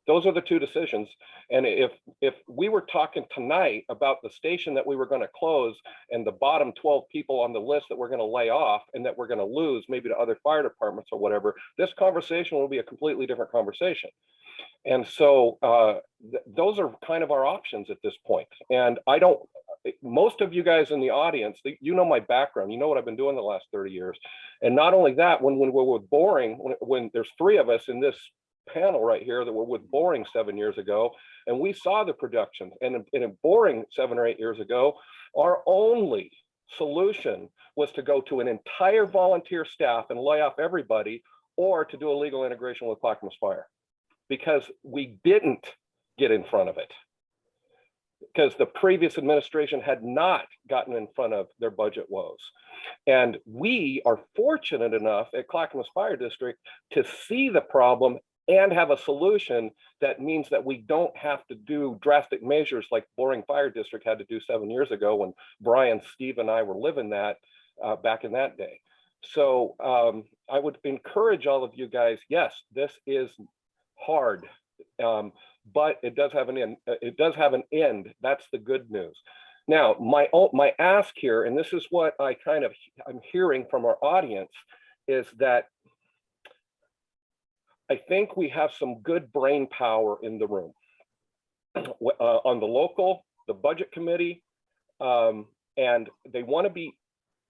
Those are the two decisions. And if we were talking tonight about the station that we were going to close and the bottom 12 people on the list that we're going to lay off and that we're going to lose maybe to other fire departments or whatever, this conversation will be a completely different conversation. And so those are kind of our options at this point. And most of you guys in the audience, you know my background, you know what I've been doing the last 30 years. And not only that, when we're with Boring, when there's 3 of us in this panel right here that were with Boring 7 years ago, and we saw the production. And in Boring 7 or 8 years ago, our only solution was to go to an entire volunteer staff and lay off everybody, or to do a legal integration with Clackamas Fire, because we didn't get in front of it, because the previous administration had not gotten in front of their budget woes. And we are fortunate enough at Clackamas Fire District to see the problem and have a solution that means that we don't have to do drastic measures like Boring Fire District had to do 7 years ago when Brian, Steve, and I were living that back in that day. So I would encourage all of you guys, yes, this is hard, but it does have an end. It does have an end. That's the good news. Now, my ask here, and this is what I'm hearing from our audience, is that I think we have some good brain power in the room on the local, the budget committee, and they want to be,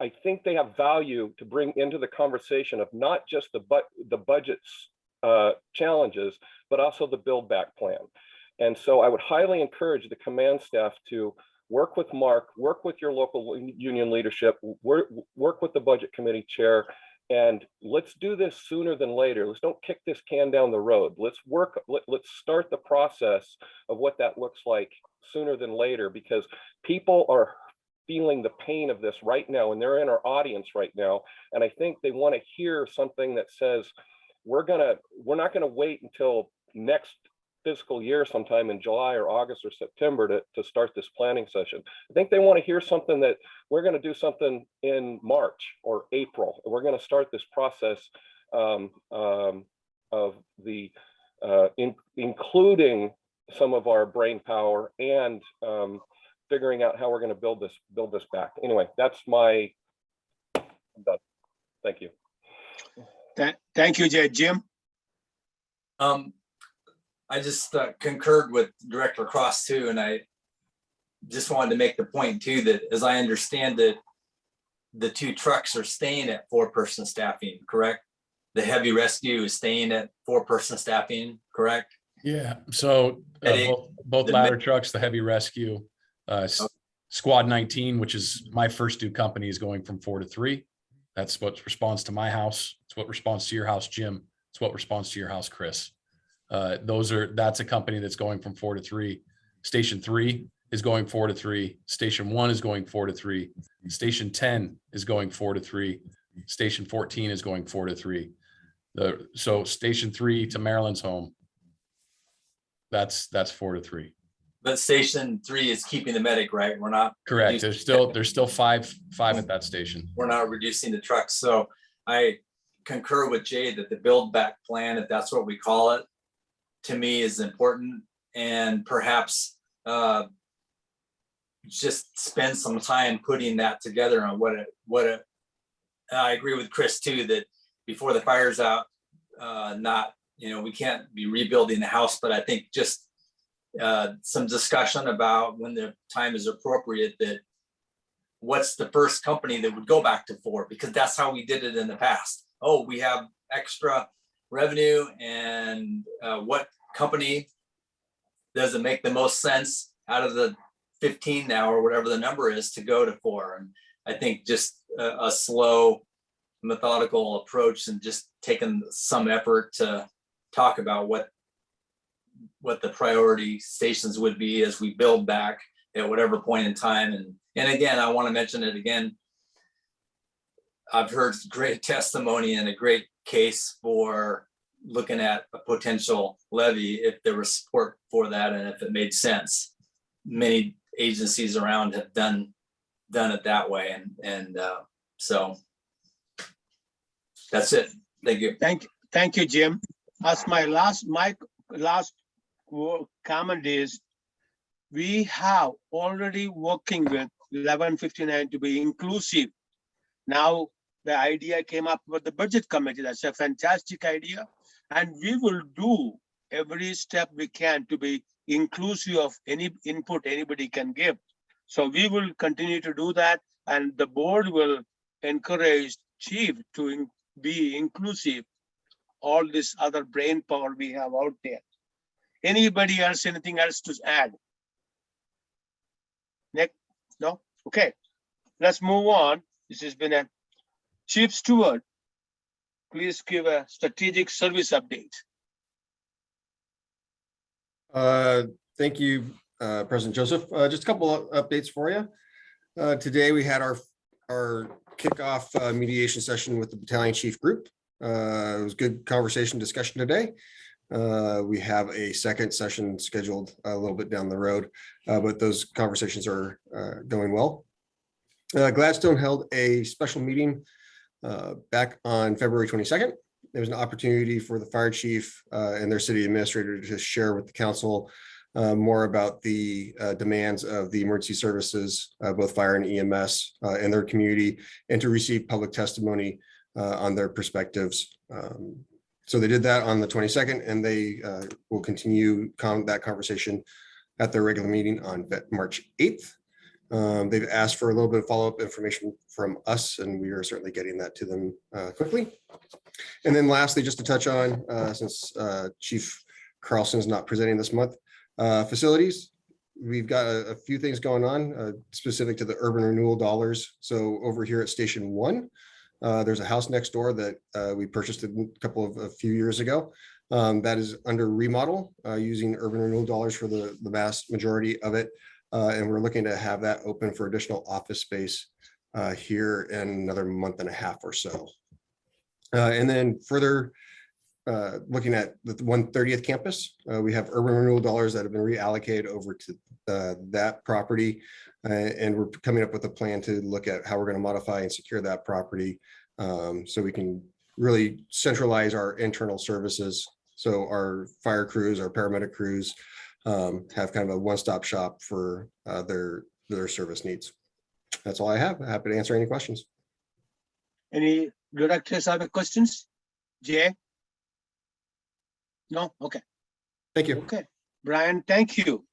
I think they have value to bring into the conversation of not just the budget's challenges, but also the build back plan. And so I would highly encourage the command staff to work with Mark, work with your local union leadership, work with the budget committee chair, and let's do this sooner than later. Let's don't kick this can down the road. Let's start the process of what that looks like sooner than later, because people are feeling the pain of this right now, and they're in our audience right now. And I think they want to hear something that says, we're not gonna wait until next fiscal year sometime in July or August or September to start this planning session. I think they want to hear something that we're going to do something in March or April. We're going to start this process of the including some of our brain power and figuring out how we're going to build this back. Anyway, that's my. I'm done. Thank you. Thank you, Jim. I just concurred with Director Cross too, and I just wanted to make the point too that, as I understand it, the 2 trucks are staying at 4-person staffing, correct? The heavy rescue is staying at 4-person staffing, correct? Yeah, so both ladder trucks, the heavy rescue, squad 19, which is my first 2 company, is going from 4 to 3. That's what responds to my house. It's what responds to your house, Jim. It's what responds to your house, Chris. That's a company that's going from 4 to 3. Station 3 is going 4 to 3. Station 1 is going 4 to 3. Station 10 is going 4 to 3. Station 14 is going 4 to 3. So Station 3 to Maryland's home. That's 4 to 3. But Station 3 is keeping the medic, right? We're not correct. There's still five at that station. We're not reducing the trucks. So I concur with Jay that the build back plan, if that's what we call it, to me is important, and perhaps just spend some time putting that together on I agree with Chris too, that before the fire's out, we can't be rebuilding the house, but I think just some discussion about when the time is appropriate, that what's the first company that would go back to 4, because that's how we did it in the past. Oh, we have extra revenue, and what company does it make the most sense out of the 15 now or whatever the number is to go to 4? And I think just a slow, methodical approach, and just taking some effort to talk about what the priority stations would be as we build back at whatever point in time. And again, I want to mention it again. I've heard great testimony and a great case for looking at a potential levy if there was support for that and if it made sense. Many agencies around have done it that way, and so that's it. Thank you. Thank you, Jim. As my last comment is, we have already working with 1159 to be inclusive. Now the idea came up with the budget committee. That's a fantastic idea. And we will do every step we can to be inclusive of any input anybody can give. So we will continue to do that, and the board will encourage chief to be inclusive. All this other brain power we have out there. Anybody else, anything else to add? Next, no? Okay, let's move on. This has been a Chief Steward. Please give a strategic service update. Thank you, President Joseph. Just a couple of updates for you. Today we had our kickoff mediation session with the battalion chief group. It was good conversation discussion today. We have a second session scheduled a little bit down the road, but those conversations are going well. Gladstone held a special meeting back on February 22nd. There was an opportunity for the fire chief and their city administrator to share with the council more about the demands of the emergency services, both fire and EMS, and their community, and to receive public testimony on their perspectives. So they did that on the 22nd, and they will continue that conversation at their regular meeting on March 8th. They've asked for a little bit of follow-up information from us, and we are certainly getting that to them quickly. And then lastly, just to touch on, since Chief Carlson is not presenting this month, Facilities, we've got a few things going on specific to the urban renewal dollars. So over here at Station 1, there's a house next door that we purchased a few years ago. That is under remodel using urban renewal dollars for the vast majority of it. And we're looking to have that open for additional office space here in another month and a half or so. And then further looking at the 130th campus, we have urban renewal dollars that have been reallocated over to that property. And we're coming up with a plan to look at how we're going to modify and secure that property so we can really centralize our internal services. So our fire crews, our paramedic crews have kind of a one-stop shop for their service needs. That's all I have. Happy to answer any questions. Any directors have any questions? Jay? No? Okay. Thank you. Okay. Brian, thank you.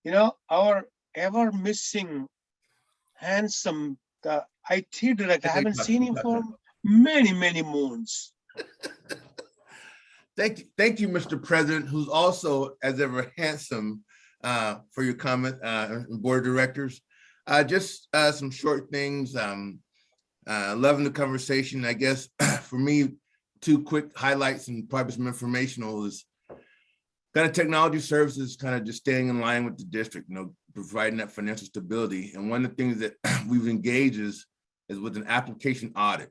You know, our ever missing handsome IT director, I haven't seen him for many, many moons. Thank you, Mr. President, who's also as ever handsome for your comment, board of directors. Just some short things. Loving the conversation. I guess for me, 2 quick highlights and probably some informational is kind of technology services, kind of just staying in line with the district, providing that financial stability. And one of the things that we've engaged is with an application audit.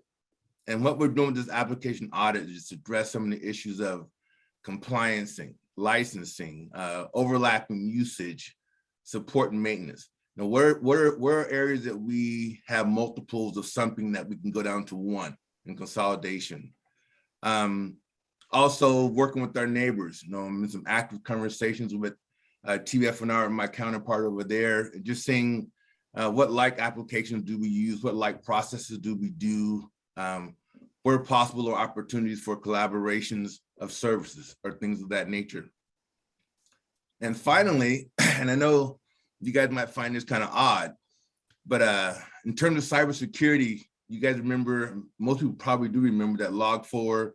And what we're doing with this application audit is to address some of the issues of compliancing, licensing, overlapping usage, support and maintenance. Now, where are areas that we have multiples of something that we can go down to one in consolidation? Also working with our neighbors, in some active conversations with TFNR and my counterpart over there, just seeing what like applications do we use, what like processes do we do, where possible or opportunities for collaborations of services or things of that nature. And finally, and I know you guys might find this kind of odd, but in terms of cybersecurity, you guys remember, most people probably do remember that Log4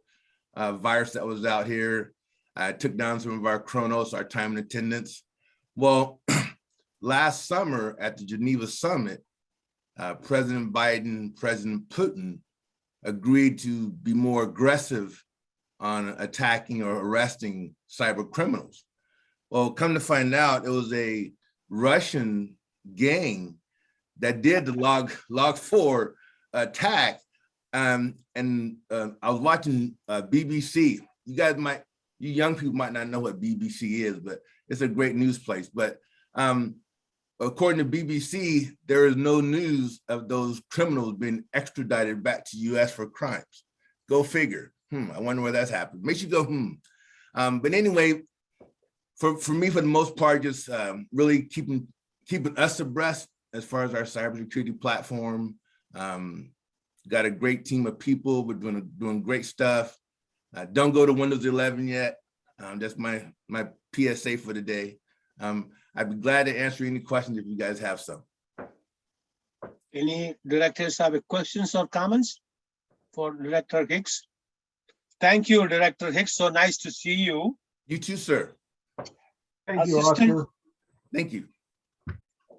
virus that was out here. Took down some of our Chronos, our time and attendance. Well, last summer at the Geneva Summit, President Biden, President Putin agreed to be more aggressive on attacking or arresting cyber criminals. Well, come to find out, it was a Russian gang that did the Log4 attack. And I was watching BBC. You young people might not know what BBC is, but it's a great news place. But according to BBC, there is no news of those criminals being extradited back to US for crimes. Go figure. I wonder where that's happened. Makes you go, But anyway, for me, for the most part, just really keeping us abreast as far as our cybersecurity platform. Got a great team of people. We're doing great stuff. Don't go to Windows 11 yet. That's my PSA for the day. I'd be glad to answer any questions if you guys have some. Any directors have questions or comments for Director Hicks? Thank you, Director Hicks. So nice to see you. You too, sir. Thank you, Oscar. Thank you.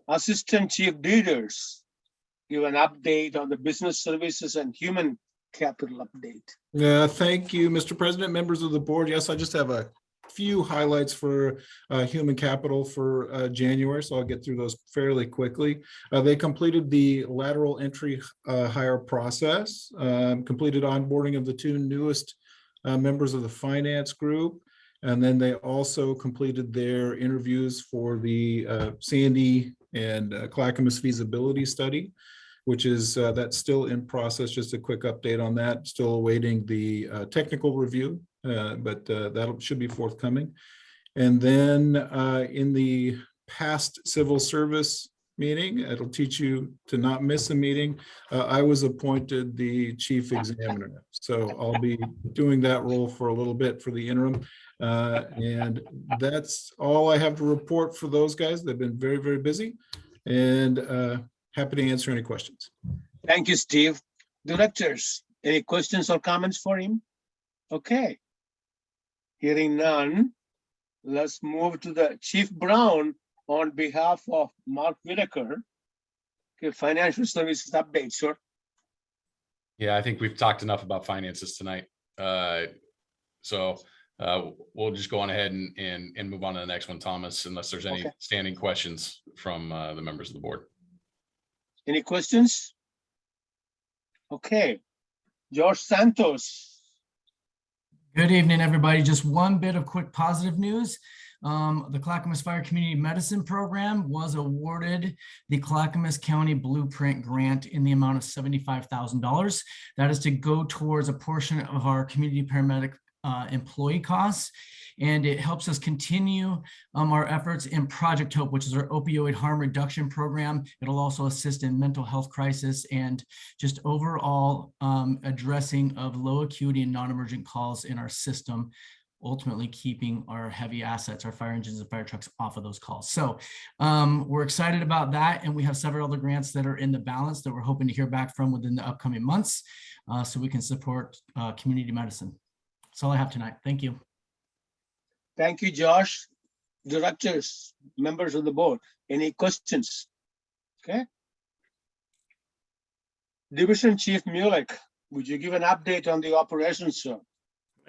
Assistant Chief Leaders, give an update on the business services and human capital update. Thank you, Mr. President, members of the board. Yes, I just have a few highlights for human capital for January, so I'll get through those fairly quickly. They completed the lateral entry hire process, completed onboarding of the 2 newest members of the finance group, and then they also completed their interviews for the Sandy and Clackamas feasibility study, which is that's still in process. Just a quick update on that. Still awaiting the technical review, but that should be forthcoming. And then in the past civil service meeting, it'll teach you to not miss a meeting. I was appointed the chief examiner, so I'll be doing that role for a little bit for the interim. And that's all I have to report for those guys. They've been very, very busy, and happy to answer any questions. Thank you, Steve. Directors, any questions or comments for him? Okay. Hearing none, let's move to the Chief Brown on behalf of Mark Whitaker. Okay, financial services update, sir. Yeah, I think we've talked enough about finances tonight. So we'll just go on ahead and move on to the next one, Thomas, unless there's any Okay. standing questions from the members of the board. Any questions? Okay, George Santos. Good evening, everybody. Just one bit of quick positive news. The Clackamas Fire Community Medicine Program was awarded the Clackamas County Blueprint Grant in the amount of $75,000. That is to go towards a portion of our community paramedic employee costs. And it helps us continue our efforts in Project Hope, which is our opioid harm reduction program. It'll also assist in mental health crisis and just overall addressing of low acuity and non-emergent calls in our system, ultimately keeping our heavy assets, our fire engines and fire trucks off of those calls. So we're excited about that. And we have several other grants that are in the balance that we're hoping to hear back from within the upcoming months so we can support community medicine. That's all I have tonight. Thank you. Thank you, Josh. Directors, members of the board, any questions? Okay. Division Chief Mulek, would you give an update on the operations, sir?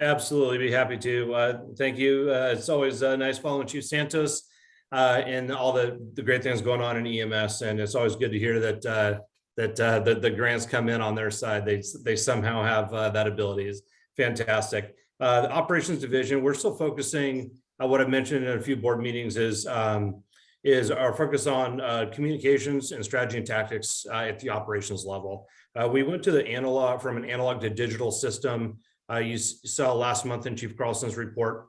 Absolutely, be happy to. Thank you. It's always nice following Chief Santos and all the great things going on in EMS, and it's always good to hear that the grants come in on their side. They somehow have that ability. Is fantastic. The operations division, we're still focusing on what I've mentioned in a few board meetings is our focus on communications and strategy and tactics at the operations level. We went to the analog, from an analog to digital system. You saw last month in Chief Carlson's report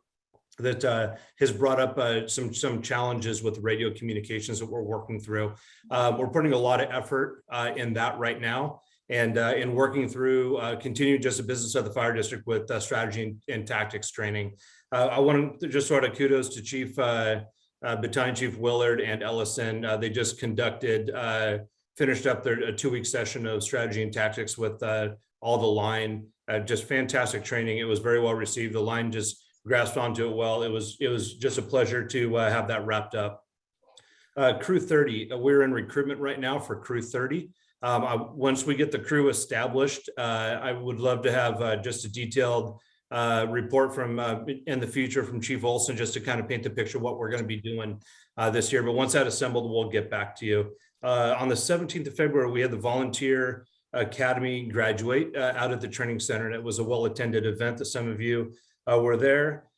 that has brought up some challenges with radio communications that we're working through. We're putting a lot of effort in that right now. And in working through continuing just a business of the fire district with strategy and tactics training. I want to just sort of kudos to Chief Battalion Chief Willard and Ellison. They just finished up their 2-week session of strategy and tactics with all the line. Just fantastic training. It was very well received. The line just grasped onto it well. It was just a pleasure to have that wrapped up. Crew 30, we're in recruitment right now for Crew 30. Once we get the crew established, I would love to have just a detailed report from in the future from Chief Olson, just to kind of paint the picture of what we're going to be doing this year. But once that's assembled, we'll get back to you. On the 17th of February, we had the Volunteer Academy graduate out at the training center, and it was a well-attended event that some of you were there.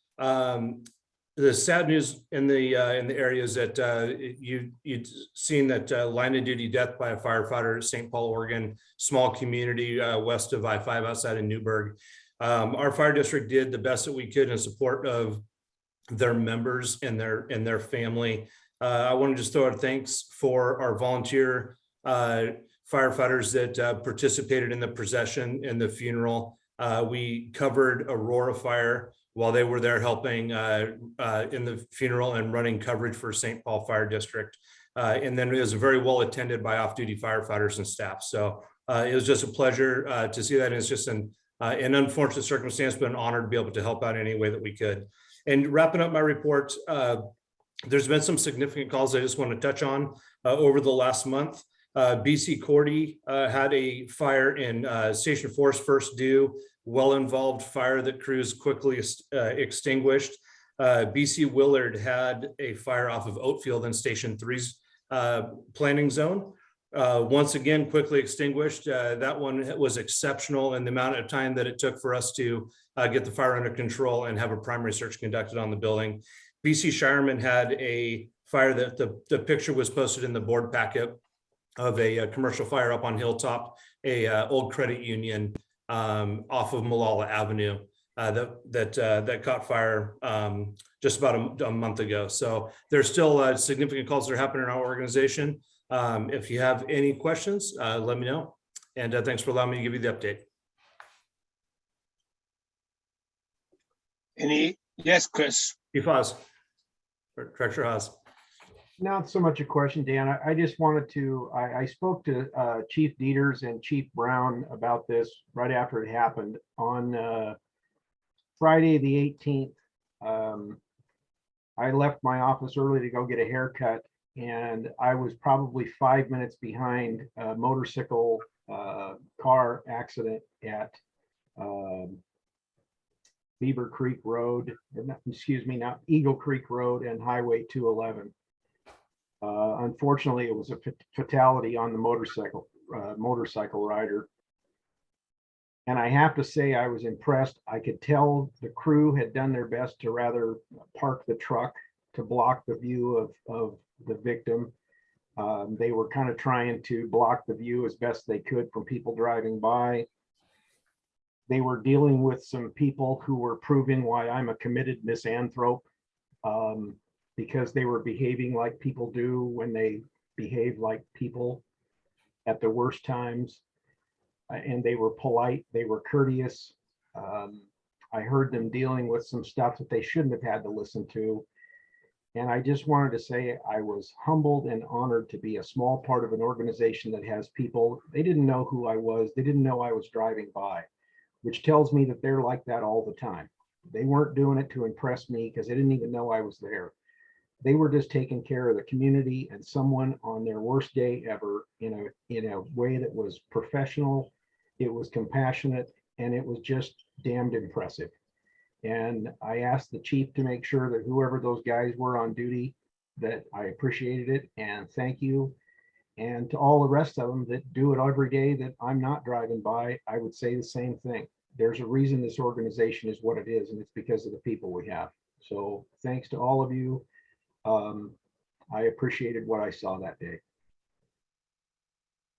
The sad news in the area is that you'd seen that line of duty death by a firefighter at St. Paul, Oregon, small community west of I-5 outside of Newburgh. Our fire district did the best that we could in support of their members and their family. I want to just throw out thanks for our volunteer firefighters that participated in the procession and the funeral. We covered Aurora Fire while they were there helping in the funeral and running coverage for St. Paul Fire District. And then it was very well attended by off-duty firefighters and staff. So it was just a pleasure to see that. And it's just an unfortunate circumstance, but an honor to be able to help out in any way that we could. And wrapping up my report, there's been some significant calls I just want to touch on over the last month. BC Cordy had a fire in Station 4's first due, well-involved fire that crews quickly extinguished. BC Willard had a fire off of Oatfield in Station 3's planning zone. Once again, quickly extinguished. That one was exceptional in the amount of time that it took for us to get the fire under control and have a primary search conducted on the building. BC Shireman had a fire that the picture was posted in the board packet of a commercial fire up on Hilltop, a old credit union off of Malala Avenue that caught fire just about a month ago. So there's still significant calls that are happening in our organization. If you have any questions, let me know. And thanks for allowing me to give you the update. Yes, Chris. Chief Haas, Director Haas. Not so much a question, Dan. I just wanted to, I spoke to Chief Dieters and Chief Brown about this right after it happened on Friday, the 18th. I left my office early to go get a haircut, and I was probably 5 minutes behind a motorcycle car accident at Beaver Creek Road, or not, excuse me, not Eagle Creek Road and Highway 211. Unfortunately, it was a fatality on the motorcycle rider. And I have to say, I was impressed. I could tell the crew had done their best to rather park the truck to block the view of the victim. They were kind of trying to block the view as best they could from people driving by. They were dealing with some people who were proving why I'm a committed misanthrope, because they were behaving like people do when they behave like people at the worst times. And they were polite, they were courteous. I heard them dealing with some stuff that they shouldn't have had to listen to. And I just wanted to say I was humbled and honored to be a small part of an organization that has people, they didn't know who I was, they didn't know I was driving by, which tells me that they're like that all the time. They weren't doing it to impress me because they didn't even know I was there. They were just taking care of the community and someone on their worst day ever in a way that was professional, it was compassionate, and it was just damned impressive. And I asked the chief to make sure that whoever those guys were on duty, that I appreciated it and thank you. And to all the rest of them that do it every day that I'm not driving by, I would say the same thing. There's a reason this organization is what it is, and it's because of the people we have. So thanks to all of you. I appreciated what I saw that day.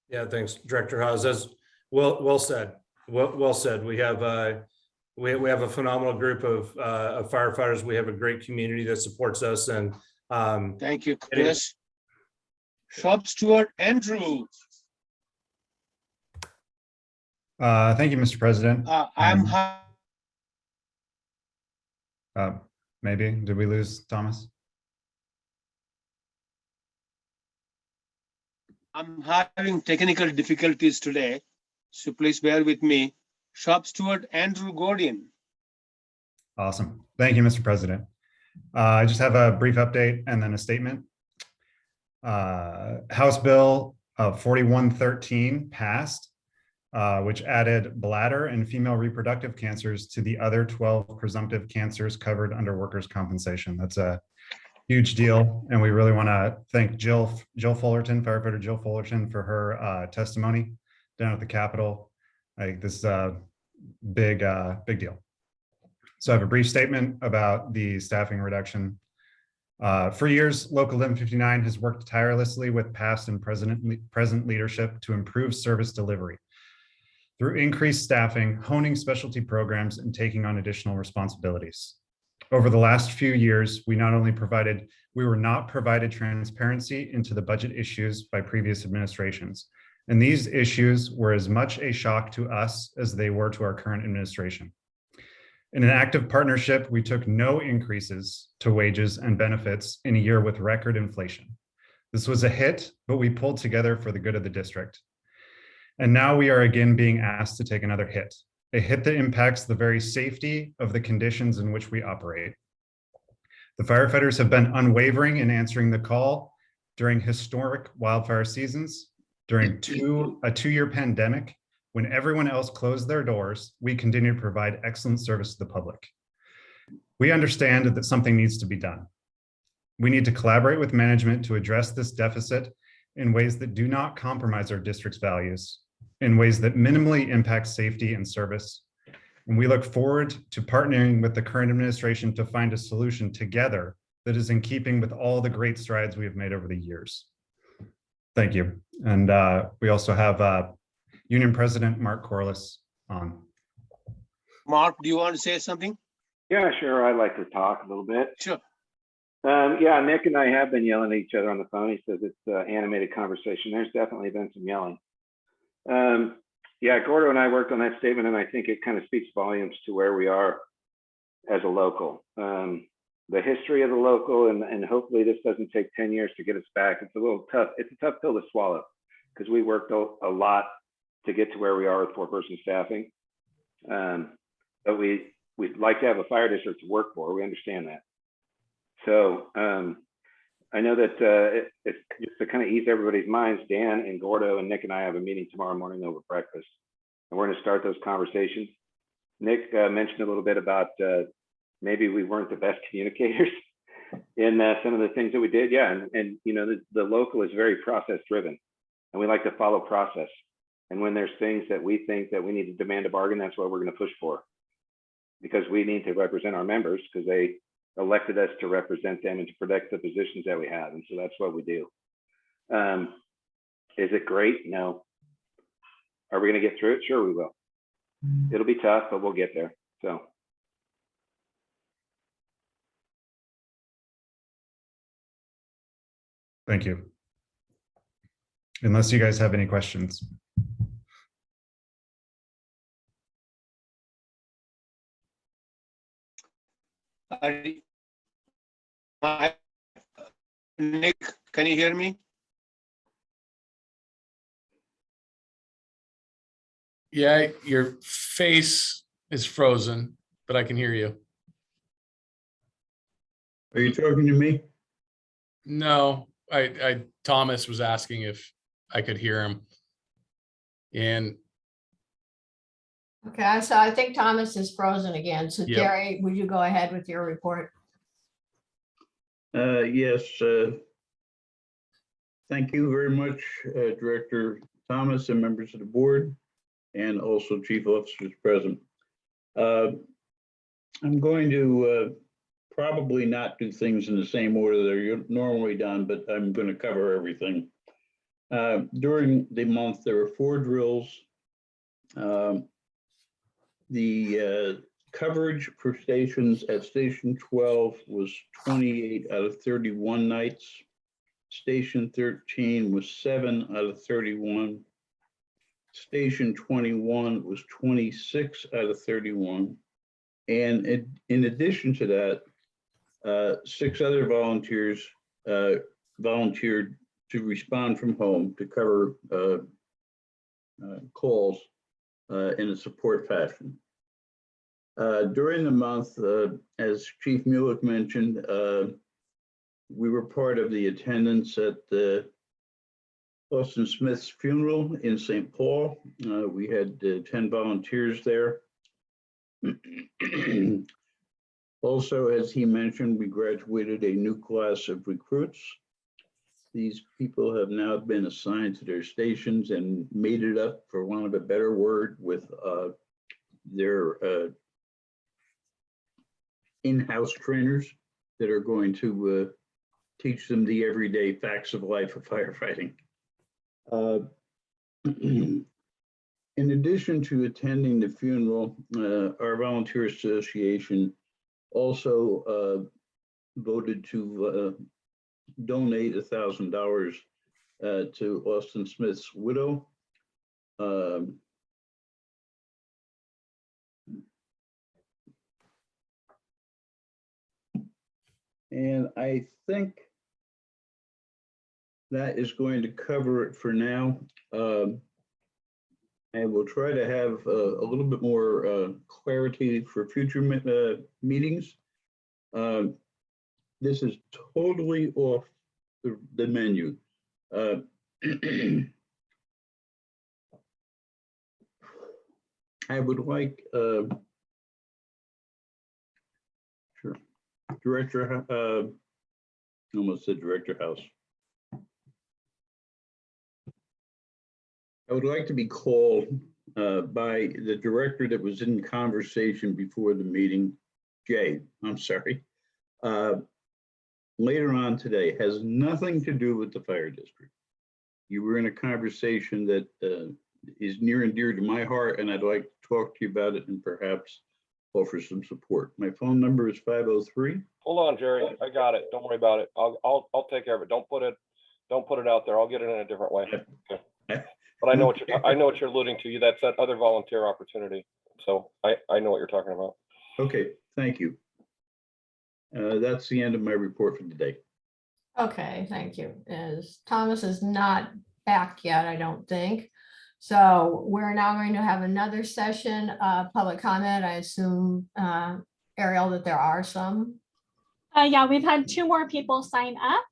Yeah, thanks, Director Haas. As well said. Well said. We have a phenomenal group of firefighters. We have a great community that supports us. And thank you, Chris. Shop Steward Andrew. Thank you, Mr. President. Maybe, did we lose Thomas? I'm having technical difficulties today, so please bear with me. Shop Steward Andrew Gordian. Awesome. Thank you, Mr. President. I just have a brief update and then a statement. House Bill 4113 passed, which added bladder and female reproductive cancers to the other 12 presumptive cancers covered under workers' compensation. That's a huge deal. And we really want to thank Jill Fullerton, firefighter Jill Fullerton, for her testimony down at the Capitol. This is a big deal. So I have a brief statement about the staffing reduction. For years, Local 1159 has worked tirelessly with past and present leadership to improve service delivery through increased staffing, honing specialty programs, and taking on additional responsibilities. Over the last few years, we were not provided transparency into the budget issues by previous administrations. And these issues were as much a shock to us as they were to our current administration. In an active partnership, we took no increases to wages and benefits in a year with record inflation. This was a hit, but we pulled together for the good of the district. And now we are again being asked to take another hit, a hit that impacts the very safety of the conditions in which we operate. The firefighters have been unwavering in answering the call during historic wildfire seasons. During a two-year pandemic, when everyone else closed their doors, we continue to provide excellent service to the public. We understand that something needs to be done. We need to collaborate with management to address this deficit in ways that do not compromise our district's values, in ways that minimally impact safety and service. And we look forward to partnering with the current administration to find a solution together that is in keeping with all the great strides we have made over the years. Thank you. And we also have Union President Mark Corliss on. Mark, do you want to say something? Yeah, sure. I'd like to talk a little bit. Sure. Yeah, Nick and I have been yelling at each other on the phone. He says it's an animated conversation. There's definitely been some yelling. Yeah, Gordo and I worked on that statement, and I think it kind of speaks volumes to where we are as a local. The history of the local, and hopefully this doesn't take 10 years to get us back. It's a little tough. It's a tough pill to swallow because we worked a lot to get to where we are with 4-person staffing. But we'd like to have a fire district to work for. We understand that. So I know that it's just to kind of ease everybody's minds, Dan and Gordo and Nick and I have a meeting tomorrow morning over breakfast, and we're going to start those conversations. Nick mentioned a little bit about maybe we weren't the best communicators in some of the things that we did. Yeah, and you know, the local is very process driven, and we like to follow process. And when there's things that we think that we need to demand a bargain, that's what we're going to push for, because we need to represent our members, because they elected us to represent them and to protect the positions that we have. And so that's what we do. Is it great? No. Are we going to get through it? Sure, we will. It'll be tough, but we'll get there. So. Thank you. Unless you guys have any questions. Nick, can you hear me? Yeah, your face is frozen, but I can hear you. Are you talking to me? No, Thomas was asking if I could hear him. And Okay, so I think Thomas is frozen again. So Yep. Gary, would you go ahead with your report? Yes. Thank you very much, Director Thomas and members of the board, and also chief officers present. I'm going to probably not do things in the same order they're normally done, but I'm going to cover everything. During the month, there were 4 drills. The coverage for stations at Station 12 was 28 out of 31 nights. Station 13 was 7 out of 31. Station 21 was 26 out of 31. And in addition to that, 6 other volunteers volunteered to respond from home to cover calls in a support fashion. During the month, as Chief Mueller mentioned, we were part of the attendance at Austin Smith's funeral in St. Paul. We had 10 volunteers there. Also, as he mentioned, we graduated a new class of recruits. These people have now been assigned to their stations and made it up, for want of a better word, with their in-house trainers that are going to teach them the everyday facts of life of firefighting. In addition to attending the funeral, our volunteer association also voted to donate $1,000 to Austin Smith's widow. And I think that is going to cover it for now. And we'll try to have a little bit more clarity for future meetings. This is totally off the menu. I would like sure, Director, almost said Director House. I would like to be called by the director that was in conversation before the meeting, Jay, I'm sorry, later on today. Has nothing to do with the fire district. You were in a conversation that is near and dear to my heart, and I'd like to talk to you about it and perhaps offer some support. My phone number is 503. Hold on, Jerry. I got it. Don't worry about it. I'll take care of it. Don't put it out there. I'll get it in a different way. Okay. But I know what you're alluding to. That's that other volunteer opportunity. So I know what you're talking about. Okay, thank you. That's the end of my report for today. Okay, thank you. As Thomas is not back yet, I don't think. So we're now going to have another session of public comment. I assume, Ariel, that there are some. Yeah, we've had 2 more people sign up.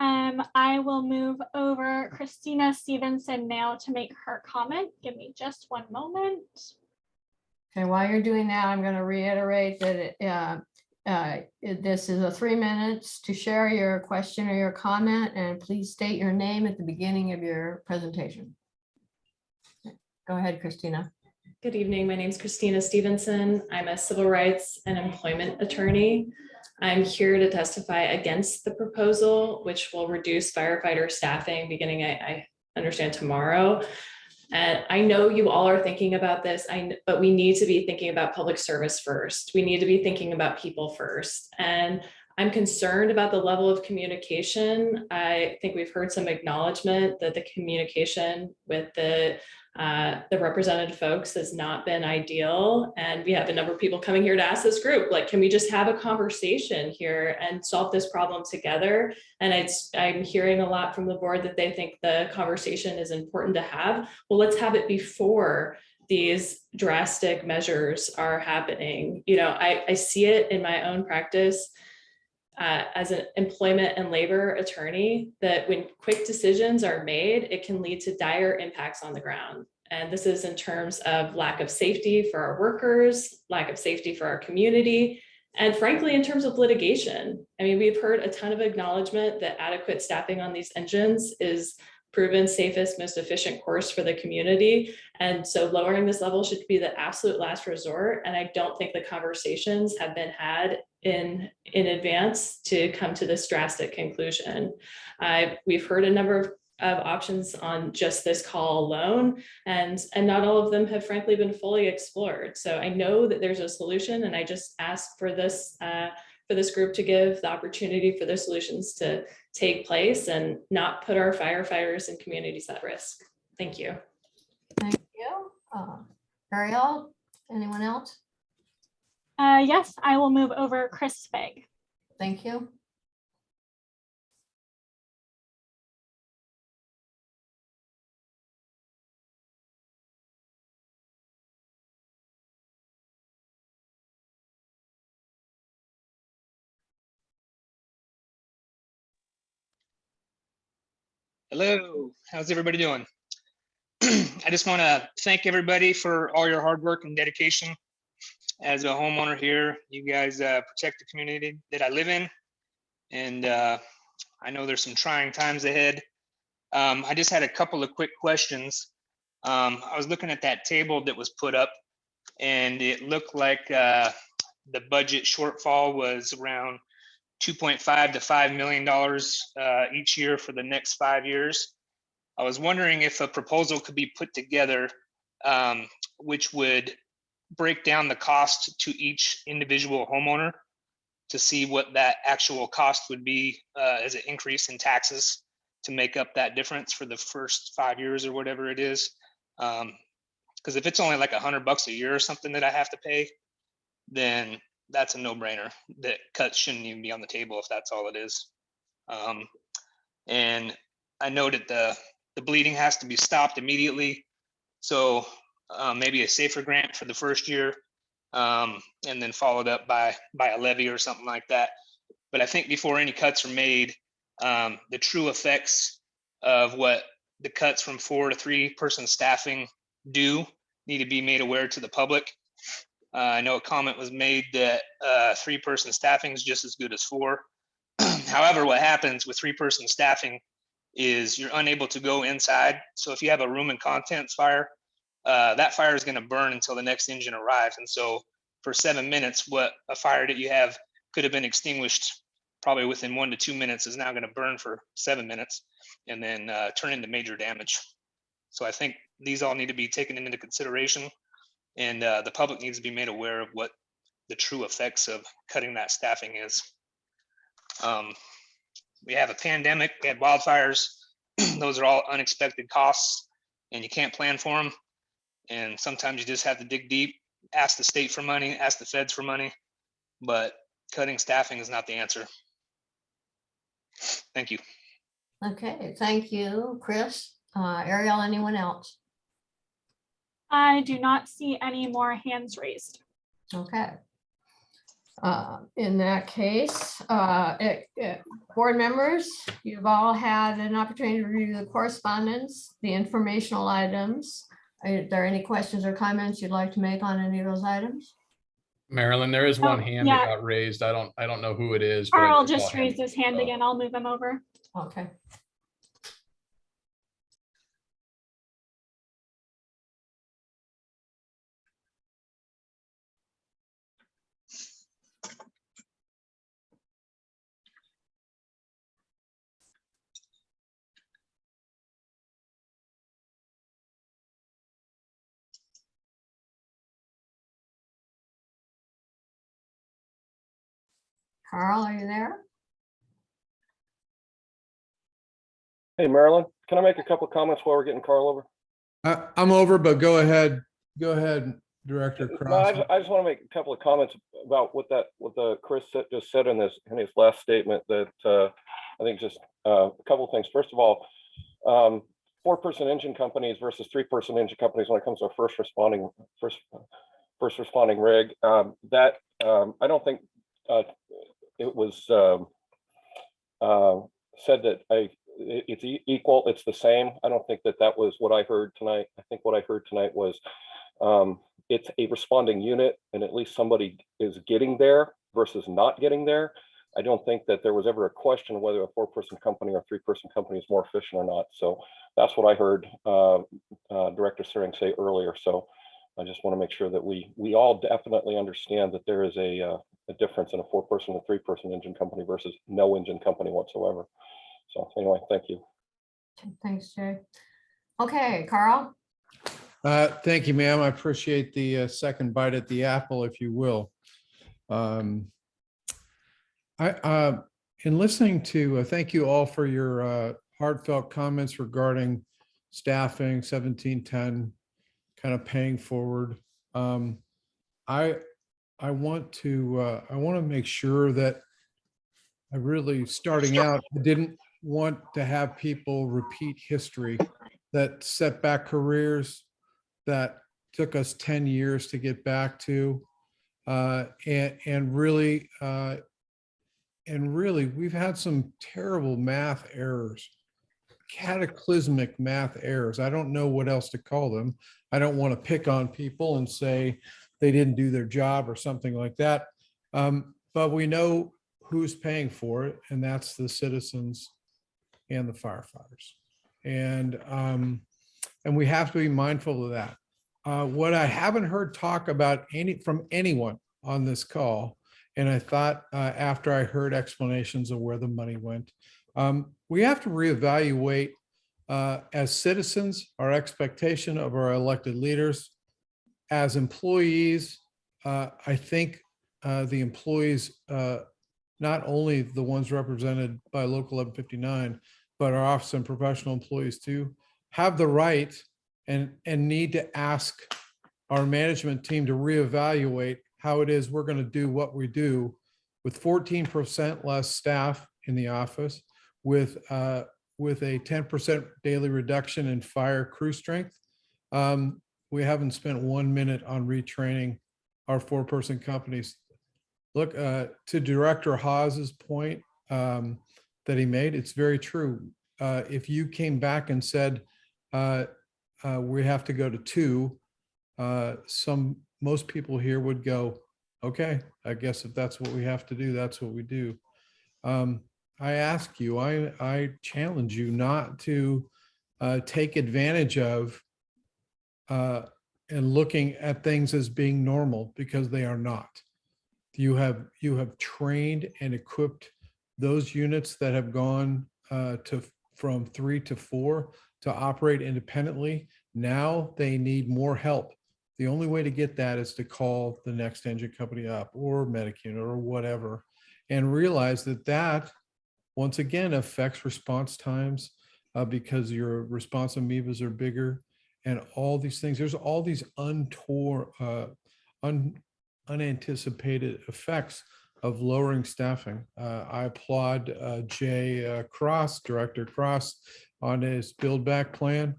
I will move over Christina Stevenson now to make her comment. Give me just one moment. Okay, while you're doing that, I'm going to reiterate that this is a 3 minutes to share your question or your comment, and please state your name at the beginning of your presentation. Go ahead, Christina. Good evening. My name is Christina Stevenson. I'm a civil rights and employment attorney. I'm here to testify against the proposal, which will reduce firefighter staffing beginning, I understand, tomorrow. And I know you all are thinking about this, but we need to be thinking about public service first. We need to be thinking about people first. And I'm concerned about the level of communication. I think we've heard some acknowledgement that the communication with the represented folks has not been ideal. And we have a number of people coming here to ask this group, like, can we just have a conversation here and solve this problem together? And I'm hearing a lot from the board that they think the conversation is important to have. Well, let's have it before these drastic measures are happening. You know, I see it in my own practice as an employment and labor attorney, that when quick decisions are made, it can lead to dire impacts on the ground. And this is in terms of lack of safety for our workers, lack of safety for our community, and frankly, in terms of litigation. I mean, we've heard a ton of acknowledgement that adequate staffing on these engines is proven safest, most efficient course for the community. And so lowering this level should be the absolute last resort. And I don't think the conversations have been had in advance to come to this drastic conclusion. We've heard a number of options on just this call alone, and not all of them have frankly been fully explored. So I know that there's a solution, and I just ask for this group to give the opportunity for the solutions to take place and not put our firefighters and communities at risk. Thank you. Thank you. Ariel, anyone else? Yes, I will move over Chris Figg. Thank you. Hello, how's everybody doing? I just want to thank everybody for all your hard work and dedication. As a homeowner here, you guys protect the community that I live in, and I know there's some trying times ahead. I just had a couple of quick questions. I was looking at that table that was put up, and it looked like the budget shortfall was around $2.5 to $5 million each year for the next 5 years. I was wondering if a proposal could be put together which would break down the cost to each individual homeowner to see what that actual cost would be as an increase in taxes to make up that difference for the first 5 years or whatever it is. Because if it's only like $100 a year or something that I have to pay, then that's a no-brainer. That cuts shouldn't even be on the table if that's all it is. And I noted the bleeding has to be stopped immediately. So maybe a safer grant for the first year, and then followed up by a levy or something like that. But I think before any cuts are made, the true effects of what the cuts from 4 to 3 person staffing do need to be made aware to the public. I know a comment was made that 3 person staffing is just as good as 4. However, what happens with 3 person staffing is you're unable to go inside. So if you have a room and contents fire, that fire is going to burn until the next engine arrives. And so for 7 minutes, what a fire that you have could have been extinguished probably within 1 to 2 minutes is now going to burn for 7 minutes and then turn into major damage. So I think these all need to be taken into consideration, and the public needs to be made aware of what the true effects of cutting that staffing is. We have a pandemic, we had wildfires. Those are all unexpected costs, and you can't plan for them. And sometimes you just have to dig deep, ask the state for money, ask the feds for money, but cutting staffing is not the answer. Thank you. Okay, thank you, Chris. Ariel, anyone else? I do not see any more hands raised. Okay. In that case, board members, you've all had an opportunity to review the correspondence, the informational items. Are there any questions or comments you'd like to make on any of those items? Marilyn, there is one hand that yeah. got raised. I don't know who it is. but I Carl saw just him. raised his hand again. I'll move him over. Okay. Carl, are you there? Hey, Marilyn, can I make a couple of comments while we're getting Carl over? I'm over, but go ahead. Go ahead, Director No, Cross. I just want to make a couple of comments about what Chris just said in his last statement that I think just a couple of things. First of all, 4-person engine companies versus 3-person engine companies when it comes to a first responding rig. That I don't think it was said that it's equal, it's the same. I don't think that was what I heard tonight. I think what I heard tonight was it's a responding unit, and at least somebody is getting there versus not getting there. I don't think that there was ever a question whether a 4-person company or 3-person company is more efficient or not. So that's what I heard Director Suring say earlier. So I just want to make sure that we all definitely understand that there is a difference in a 4-person and 3-person engine company versus no engine company whatsoever. So anyway, thank you. Thanks, Jay. Okay, Carl. Thank you, ma'am. I appreciate the second bite at the apple, if you will. In listening to, thank you all for your heartfelt comments regarding staffing, 1710, kind of paying forward. I want to make sure that I really, starting out, I didn't want to have people repeat history that set back careers that took us 10 years to get back to, and really we've had some terrible math errors, cataclysmic math errors. I don't know what else to call them. I don't want to pick on people and say they didn't do their job or something like that, but we know who's paying for it, and that's the citizens and the firefighters, and we have to be mindful of that. What I haven't heard talk about from anyone on this call, and I thought after I heard explanations of where the money went, we have to reevaluate as citizens our expectation of our elected leaders. As employees, I think the employees, not only the ones represented by Local 1159, but our office and professional employees too, have the right and need to ask our management team to reevaluate how it is we're going to do what we do with 14% less staff in the office, with a 10% daily reduction in fire crew strength. We haven't spent 1 minute on retraining our 4-person companies. Look, to Director Haas's point that he made, it's very true. If you came back and said, we have to go to 2, most people here would go, okay, I guess if that's what we have to do, that's what we do. I ask you, I challenge you not to take advantage of and looking at things as being normal, because they are not. You have trained and equipped those units that have gone from 3 to 4 to operate independently. Now they need more help. The only way to get that is to call the next engine company up, or Medicune, or whatever, and realize that once again affects response times because your response amoebas are bigger, and all these things. There's all these unanticipated effects of lowering staffing. I applaud Director Cross, on his build back plan.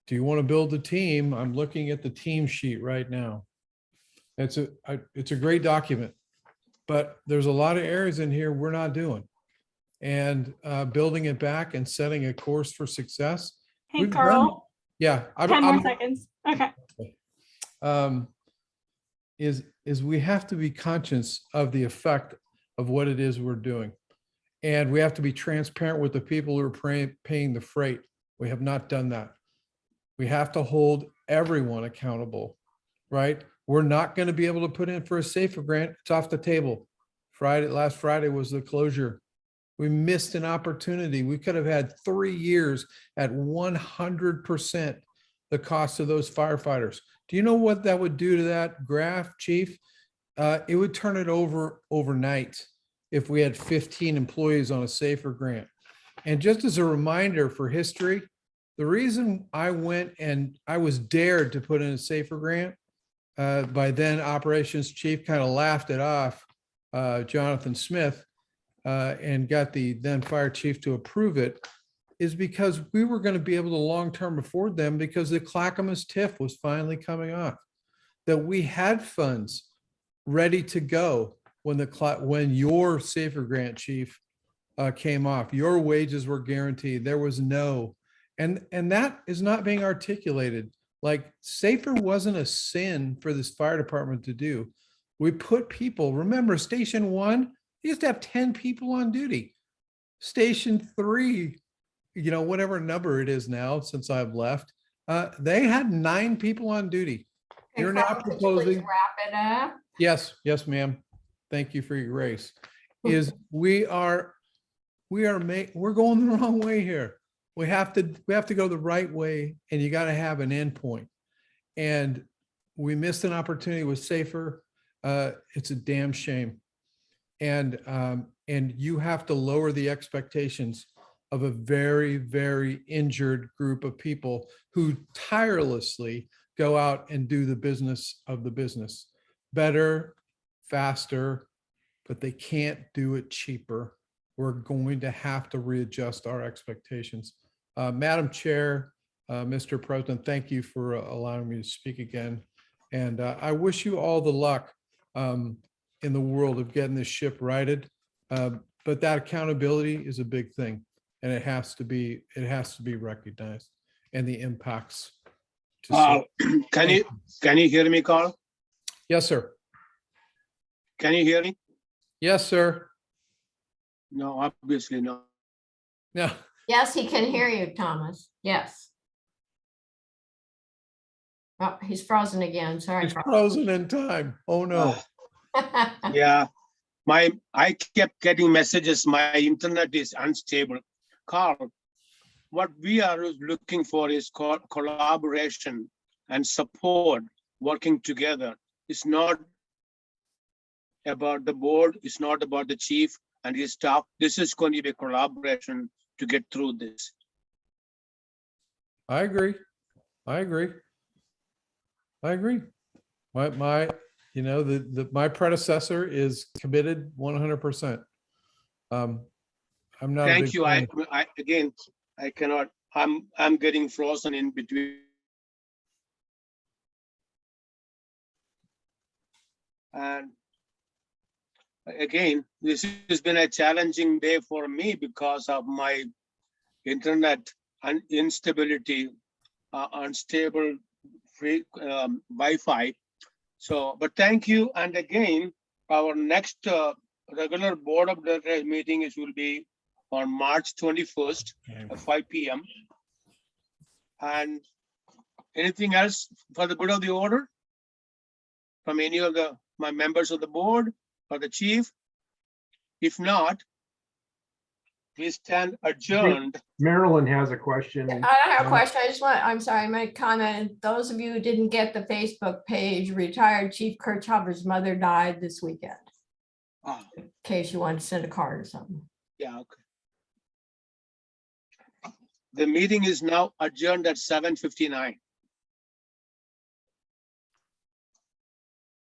Do you want to build a team? I'm looking at the team sheet right now. It's a great document, but there's a lot of areas in here we're not doing. And building it back and setting a course for success. Hey, We've done- Carl. Yeah. 10 more seconds. Okay. Is we have to be conscious of the effect of what it is we're doing. And we have to be transparent with the people who are paying the freight. We have not done that. We have to hold everyone accountable, right? We're not going to be able to put in for a SAFER grant. It's off the table. Last Friday was the closure. We missed an opportunity. We could have had 3 years at 100% the cost of those firefighters. Do you know what that would do to that graph, Chief? It would turn it over overnight if we had 15 employees on a SAFER grant. And just as a reminder for history, the reason I went and I was dared to put in a SAFER grant by then operations chief, kind of laughed it off, Jonathan Smith, and got the then fire chief to approve it, is because we were going to be able to long-term afford them because the Clackamas TIF was finally coming off, that we had funds ready to go when your SAFER grant, chief, came off. Your wages were guaranteed. There was no, and that is not being articulated. Like, SAFER wasn't a sin for this fire department to do. We put people, remember Station 1, you used to have 10 people on duty. Station 3, whatever number it is now since I've left, they had 9 people on duty. You're now proposing. Wrap it up. Yes, ma'am. Thank you for your grace. We're going the wrong way here. We have to go the right way, and you got to have an end point. And we missed an opportunity with SAFER. It's a damn shame. And you have to lower the expectations of a very, very injured group of people who tirelessly go out and do the business of the business better, faster, but they can't do it cheaper. We're going to have to readjust our expectations. Madam Chair, Mr. President, thank you for allowing me to speak again. And I wish you all the luck in the world of getting this ship righted. But that accountability is a big thing, and it has to be recognized, and the impacts. Can you hear me, Carl? Yes, sir. Can you hear me? Yes, sir. No, obviously not. No. Yes, he can hear you, Thomas. Yes. Oh, he's frozen again. Sorry. He's frozen in time. Oh, no. Yeah, I kept getting messages. My internet is unstable. Carl, what we are looking for is collaboration and support, working together. It's not about the board. It's not about the chief and his staff. This is going to be a collaboration to get through this. I agree. My predecessor is committed 100%. I'm not. Thank you. I cannot. I'm getting frozen in between. And again, this has been a challenging day for me because of my internet instability, unstable free Wi-Fi. So, but thank you. And again, our next regular board of directors meeting will be on March 21st at 5 p.m. And anything else for the good of the order from any of my members of the board or the chief? If not, we stand adjourned. Marilyn has a question. I have a question. I'm sorry, my comment. Those of you who didn't get the Facebook page, retired Chief Kirchhofer's mother died this weekend. In case you want to send a card or something. Yeah, okay. The meeting is now adjourned at 7:59.